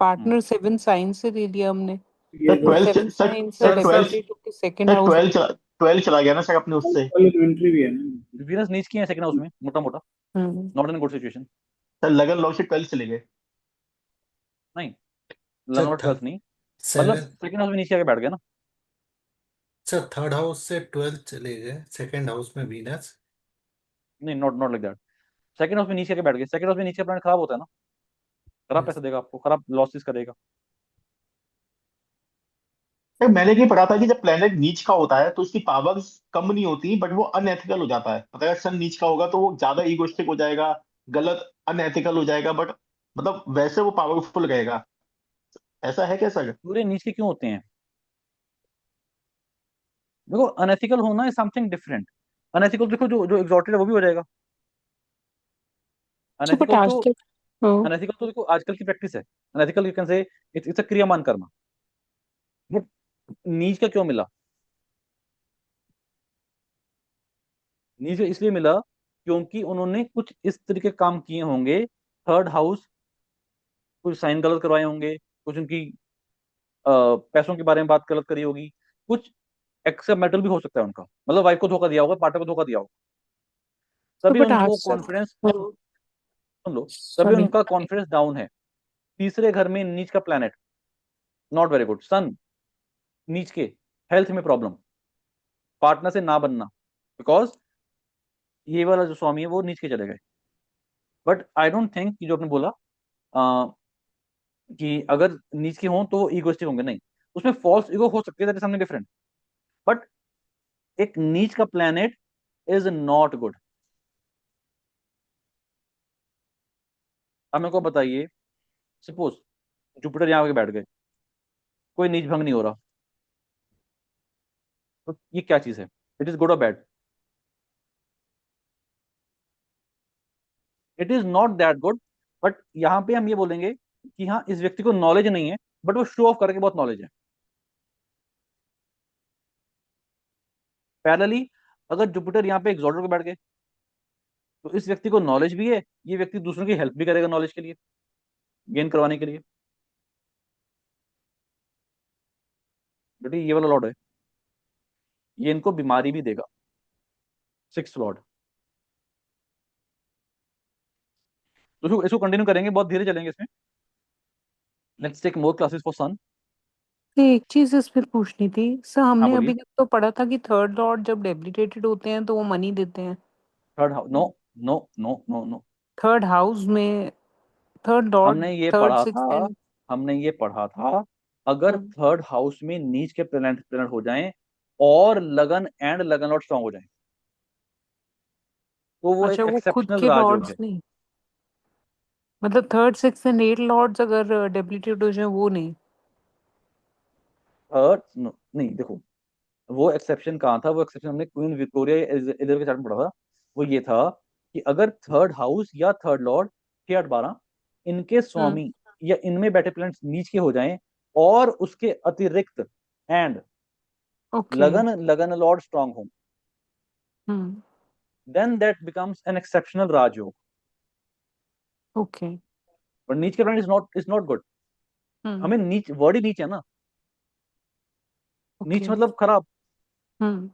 पार्टनर 7 साइन से ले लिया हमने, सर वो 12 7 सर साइन से सर 12 डेबिलिटेट होके सेकंड सर हाउस 12 चला गया ना सर अपने उससे। इन्वेंट्री भी है ना। वीनस नीच की है सेकंड हाउस में, मोटा मोटा, में। Not in good situation. Sir लगन लॉ से 12 चले गए। नहीं, सर लगन और 12 नहीं, मतलब 7 सेकंड हाउस में नीचे आके बैठ गया ना। सर 3rd हाउस से 12 चले गए, 2nd हाउस में वीनस। नहीं, not not like that. Second house में नीचे आके बैठ गए, सेकंड हाउस में नीचे प्लैनेट खराब होता है ना। खराब पैसा देगा आपको, खराब लॉसेस करेगा। तो मैंने ये पढ़ा था कि जब प्लेनेट नीच का होता है तो उसकी पावर्स कम नहीं होती, बट वो अनएथिकल हो जाता है। मतलब अगर सन नीच का होगा तो वो ज्यादा इगोइस्टिक हो जाएगा, गलत अनएथिकल हो जाएगा, बट मतलब वैसे वो पावरफुल रहेगा। ऐसा है क्या सर? सूर्य नीच के क्यों होते हैं? देखो, अनएथिकल होना इज समथिंग डिफरेंट। अनएथिकल देखो, जो जो एग्जॉल्टेड है वो भी हो जाएगा। अच्छा बट अनएथिकल तो, आजकल हाँ अनएथिकल तो देखो आजकल की प्रैक्टिस है। Unethical you can say it's it's a kriyaman karma. वो नीच का क्यों मिला? नीच इसलिए मिला क्योंकि उन्होंने कुछ इस तरीके के काम किए होंगे। थर्ड हाउस, कुछ साइन गलत करवाए होंगे, कुछ उनकी पैसों के बारे में बात गलत करी होगी, कुछ एक्सेप्ट मेटल भी हो सकता है उनका, मतलब वाइफ को धोखा दिया होगा, पार्टनर को धोखा दिया होगा। तो तभी बट उनको आज कॉन्फिडेंस, सुन लो, तभी सॉरी उनका कॉन्फिडेंस डाउन है। तीसरे घर में नीच का प्लैनेट, नॉट वेरी गुड। सन नीच के, हेल्थ में प्रॉब्लम, पार्टनर से ना बनना, बिकॉज ये वाला जो स्वामी है वो नीच के चले गए। बट आई डोंट थिंक कि जो आपने बोला अ, कि अगर नीच के हों तो ईगोइस्टिक होंगे, नहीं। उसमें फॉल्स ईगो हो सकती है, that is something different. But एक नीच का प्लैनेट इज नॉट गुड। अब मेरे को बताइए, सपोज जुपिटर यहाँ आके बैठ गए, कोई नीच भंग नहीं हो रहा, तो ये क्या चीज है? इट इज गुड और bad? It is not that good. But यहाँ पे हम ये बोलेंगे कि हाँ, इस व्यक्ति को नॉलेज नहीं है, बट वो शो ऑफ करके बहुत नॉलेज है। पैरेलली, अगर जुपिटर यहाँ पे एग्जॉल्टेड को बैठ गए, तो इस व्यक्ति को नॉलेज भी है, ये व्यक्ति दूसरों की हेल्प भी करेगा नॉलेज के लिए, गेन करवाने के लिए। बेटी ये वाला लॉर्ड है, ये इनको बीमारी भी देगा। Six lord. तो इसको कंटिन्यू करेंगे, बहुत धीरे चलेंगे इसमें। Let's take more classes for sun. एक चीज इस पर पूछनी थी सर, हाँ हमने बोलिए। अभी तक तो पढ़ा था कि थर्ड लॉर्ड जब डेबिलिटेटेड होते हैं तो वो मनी देते हैं। Third house, no no no no no. Third house में थर्ड लॉर्ड हमने ये थर्ड पढ़ा सिक्स था, एंड हमने ये पढ़ा था, अगर थर्ड हाउस में नीच के प्लेनेट प्लेनेट हो जाएं और लगन एंड लगन लॉर्ड स्ट्रांग हो जाएं, तो वो एक अच्छा वो खुद एक्सेप्शनल के राजयोग लॉर्ड्स है। नहीं, मतलब third six and eight lords अगर डेबिलिटेटेड हो जाए वो नहीं। थर्ड नहीं, देखो, वो एक्सेप्शन कहाँ था? वो एक्सेप्शन हमने क्वीन विक्टोरिया इधर के चार्ट में पढ़ा था। वो ये था कि अगर थर्ड हाउस या थर्ड लॉर्ड 6 8 12 इनके हम्म स्वामी या इनमें बैठे प्लैनेट्स नीच के हो जाएं, और उसके अतिरिक्त एंड ओके लगन लगन लॉर्ड स्ट्रांग हो, hmm then that becomes an exceptional rajyog. Okay but नीच के planet is not good. Hmm हमें नीच, वर्ड ही नीच है ना। नीच ओके मतलब खराब। हम्म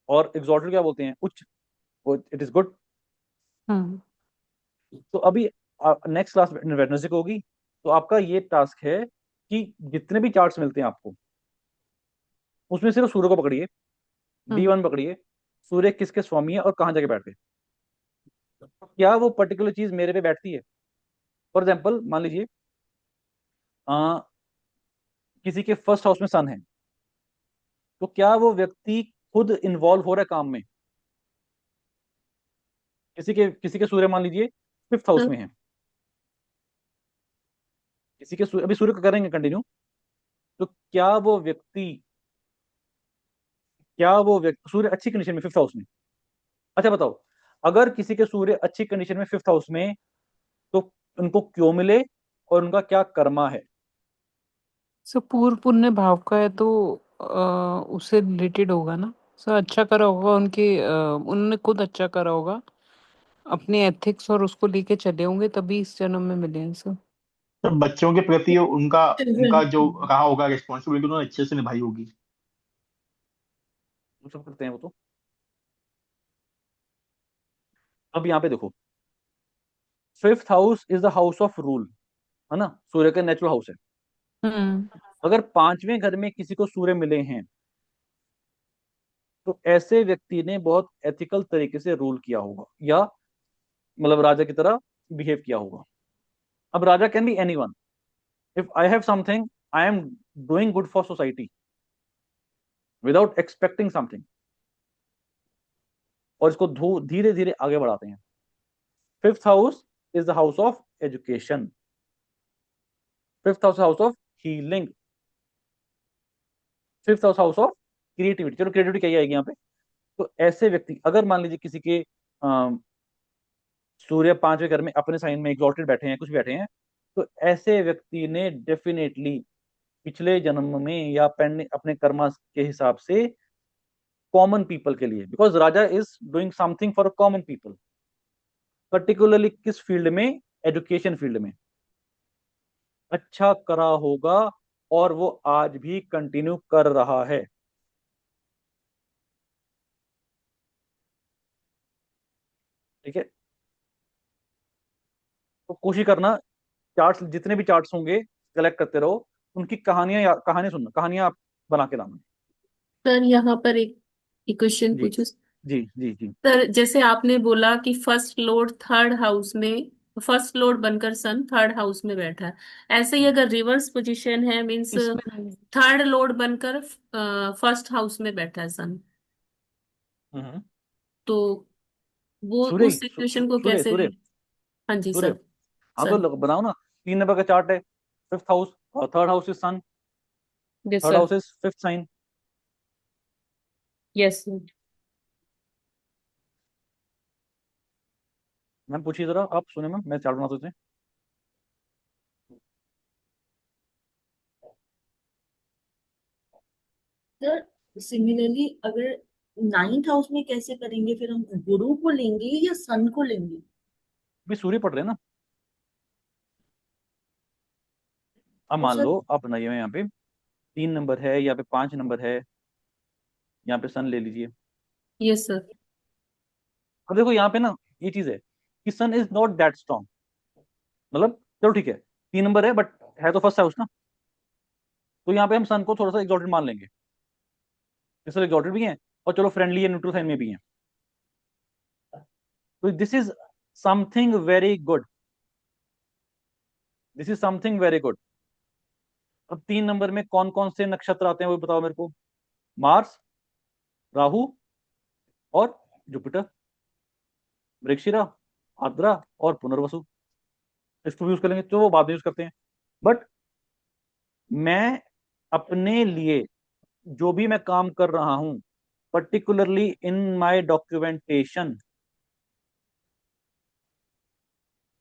और एग्जॉल्टेड क्या बोलते हैं? उच्च। It is good. हम्म तो अभी नेक्स्ट क्लास वेडनेसडे को होगी, तो आपका ये टास्क है कि जितने भी चार्ट्स मिलते हैं आपको, उसमें सिर्फ सूर्य को पकड़िए, डी हम्म वन पकड़िए, सूर्य किसके स्वामी है और कहाँ जाके बैठ गए, क्या वो पर्टिकुलर चीज मेरे पे बैठती है। फॉर एग्जाम्पल मान लीजिए अ, किसी के फर्स्ट हाउस में सन है, तो क्या वो व्यक्ति खुद इन्वॉल्व हो रहा है काम में? किसी के सूर्य मान लीजिए फिफ्थ हाउस में है, किसी के सूर्य, अभी सूर्य को करेंगे कंटिन्यू, तो क्या वो व्यक्ति सूर्य अच्छी कंडीशन में फिफ्थ हाउस में? अच्छा बताओ, अगर किसी के सूर्य अच्छी कंडीशन में फिफ्थ हाउस में, तो उनको क्यों मिले और उनका क्या कर्मा है? सो पूर्व पुण्य भाव का है तो उससे रिलेटेड होगा ना सर, अच्छा करा होगा उनके उन्होंने खुद अच्छा करा होगा अपने एथिक्स और उसको लेके चले होंगे तभी इस जन्म में मिले हैं सर। तो बच्चों के प्रति उनका उनका Children. जो रहा होगा रिस्पॉन्सिबिलिटी, उन्होंने अच्छे से निभाई होगी। वो सब करते हैं वो तो। अब यहाँ पे देखो, fifth house is the house of rule, है ना, सूर्य का नेचुरल हाउस है। हम्म अगर पांचवें घर में किसी को सूर्य मिले हैं, तो ऐसे व्यक्ति ने बहुत एथिकल तरीके से रूल किया होगा, या मतलब राजा की तरह बिहेव किया होगा। अब raja can be anyone. If I have something, I am doing good for society without expecting something, और इसको धीरे धीरे आगे बढ़ाते हैं. Fifth house is the house of education. Fifth house of healing. Fifth house of creativity. चलो creativity क्या आएगी यहाँ पे. तो ऐसे व्यक्ति, अगर मान लीजिए किसी के सूर्य 5वें घर में अपने साइन में एग्जॉल्टेड बैठे हैं, कुछ बैठे हैं, तो ऐसे व्यक्ति ने डेफिनेटली पिछले जन्म में या अपने कर्मा के हिसाब से कॉमन पीपल के लिए, because Raja is doing something for common people, particularly किस फील्ड में, एजुकेशन फील्ड में अच्छा करा होगा, और वो आज भी कंटिन्यू कर रहा है. ठीक है. तो कोशिश करना, चार्ट्स जितने भी चार्ट्स होंगे कलेक्ट करते रहो, उनकी कहानियां सुनना, कहानियां आप बना के लाना. सर यहाँ पर एक क्वेश्चन जी पूछूं. जी जी जी. सर जैसे आपने बोला कि फर्स्ट लॉर्ड थर्ड हाउस में, फर्स्ट लॉर्ड बनकर सन थर्ड हाउस में बैठा है, ऐसे ही अगर रिवर्स पोजीशन है, मींस इसमें नहीं. थर्ड लॉर्ड बनकर फर्स्ट हाउस में बैठा है सन, हम्म. तो वो सूर्य उस सिचुएशन को सूर्य कैसे सूर्य हाँ जी सूर्य. सर. हाँ तो सर बनाओ ना, 3 नंबर का चार्ट है. फिफ्थ हाउस और third house is sun. Yes third sir. House is fifth sign. Yes sir. Ma'am पूछिए जरा, आप सुने मैम, मैं चार्ट बना देते हैं. सर सिमिलरली अगर नाइन्थ हाउस में कैसे करेंगे, फिर हम गुरु को लेंगे या सन को लेंगे? भी सूर्य पढ़ रहे हैं ना. अब तो मान सर लो आप बनाइए, यहाँ पे 3 नंबर है, यहाँ पे 5 नंबर है, यहाँ पे सन ले लीजिए. Yes sir. अब देखो यहाँ पे ना ये चीज है कि सन इज नॉट दैट स्ट्रॉन्ग. मतलब चलो ठीक है, 3 नंबर है बट है तो फर्स्ट हाउस ना, तो यहाँ पे हम सन को थोड़ा सा एक्सॉल्टेड मान लेंगे. इस एक्सॉल्टेड भी है, और चलो फ्रेंडली है, न्यूट्रल साइन में भी है. तो this is something very good. This is something very good. अब 3 नंबर में कौन कौन से नक्षत्र आते हैं वो बताओ मेरे को. मार्स, राहु और जुपिटर, मृगशिरा, आर्द्रा और पुनर्वसु. इसको भी यूज करेंगे, तो वो बाद में यूज करते हैं. बट मैं अपने लिए जो भी मैं काम कर रहा हूं, particularly in my documentation,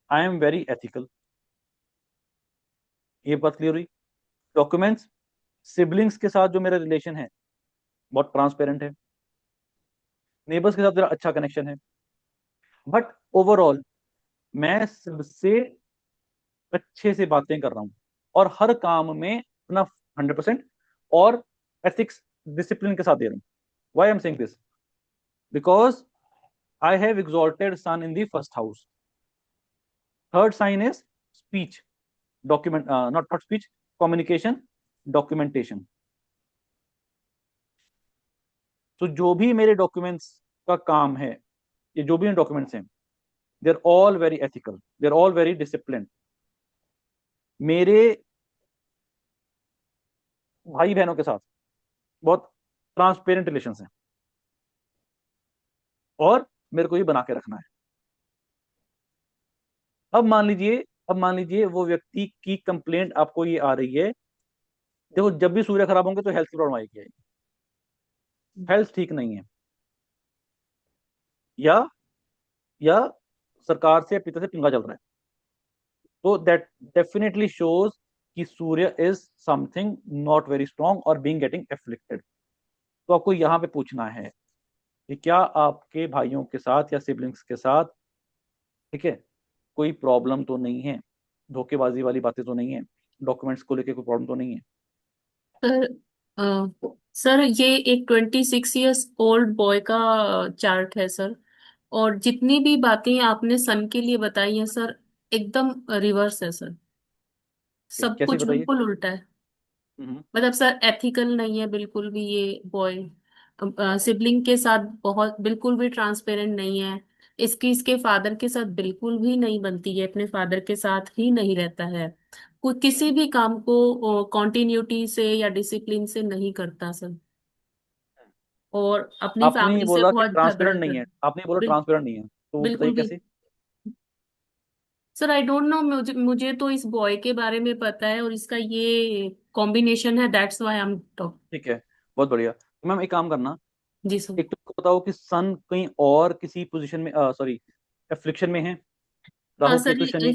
I am very ethical. ये बात क्लियर हुई. डॉक्यूमेंट्स, सिबलिंग्स के साथ जो मेरा रिलेशन है बहुत ट्रांसपेरेंट है. नेबर्स के साथ मेरा अच्छा कनेक्शन है. बट ओवरऑल मैं सबसे अच्छे से बातें कर रहा हूं, और हर काम में अपना 100% और एथिक्स, डिसिप्लिन के साथ दे रहा हूं. Why I am saying this? Because I have exalted sun in the first house. Third sign is speech, document, not speech, communication, documentation. तो जो भी मेरे डॉक्यूमेंट्स का काम है, ये जो भी डॉक्यूमेंट्स हैं, they are all very ethical, they are all very discipline. मेरे भाई बहनों के साथ बहुत ट्रांसपेरेंट रिलेशन है, और मेरे को ये बना के रखना है. अब मान लीजिए वो व्यक्ति की कंप्लेंट आपको ये आ रही है. देखो जब भी सूर्य खराब होंगे तो हेल्थ की प्रॉब्लम आएगी. हेल्थ ठीक नहीं है, या या सरकार से, पिता से पंगा चल रहा है, तो दैट डेफिनेटली शोज कि सूर्य is something not very strong और बीइंग गेटिंग एफ्लिक्टेड. तो आपको यहाँ पे पूछना है कि क्या आपके भाइयों के साथ या सिबलिंग्स के साथ, ठीक है, कोई प्रॉब्लम तो नहीं है, धोखेबाजी वाली बातें तो नहीं है, डॉक्यूमेंट्स को लेके कोई प्रॉब्लम तो नहीं है. सर सर ये एक 26 ईयर्स ओल्ड बॉय का चार्ट है सर, और जितनी भी बातें आपने सन के लिए बताई हैं सर, एकदम रिवर्स है सर. सब कैसे कुछ बताइए. बिल्कुल उल्टा है. हम्म. मतलब सर एथिकल नहीं है बिल्कुल भी ये बॉय. सिबलिंग के साथ बहुत बिल्कुल भी ट्रांसपेरेंट नहीं है. इसकी इसके फादर के साथ बिल्कुल भी नहीं बनती है, अपने फादर के साथ ही नहीं रहता है, कोई किसी भी काम को कॉन्टिन्यूटी से या डिसिप्लिन से नहीं करता सर, और अपनी आपने ये फैमिली से बोला कि बहुत झगड़ा ट्रांसपेरेंट नहीं कर। है, आपने ये बोला बिल, ट्रांसपेरेंट नहीं है, तो वो बताइए बिल्कुल भी कैसे? सर, आई डोंट नो, मुझे तो इस बॉय के बारे में पता है और इसका ये कॉम्बिनेशन है, that's why I am talk. ठीक है, बहुत बढ़िया। तो मैम एक काम करना, जी सर। एक तो बताओ कि सन कहीं और किसी पोजीशन में, सॉरी, एफ्लिक्शन में है, हाँ राहु सर, केतु शनि?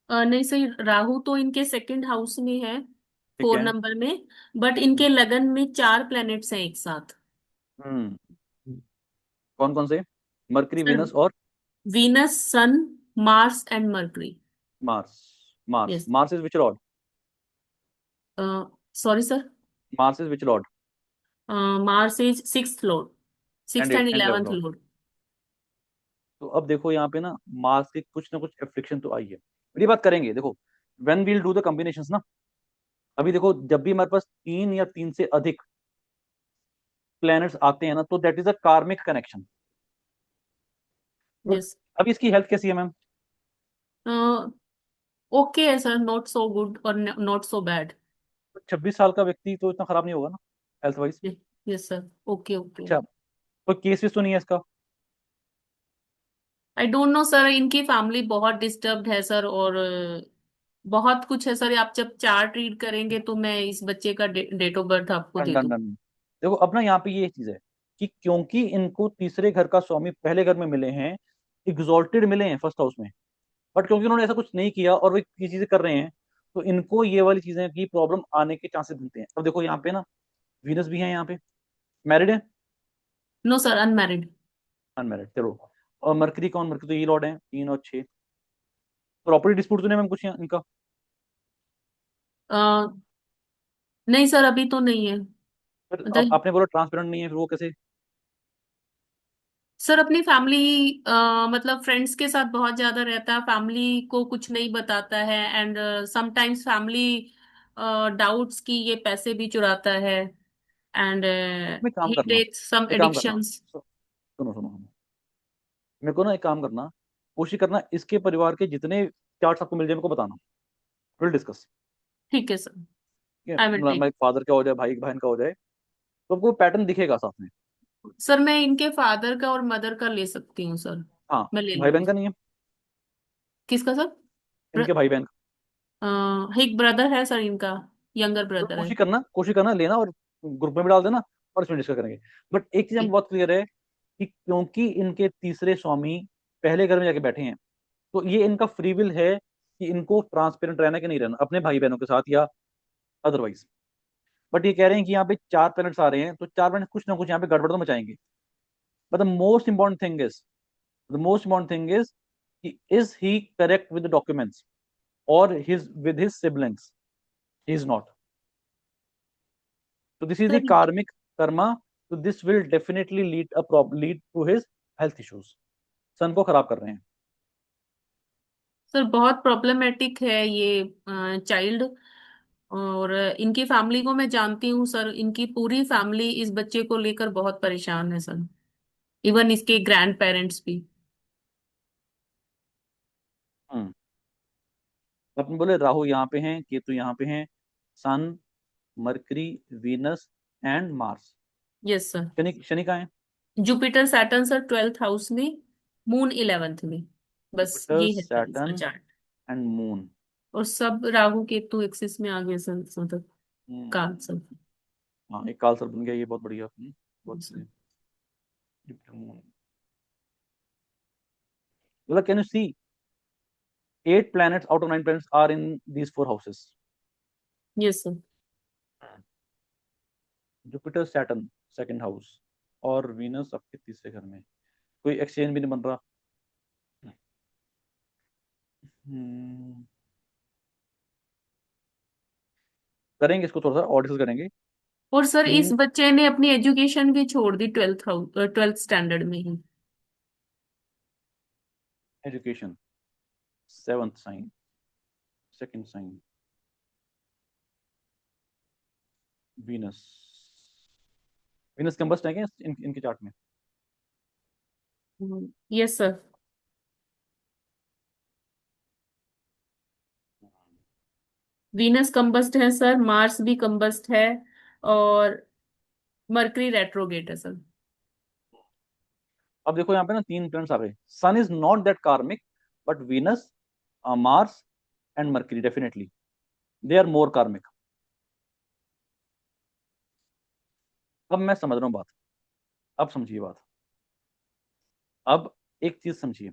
नहीं सर, राहु तो इनके सेकंड हाउस में है, ठीक 4 नंबर में, बट इनके लगन में 4 प्लैनेट्स हैं एक साथ। हम्म कौन कौन से? मरकरी, सर, वीनस और Venus, sun, Mars and Mercury. Mars. Mars yes. Mars is which lord? Sorry sir, Mars is which lord? Mars is 6th lord, and six and and 11 eleventh lord. Lord. तो अब देखो यहाँ पे ना, Mars की कुछ ना कुछ एफ्लिक्शन तो आई है, मेरी बात करेंगे। देखो, when we'll do the combinations ना, अभी देखो जब भी हमारे पास 3 या 3 से अधिक प्लैनेट्स आते हैं ना, तो that is a karmic connection. Yes. अभी इसकी हेल्थ कैसी है मैम? ओके है सर, नॉट सो गुड और नॉट सो बैड। 26 साल का व्यक्ति तो इतना खराब नहीं होगा ना, health wise? Yes sir, okay okay. अच्छा, कोई केस वेस तो नहीं है इसका? आई डोंट नो सर, इनकी फैमिली बहुत डिस्टर्ब्ड है सर, और बहुत कुछ है सर, आप जब चार्ट रीड करेंगे तो मैं इस बच्चे का डेट ऑफ बर्थ आपको डन दे डन दूँ। डन। देखो अब ना यहाँ पे ये चीज है कि क्योंकि इनको तीसरे घर का स्वामी पहले घर में मिले हैं, एग्जॉल्टेड मिले हैं फर्स्ट हाउस में, बट क्योंकि उन्होंने ऐसा कुछ नहीं किया और वो ये चीजें कर रहे हैं, तो इनको ये वाली चीजें की प्रॉब्लम आने के चांसेस बनते हैं। अब देखो यहाँ पे ना, वीनस भी है यहाँ पे, मैरिड है? No sir, unmarried. अनमैरिड, चलो। और मरकरी कौन? मरकरी तो ये लॉर्ड है, 3 और 6। प्रॉपर्टी डिस्प्यूट तो नहीं मैम कुछ इनका? नहीं सर, अभी तो नहीं है। फिर मतलब आपने बोला ट्रांसपेरेंट नहीं है, फिर वो कैसे? सर, अपनी फैमिली, मतलब फ्रेंड्स के साथ बहुत ज्यादा रहता है, फैमिली को कुछ नहीं बताता है, एंड समटाइम्स फैमिली डाउट्स की ये पैसे भी चुराता है, एंड में काम ही करना, टेक्स सम एक काम करना, एडिक्शंस। सुनो सुनो, मेरे को ना एक काम करना, कोशिश करना इसके परिवार के जितने चार्ट्स आपको मिल जाए मेरे को बताना, विल डिस्कस। ठीक है सर, ठीक है, आई विल टेक। मेरे फादर का हो जाए, भाई बहन का हो जाए, तो आपको पैटर्न दिखेगा साथ में। सर, मैं इनके फादर का और मदर का ले सकती हूँ सर, हाँ, मैं ले भाई बहन लूंगी। का नहीं है? किसका सर? इनके भाई बहन का? एक ब्रदर है सर इनका, यंगर तो ब्रदर है। कोशिश करना लेना, और ग्रुप में भी डाल देना, और इसमें डिस्कस करेंगे। बट एक चीज हमें बहुत क्लियर है कि क्योंकि इनके तीसरे स्वामी पहले घर में जाके बैठे हैं, तो ये इनका फ्री विल है कि इनको ट्रांसपेरेंट रहना कि नहीं रहना अपने भाई बहनों के साथ या अदरवाइज। बट ये कह रहे हैं कि यहाँ पे 4 प्लैनेट्स आ रहे हैं, तो 4 प्लैनेट कुछ ना कुछ यहाँ पे गड़बड़ तो मचाएंगे। But the most important thing is कि is he correct with the documents, और his with his siblings he is not. So this is the sir karmic karma. So this will definitely lead to his health issues. सन को खराब कर रहे हैं। Sir बहुत problematic है ये child, और इनकी फैमिली को मैं जानती हूँ सर, इनकी पूरी फैमिली इस बच्चे को लेकर बहुत परेशान है सर, इवन इसके ग्रैंड पेरेंट्स भी। हम्म अपन बोले राहु यहाँ पे हैं, केतु यहाँ पे हैं, sun, Mercury, Venus and Mars. Yes sir. Shani Shani कहाँ है? Jupiter Saturn sir 12th house में, मून 11th में, बस जुपिटर, ये है सर इसका सैटर्न चार्ट। And moon. और सब राहु केतु एक्सिस में आ गए सर, मतलब काल सर। हाँ, एक काल सर्प बन गया, ये बहुत बढ़िया। बहुत बढ़िया। जुपिटर, मून, मतलब can you see 8 planets out of 9 planets are in these 4 houses. Yes sir. Jupiter, Saturn second house, और वीनस आपके तीसरे घर में, कोई एक्सचेंज भी नहीं बन रहा। हम्म, करेंगे इसको थोड़ा सा और डिस्कस करेंगे। और सर, इस तीन बच्चे ने अपनी एजुकेशन भी छोड़ दी 12th स्टैंडर्ड में ही। Education, 7th sign, second sign, Venus. Venus combust है क्या इनके चार्ट में? Yes sir. वीनस कंबस्ट है सर, मार्स भी कंबस्ट है, और मरकरी रेट्रोगेट है सर। अब देखो यहाँ पे ना 3 प्लैनेट्स आ गए। Sun is not that karmic, but Venus, Mars and Mercury definitely they are more karmic. अब मैं समझ रहा हूँ बात, अब समझिए बात। अब एक चीज समझिए,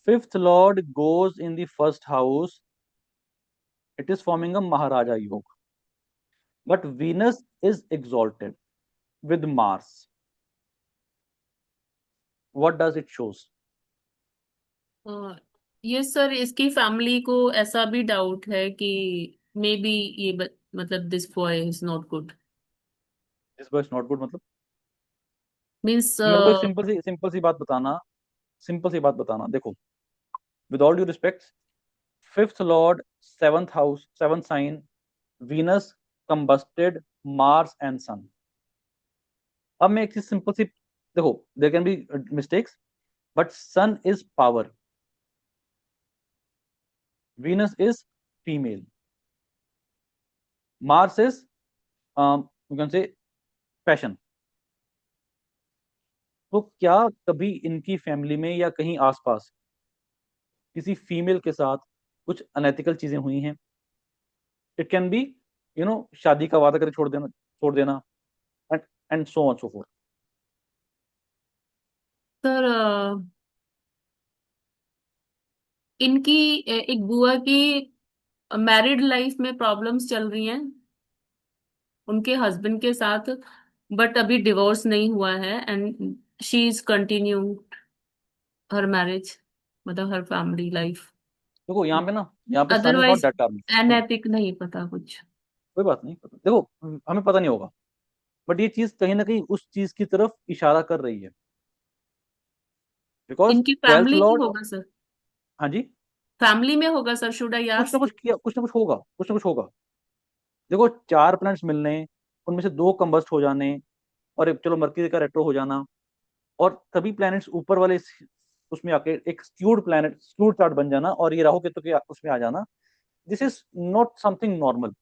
5th lord goes in the first house, it is forming a maharaja yog, but Venus is exalted with Mars. What does it shows? Yes sir, इसकी फैमिली को ऐसा भी डाउट है कि मे बी ये मतलब this boy is not good. This boy is not good मतलब? Means मेरे को एक सिंपल सी बात बताना, सिंपल सी बात बताना। देखो, with all due respect, 5th lord, 7th house, 7th sign, Venus combusted Mars and sun. अब मैं एक चीज सिंपल सी, देखो, there can be mistakes, but sun is power, Venus is female, Mars is you can say passion. तो क्या कभी इनकी फैमिली में या कहीं आसपास किसी फीमेल के साथ कुछ अनएथिकल चीजें हुई हैं? इट कैन बी, शादी का वादा करके छोड़ देना, and so on so fourth. Sir इनकी एक बुआ की मैरिड लाइफ में प्रॉब्लम्स चल रही हैं उनके हस्बैंड के साथ, बट अभी डिवोर्स नहीं हुआ है, and she is continue her marriage, मतलब हर फैमिली लाइफ। देखो यहाँ पे ना, यहाँ पे सन इज नॉट अदरवाइज दैट कार्मिक। अनएथिक नहीं पता कुछ। कोई बात नहीं, देखो, हमें पता नहीं होगा, बट ये चीज कहीं ना कहीं उस चीज की तरफ इशारा कर रही है, बिकॉज इनकी 12th फैमिली में लॉर्ड। होगा सर, हाँ जी, फैमिली में होगा सर, शुड आई कुछ ना आस्क? कुछ किया, कुछ ना कुछ होगा, कुछ ना कुछ होगा। देखो, 4 प्लैनेट्स मिलने, उनमें से 2 कंबस्ट हो जाने, और चलो मरकरी का रेट्रो हो जाना, और सभी प्लैनेट्स ऊपर वाले उसमें आके एक स्क्यूड प्लैनेट, स्क्यूड चार्ट बन जाना, और ये राहु केतु के उसमें आ जाना, this is not something normal.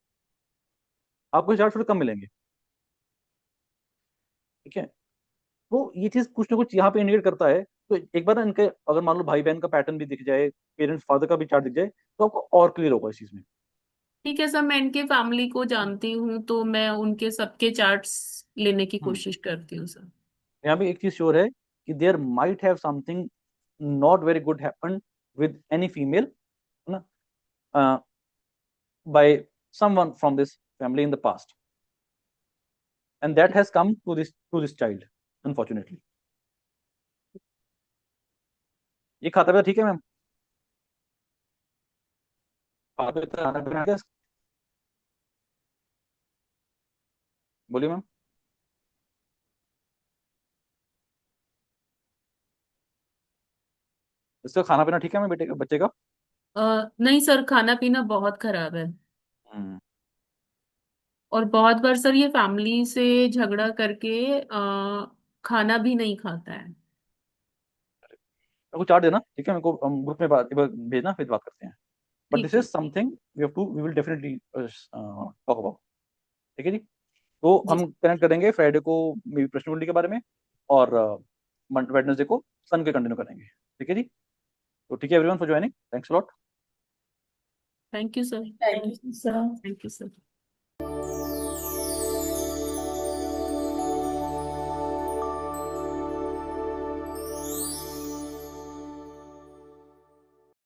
आपको ये चार्ट थोड़े कम मिलेंगे, ठीक है? तो ये चीज कुछ ना कुछ यहाँ पे इंडिकेट करता है। तो एक बार ना इनके, अगर मान लो भाई बहन का पैटर्न भी दिख जाए, पेरेंट्स फादर का भी चार्ट दिख जाए, तो आपको और क्लियर होगा इस चीज में। ठीक है सर, मैं इनके फैमिली को जानती हूँ तो मैं उनके सबके चार्ट्स लेने की हम्म कोशिश करती हूँ सर। यहाँ पे एक चीज श्योर है कि there might have something not very good happen with any female, है ना, by someone from this family in the past, and that has come to this child unfortunately. ये खाता पीता ठीक है मैम? खाता पीता खाना पीना क्या? बोलिए मैम। इसका खाना पीना ठीक है मैम, बेटे का, बच्चे का? नहीं सर, खाना पीना बहुत खराब है, हम्म और बहुत बार सर ये फैमिली से झगड़ा करके खाना भी नहीं खाता है। मेरे को चार्ट देना, ठीक है? मेरे को ग्रुप में बात, एक बार भेजना, फिर बात करते हैं। बट दिस ठीक है। Is something we will definitely talk about, ठीक है जी? तो जी हम कनेक्ट करेंगे फ्राइडे को मे बी प्रश्न के बारे में, और वेडनेसडे को सन के कंटिन्यू करेंगे, ठीक है जी? तो ठीक है everyone for joining, thanks a lot. Thank you sir. Thank you sir. Thank you sir.